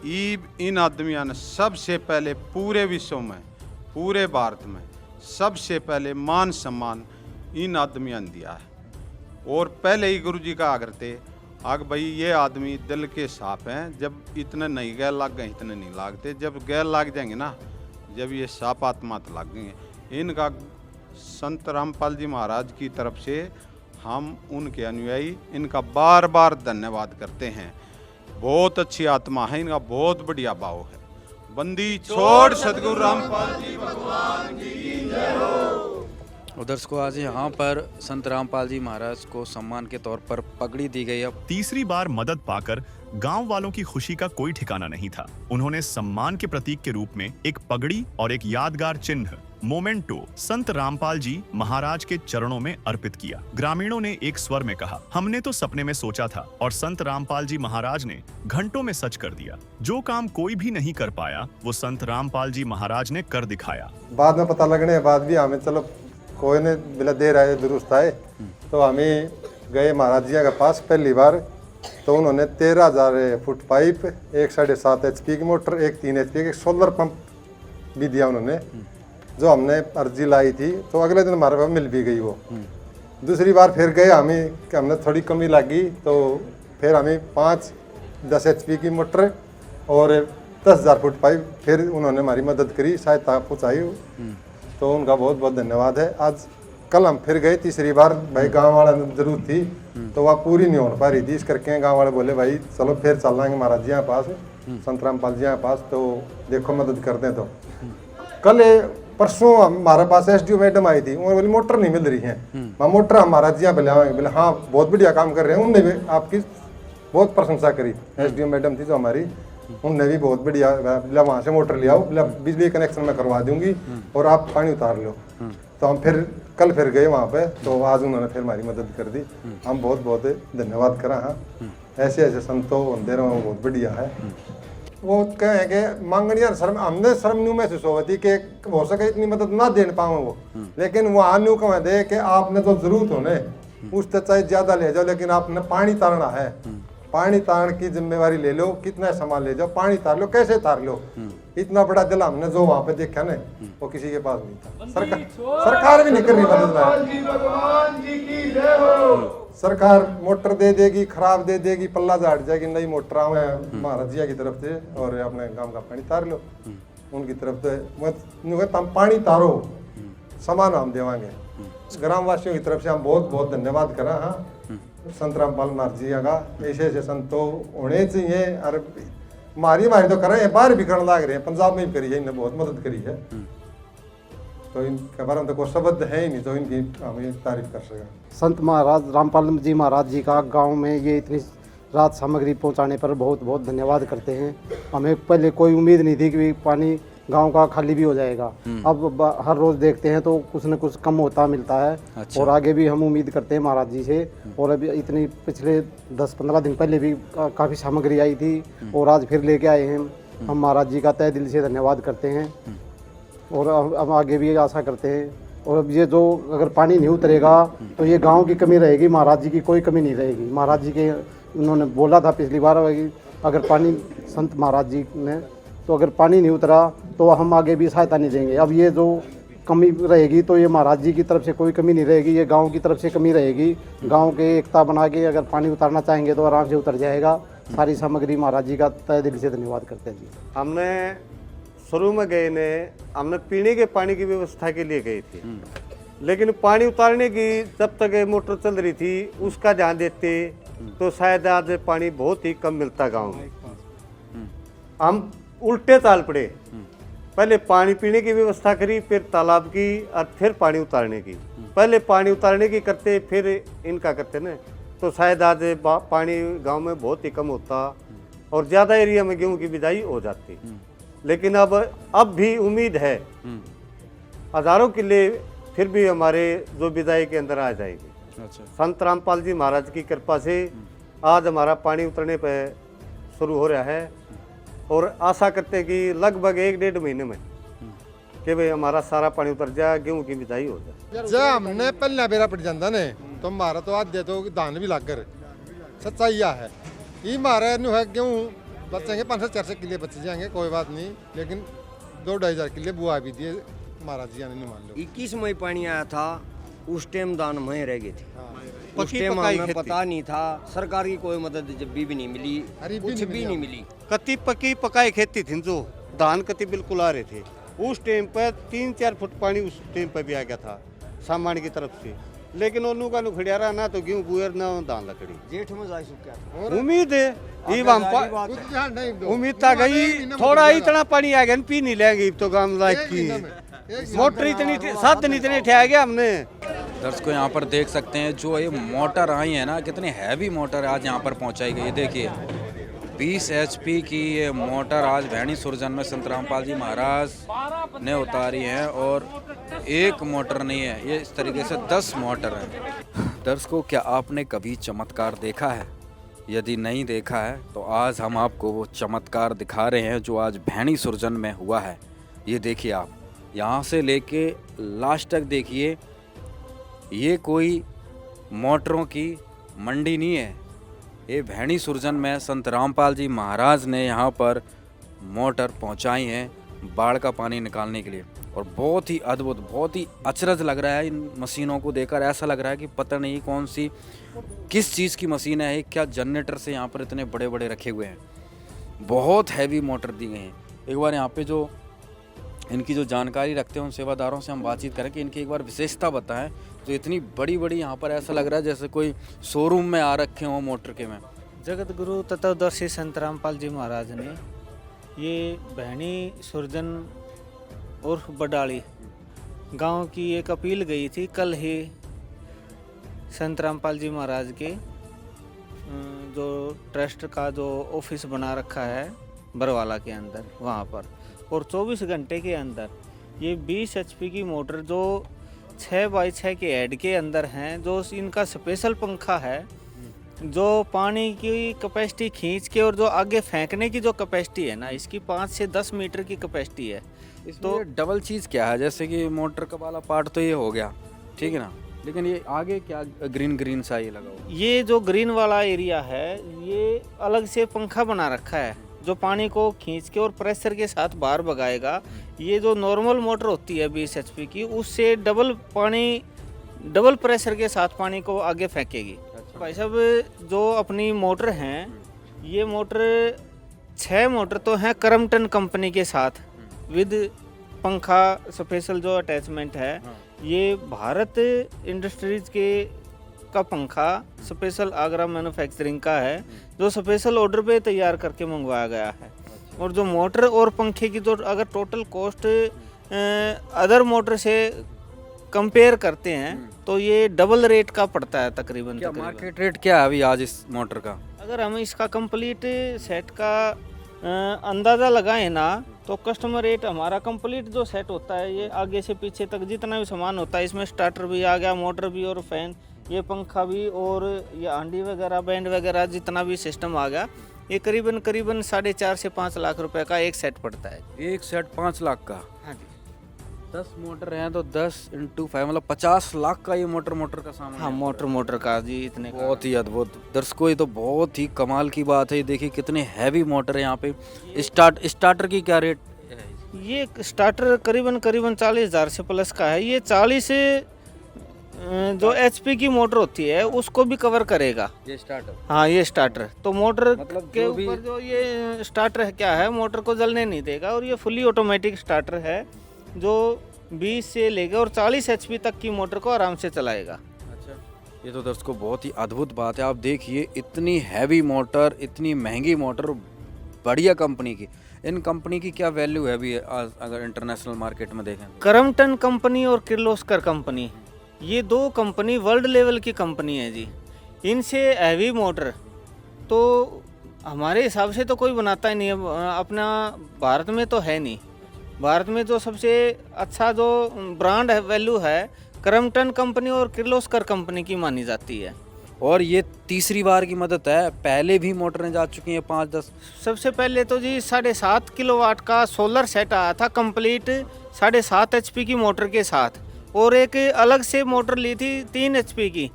इन आदमियों ने सबसे पहले पूरे विश्व में, पूरे भारत में सबसे पहले मान सम्मान इन आदमियों ने दिया है। और पहले ही गुरु जी का करते आग भाई ये आदमी दिल के साफ हैं, जब इतने नहीं गैर लाग गए इतने नहीं लागते, जब गैर लाग जाएंगे ना, जब ये साफ आत्मा तो लग गए। इनका संत रामपाल जी महाराज की तरफ से हम उनके अनुयायी इनका बार बार धन्यवाद करते हैं। बहुत अच्छी आत्मा है, इनका बहुत बढ़िया भाव है। बंदी छोड़ सदगुरु रामपाल जी भगवान की जय हो। उधर को आज यहाँ पर संत रामपाल जी महाराज को सम्मान के तौर पर पगड़ी दी गई। अब तीसरी बार मदद पाकर गांव वालों की खुशी का कोई ठिकाना नहीं था। उन्होंने सम्मान के प्रतीक के रूप में एक पगड़ी और एक यादगार चिन्ह मोमेंटो संत रामपाल जी महाराज के चरणों में अर्पित किया। ग्रामीणों ने एक स्वर में कहा, हमने तो सपने में सोचा था और संत रामपाल जी महाराज ने घंटों में सच कर दिया। जो काम कोई भी नहीं कर पाया वो संत रामपाल जी महाराज ने कर दिखाया। बाद में पता लगने के बाद भी हमें चलो कोई ने बिला दे रहा है दुरुस्त आए, तो हमें गए महाराज जी के पास पहली बार, तो उन्होंने 13,000 फुट पाइप, एक 7.5 HP की मोटर, एक 3 HP की सोलर पंप भी दिया उन्होंने, जो हमने अर्जी लाई थी। तो अगले दिन हमारे पास मिल भी गई वो। दूसरी बार फिर गए हमने थोड़ी कमी लगी, तो फिर हमें 5-10 HP की मोटर और 10,000 फुट पाइप फिर उन्होंने हमारी मदद करी, सहायता पहुँचाई, तो उनका बहुत बहुत धन्यवाद है। आज कल हम फिर गए तीसरी बार, भाई गांव वाला जरूरत थी तो वह पूरी नहीं हो पा रही थी, इस करके गांव वाले बोले भाई चलो फिर चल लेंगे महाराज जी के पास, संत रामपाल जी के पास, तो देखो मदद करते हैं। तो कल परसों हमारे पास SDO मैडम आई थी, उन्होंने बोली मोटर नहीं मिल रही है, मैं मोटर हम महाराज जी यहाँ पे लाएंगे। बोले हाँ बहुत बढ़िया काम कर रहे हैं। उनने भी आपकी बहुत प्रशंसा करी, SDO मैडम थी जो हमारी, उनने भी बहुत बढ़िया, बोला वहाँ से मोटर ले आओ, बोला बिजली कनेक्शन में करवा दूंगी और आप पानी उतार लो। तो हम फिर कल फिर गए वहाँ पे, तो आज उन्होंने फिर हमारी मदद कर दी। हम बहुत बहुत धन्यवाद करा। हाँ ऐसे ऐसे संतो होते रहो, बहुत बढ़िया है। वो कहें कि मांगनिया शर्म, हमने शर्म न्यू महसूस होती कि हो सके इतनी मदद ना दे पाऊँ वो, लेकिन वहाँ न्यू कहें दे कि आपने तो जरूरत होने उससे चाहे ज्यादा ले जाओ, लेकिन आपने पानी तारना है, पानी तारण की जिम्मेवारी ले लो, कितना सामान ले जाओ, पानी तार लो, कैसे तार लो। इतना बड़ा दिल हमने जो वहाँ पे देखा ना वो किसी के पास नहीं था। सरकार भी नहीं कर रही मदद। सरकार मोटर दे देगी, खराब दे देगी, पल्ला झाड़ जाएगी, नई मोटर आवे महाराज जी की तरफ से और अपने गांव का पानी तार लो। उनकी तरफ से हम पानी तारो, सामान हम देवांगे। ग्रामवासियों की तरफ से हम बहुत बहुत धन्यवाद करा। हाँ संत रामपाल महाराज जी का ऐसे ऐसे संत तो होने चाहिए। और हमारी तो कर रहे हैं, बाहर भी करने लग रहे हैं, पंजाब में भी करी है, इन्हें बहुत मदद करी है। तो इनके बारे में तो कोई शब्द है ही नहीं तो इनकी हमें तारीफ कर सकें। संत महाराज रामपाल जी महाराज जी का गांव में ये इतनी राहत सामग्री पहुंचाने पर बहुत बहुत धन्यवाद करते हैं। हमें पहले कोई उम्मीद नहीं थी कि पानी गांव का खाली भी हो जाएगा। अब हर रोज़ देखते हैं तो कुछ न कुछ कम होता मिलता है। अच्छा। और आगे भी हम उम्मीद करते हैं महाराज जी से। और अभी इतनी पिछले 10-15 दिन पहले भी काफ़ी सामग्री आई थी और आज फिर लेके आए हैं। हम महाराज जी का तहे दिल से धन्यवाद करते हैं और हम आगे भी आशा करते हैं। और अब ये जो अगर पानी नहीं उतरेगा तो ये गाँव की कमी रहेगी, महाराज जी की कोई कमी नहीं रहेगी। महाराज जी के उन्होंने बोला था पिछली बार अगर पानी संत महाराज जी ने तो अगर पानी नहीं उतरा तो हम आगे भी सहायता नहीं देंगे। अब ये जो कमी रहेगी तो ये महाराज जी की तरफ से कोई कमी नहीं रहेगी, ये गांव की तरफ से कमी रहेगी। गांव के एकता बना के अगर पानी उतारना चाहेंगे तो आराम से उतर जाएगा। सारी सामग्री महाराज जी का तहे दिल से धन्यवाद करते हैं जी। हमने शुरू में गए ने हमने पीने के पानी की व्यवस्था के लिए गए थे, लेकिन पानी उतारने की जब तक मोटर चल रही थी उसका ध्यान देते तो शायद आज पानी बहुत ही कम मिलता गाँव में। हम उल्टे चाल पड़े, पहले पानी पीने की व्यवस्था करी, फिर तालाब की और फिर पानी उतारने की। पहले पानी उतारने की करते फिर इनका करते ना, तो शायद आज पानी गांव में बहुत ही कम होता और ज़्यादा एरिया में गेहूं की बिजाई हो जाती। लेकिन अब भी उम्मीद है, हजारों किले फिर भी हमारे जो बिजाई के अंदर आ जाएगी। अच्छा। संत रामपाल जी महाराज की कृपा से आज हमारा पानी उतरने पर शुरू हो रहा है और आशा करते हैं कि लगभग 1-1.5 महीने में कि भाई हमारा सारा पानी उतर जाए, गेहूं की बिजाई हो जाए। जब हमने पहला बेरा पड़ जाता ने तो हमारा तो आज दे तो धान भी लग कर सच्चाई है। ये हमारा है गेहूँ बचेंगे 500-400 किले बच जाएंगे, कोई बात नहीं, लेकिन 2-2,500 किले बुआ भी दिए महाराज जी ने। मान लो 21 मई पानी आया था, उस टाइम दान में रह गए थे। उस टाइम हमें पता नहीं था, सरकार की कोई मदद जब भी नहीं मिली, कुछ भी नहीं मिली। कति पकी पकाई खेती थी, जो धान कति बिल्कुल आ रहे थे। उस टाइम पर 3-4 फुट पानी उस टाइम पर भी आ गया था। सामान की तरफ से, लेकिन ओनू का खड़िया रहा ना तो गेहूं गुएर ना धान लकड़ी। जेठ में जाए क्या उम्मीद है ये उम्मीद था गई, थोड़ा इतना पानी आ गया पी नहीं लेंगे तो गांव लाइक की मोटर इतनी साधन इतने ठा गया हमने। दर्शकों यहाँ पर देख सकते हैं जो ये मोटर आई है ना, कितनी हैवी मोटर आज यहाँ पर पहुँचाई गई है। देखिए 20 HP की ये मोटर आज भैणी सुरजन में संत रामपाल जी महाराज ने उतारी है, और एक मोटर नहीं है, ये इस तरीके से 10 मोटर हैं। दर्शकों, क्या आपने कभी चमत्कार देखा है? यदि नहीं देखा है तो आज हम आपको वो चमत्कार दिखा रहे हैं जो आज भैणी सुरजन में हुआ है। ये देखिए, आप यहाँ से लेके लास्ट तक देखिए, ये कोई मोटरों की मंडी नहीं है, ये भैणी सुरजन में संत रामपाल जी महाराज ने यहाँ पर मोटर पहुँचाई हैं बाढ़ का पानी निकालने के लिए। और बहुत ही अद्भुत, बहुत ही अचरज लग रहा है इन मशीनों को देखकर। ऐसा लग रहा है कि पता नहीं कौन सी किस चीज़ की मशीन है, क्या जनरेटर से यहाँ पर इतने बड़े बड़े रखे हुए हैं। बहुत हैवी मोटर दी गई हैं। एक बार यहाँ पे जो इनकी जो जानकारी रखते हैं उन सेवादारों से हम बातचीत करें कि इनकी एक बार विशेषता बताएं। तो इतनी बड़ी बड़ी यहाँ पर ऐसा लग रहा है जैसे कोई शोरूम में आ रखे हों मोटर के में। जगत गुरु तत्वदर्शी संत रामपाल जी महाराज ने ये भैणी सुरजन उर्फ बडाली गांव की एक अपील गई थी। कल ही संत रामपाल जी महाराज के जो ट्रस्ट का जो ऑफिस बना रखा है बरवाला के अंदर, वहाँ पर, और 24 घंटे के अंदर ये 20 HP की मोटर जो 6x6 के हेड के अंदर हैं, जो इनका स्पेशल पंखा है, जो पानी की कैपेसिटी खींच के और जो आगे फेंकने की जो कैपेसिटी है ना, इसकी 5 से 10 मीटर की कैपेसिटी है। तो डबल चीज़ क्या है, जैसे कि मोटर का वाला पार्ट तो ये हो गया, ठीक है ना, लेकिन ये आगे क्या ग्रीन सा ये लगा हुआ? ये जो ग्रीन वाला एरिया है, ये अलग से पंखा बना रखा है जो पानी को खींच के और प्रेशर के साथ बाहर भगाएगा। ये जो नॉर्मल मोटर होती है 20 HP की, उससे डबल प्रेशर के साथ पानी को आगे फेंकेगी। भाई साहब, जो अपनी मोटर हैं, ये मोटर 6 मोटर तो हैं करमटन कंपनी के साथ विद पंखा स्पेशल जो अटैचमेंट है। ये भारत इंडस्ट्रीज का पंखा स्पेशल आगरा मैन्युफैक्चरिंग का है, जो स्पेशल ऑर्डर पे तैयार करके मंगवाया गया है। और जो मोटर और पंखे की जो अगर टोटल कॉस्ट अदर मोटर से कंपेयर करते हैं तो ये डबल रेट का पड़ता है तकरीबन। मार्केट रेट क्या है अभी आज इस मोटर का? अगर हम इसका कंप्लीट सेट का अंदाज़ा लगाएं ना, तो कस्टमर रेट हमारा कंप्लीट जो सेट होता है, ये आगे से पीछे तक जितना भी सामान होता है, इसमें स्टार्टर भी आ गया, मोटर भी और फैन, ये पंखा भी और ये हांडी वगैरह, बैंड वगैरह, जितना भी सिस्टम आ गया, ये करीबन 4.5 से 5 लाख रुपए का एक सेट पड़ता है। एक सेट 5 लाख का? हाँ जी। 10 मोटर हैं तो 10 × 5 मतलब 50 लाख का ये मोटर का सामान। हाँ, मोटर का जी, इतने का। बहुत ही अद्भुत। दर्शकों, ये तो बहुत ही कमाल की बात है। देखिए कितने हैवी मोटर है यहाँ पे। स्टार्टर की क्या रेट है? ये स्टार्टर करीबन 40,000 से प्लस का है। ये 40 जो HP की मोटर होती है उसको भी कवर करेगा ये स्टार्टर। हाँ, ये स्टार्टर तो मोटर मतलब के ऊपर जो ये स्टार्टर है क्या है, मोटर को जलने नहीं देगा। और ये फुली ऑटोमेटिक स्टार्टर है जो 20 से लेकर और 40 HP तक की मोटर को आराम से चलाएगा। अच्छा, ये तो दर्शकों बहुत ही अद्भुत बात है। आप देखिए इतनी हैवी मोटर, इतनी महंगी मोटर, बढ़िया कंपनी की। इन कंपनी की क्या वैल्यू है अभी अगर इंटरनेशनल मार्केट में देखें? करमटन कंपनी और किर्लोस्कर कंपनी, ये 2 कंपनी वर्ल्ड लेवल की कंपनी है जी। इनसे हैवी मोटर तो हमारे हिसाब से तो कोई बनाता ही नहीं है, अपना भारत में तो है नहीं। भारत में जो सबसे अच्छा जो ब्रांड है, वैल्यू है, करमटन कंपनी और किर्लोस्कर कंपनी की मानी जाती है। और ये तीसरी बार की मदद है, पहले भी मोटरें जा चुकी हैं 5-10। सबसे पहले तो जी 7.5 किलोवाट का सोलर सेट आया था कंप्लीट 7.5 HP की मोटर के साथ, और एक अलग से मोटर ली थी 3 HP की।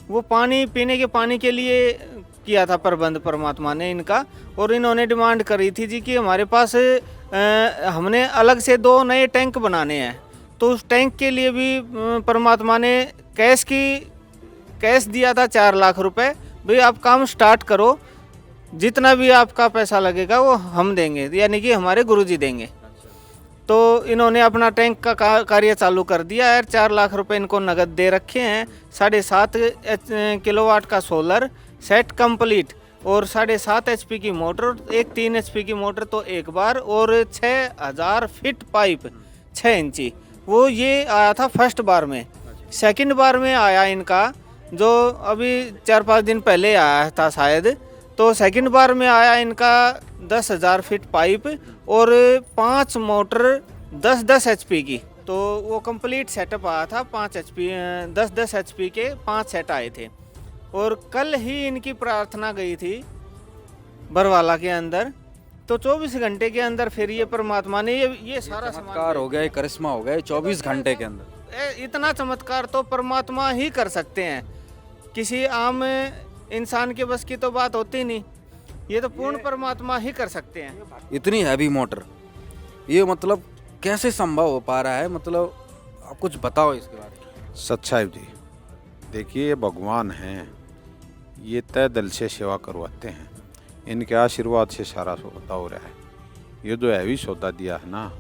वो पानी पीने के पानी के लिए किया था प्रबंध परमात्मा ने इनका, और इन्होंने डिमांड करी थी जी कि हमारे पास हमने अलग से 2 नए टैंक बनाने हैं। तो उस टैंक के लिए भी परमात्मा ने कैश दिया था 4 लाख रुपए। भाई आप काम स्टार्ट करो, जितना भी आपका पैसा लगेगा वो हम देंगे, यानी कि हमारे गुरुजी देंगे। तो इन्होंने अपना टैंक का कार्य चालू कर दिया है। 4 लाख रुपए इनको नगद दे रखे हैं। 7.5 किलोवाट का सोलर सेट कंप्लीट और 7.5 HP की मोटर, एक 3 HP की मोटर तो एक बार, और 6000 फीट पाइप 6 इंची, वो ये आया था फर्स्ट बार में। सेकंड बार में आया इनका, जो अभी 4-5 दिन पहले आया था शायद, तो सेकंड बार में आया इनका 10,000 फीट पाइप और 5 मोटर 10-10 HP की। तो वो कंप्लीट सेटअप आया था। 5 HP 10-10 HP के 5 सेट आए थे। और कल ही इनकी प्रार्थना गई थी बरवाला के अंदर, तो 24 घंटे के अंदर फिर ये परमात्मा ने ये सारा चमत्कार हो गया, ये करिश्मा हो गया 24 घंटे के अंदर। इतना चमत्कार तो परमात्मा ही कर सकते हैं, किसी आम इंसान के बस की तो बात होती नहीं, ये तो पूर्ण परमात्मा ही कर सकते हैं। इतनी हैवी मोटर, ये मतलब कैसे संभव हो पा रहा है, मतलब आप कुछ बताओ इसके बारे में। सच्चाई जी, देखिए भगवान हैं, ये तय दिल से सेवा करवाते हैं, इनके आशीर्वाद से सारा सौदा हो रहा है। ये जो हैवी सौदा दिया है ना,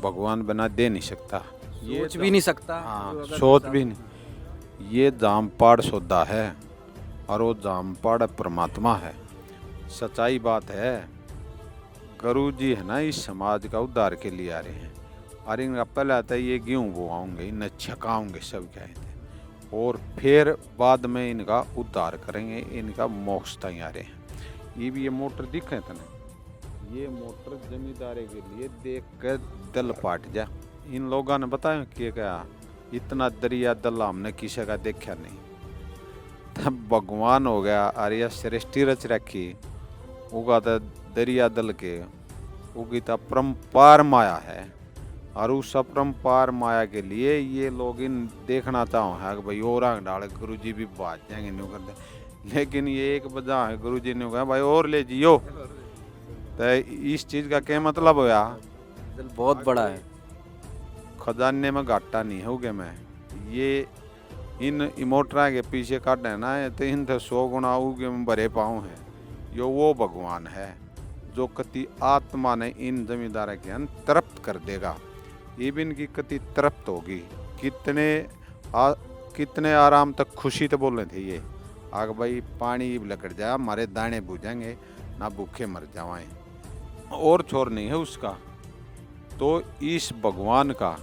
भगवान बना दे नहीं सकता, सोच भी नहीं सकता। हाँ, सोच भी नहीं। ये जामपाड़ सौदा है और वो जामपाड़ परमात्मा है। सच्चाई बात है, गुरु जी है ना, इस समाज का उद्धार के लिए आ रहे हैं। और इनका पहले आता है ये गेहूँ बोआऊँगे, इन्हें छकाऊँगे सब क्या है, और फिर बाद में इनका उद्धार करेंगे, इनका मोक्ष तक आ रहे हैं। ये भी ये मोटर दिखे था ना, ये मोटर जमींदारे के लिए देख कर दिल फाट जा। इन लोगों ने बताया कि क्या इतना दरिया दल हमने किसी का देखा नहीं। तब भगवान हो गया, आर्य सृष्टि रच रखी, उगा तो दरिया दल के, उगी तो परम्पार माया है। और उस अपरम्पार माया के लिए ये लोग इन देखना चाहो है कि भाई और आग डाले, गुरु जी भी बात जाएंगे नहीं कर दे। लेकिन ये एक वजह है, गुरु जी ने कहा भाई और ले जियो। तो इस चीज़ का क्या मतलब होया, दिल बहुत बड़ा है, खजाने में घाटा नहीं होगे। मैं ये इन इमोटरा के पीछे काटे है ना, तो इन तो 100 गुना उगे में भरे पाँव है। यो वो भगवान है जो कति आत्मा ने इन जमींदार के अन तृप्त कर देगा। ये भी इनकी कति तृप्त होगी। कितने आराम तक खुशी तो बोल रहे थे ये, आग भाई पानी लकड़ जाए, हमारे दाने बुझेंगे ना, भूखे मर जावाएं, और छोर नहीं है उसका। तो इस भगवान का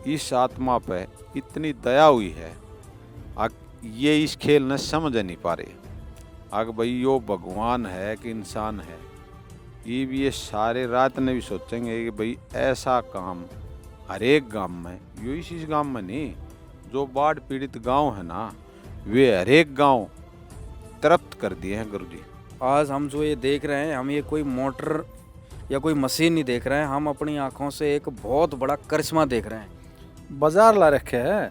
इस आत्मा पे इतनी दया हुई है, ये इस खेल ने समझ नहीं पा रहे। आग भाई यो भगवान है कि इंसान है, ये सारे रात ने भी सोचेंगे कि भाई ऐसा काम हर एक गांव में, यो इस गांव में नहीं, जो बाढ़ पीड़ित गांव है ना, वे हर एक गांव तृप्त कर दिए हैं गुरु जी। आज हम जो ये देख रहे हैं, हम ये कोई मोटर या कोई मशीन नहीं देख रहे हैं, हम अपनी आंखों से एक बहुत बड़ा करिश्मा देख रहे हैं। बाजार ला रखे है,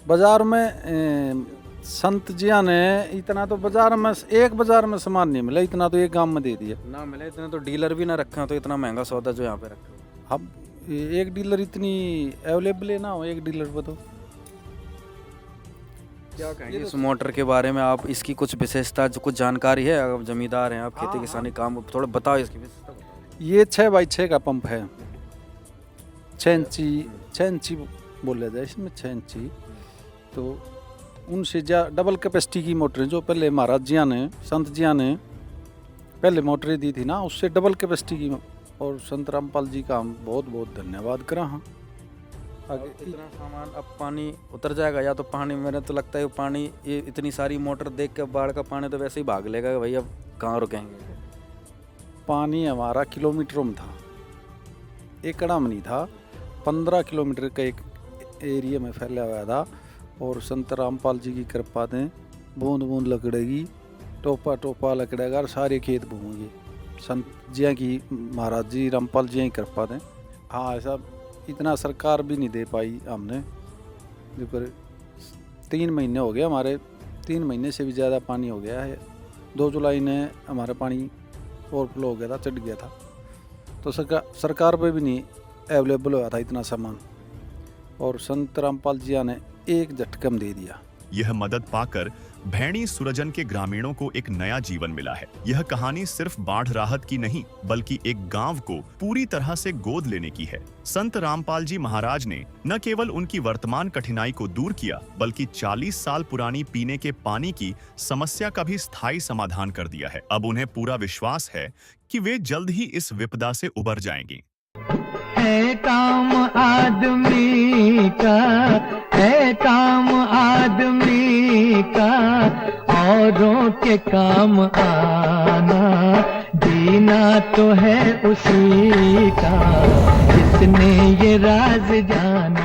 बाजार में संत जिया ने इतना तो बाजार में, एक बाजार में सामान नहीं मिला, इतना तो एक गांव में दे दिया ना मिले। इतने तो डीलर भी ना रखे हो, तो इतना महंगा सौदा जो यहाँ पे रखे हो। अब एक डीलर इतनी अवेलेबल है ना हो, एक डीलर पर तो क्या कहेंगे इस मोटर के बारे में आप? इसकी कुछ विशेषता, जो कुछ जानकारी है, आप जमींदार हैं, आप खेती किसानी काम थोड़ा बताओ इसकी विशेषता। ये 6x6 का पंप है, 6 इंची बोला जाए इसमें, 6 इंची। तो उनसे डबल कैपेसिटी की मोटरें, जो पहले महाराज जिया ने, संत जिया ने पहले मोटरें दी थी ना, उससे डबल कैपेसिटी की। और संत रामपाल जी का हम बहुत बहुत धन्यवाद करा। हाँ, इतना सामान अब पानी उतर जाएगा, या तो पानी, मेरे तो लगता है पानी, ये इतनी सारी मोटर देख के बाढ़ का पानी तो वैसे ही भाग लेगा भाई, अब कहाँ रुकेंगे। पानी हमारा किलोमीटरों में था, एकड़ा में नहीं था, 15 किलोमीटर का एक एरिया में फैला हुआ था। और संत रामपाल जी की कृपा से बूंद बूंद लकड़ेगी, टोपा टोपा लकड़ेगा और सारे खेत बूँगे। संत जिया की, महाराज जी रामपाल जी की कृपा से। हाँ, ऐसा इतना सरकार भी नहीं दे पाई हमने, जो कर 3 महीने हो गए हमारे, 3 महीने से भी ज़्यादा पानी हो गया है। 2 जुलाई ने हमारा पानी ओवरफ्लो हो गया था, चढ़ गया था। तो सरकार पे भी नहीं अवेलेबल हुआ था इतना सामान, और संत रामपाल जिया ने एक झटकम दे दिया। यह मदद पाकर भैणी सुरजन के ग्रामीणों को एक नया जीवन मिला है। यह कहानी सिर्फ बाढ़ राहत की नहीं, बल्कि एक गांव को पूरी तरह से गोद लेने की है। संत रामपाल जी महाराज ने न केवल उनकी वर्तमान कठिनाई को दूर किया, बल्कि 40 साल पुरानी पीने के पानी की समस्या का भी स्थायी समाधान कर दिया है। अब उन्हें पूरा विश्वास है कि वे जल्द ही इस विपदा से उबर जाएंगे। है काम आदमी का, है काम आदमी का, औरों के काम आना, जीना तो है उसी का, जिसने ये राज जाना।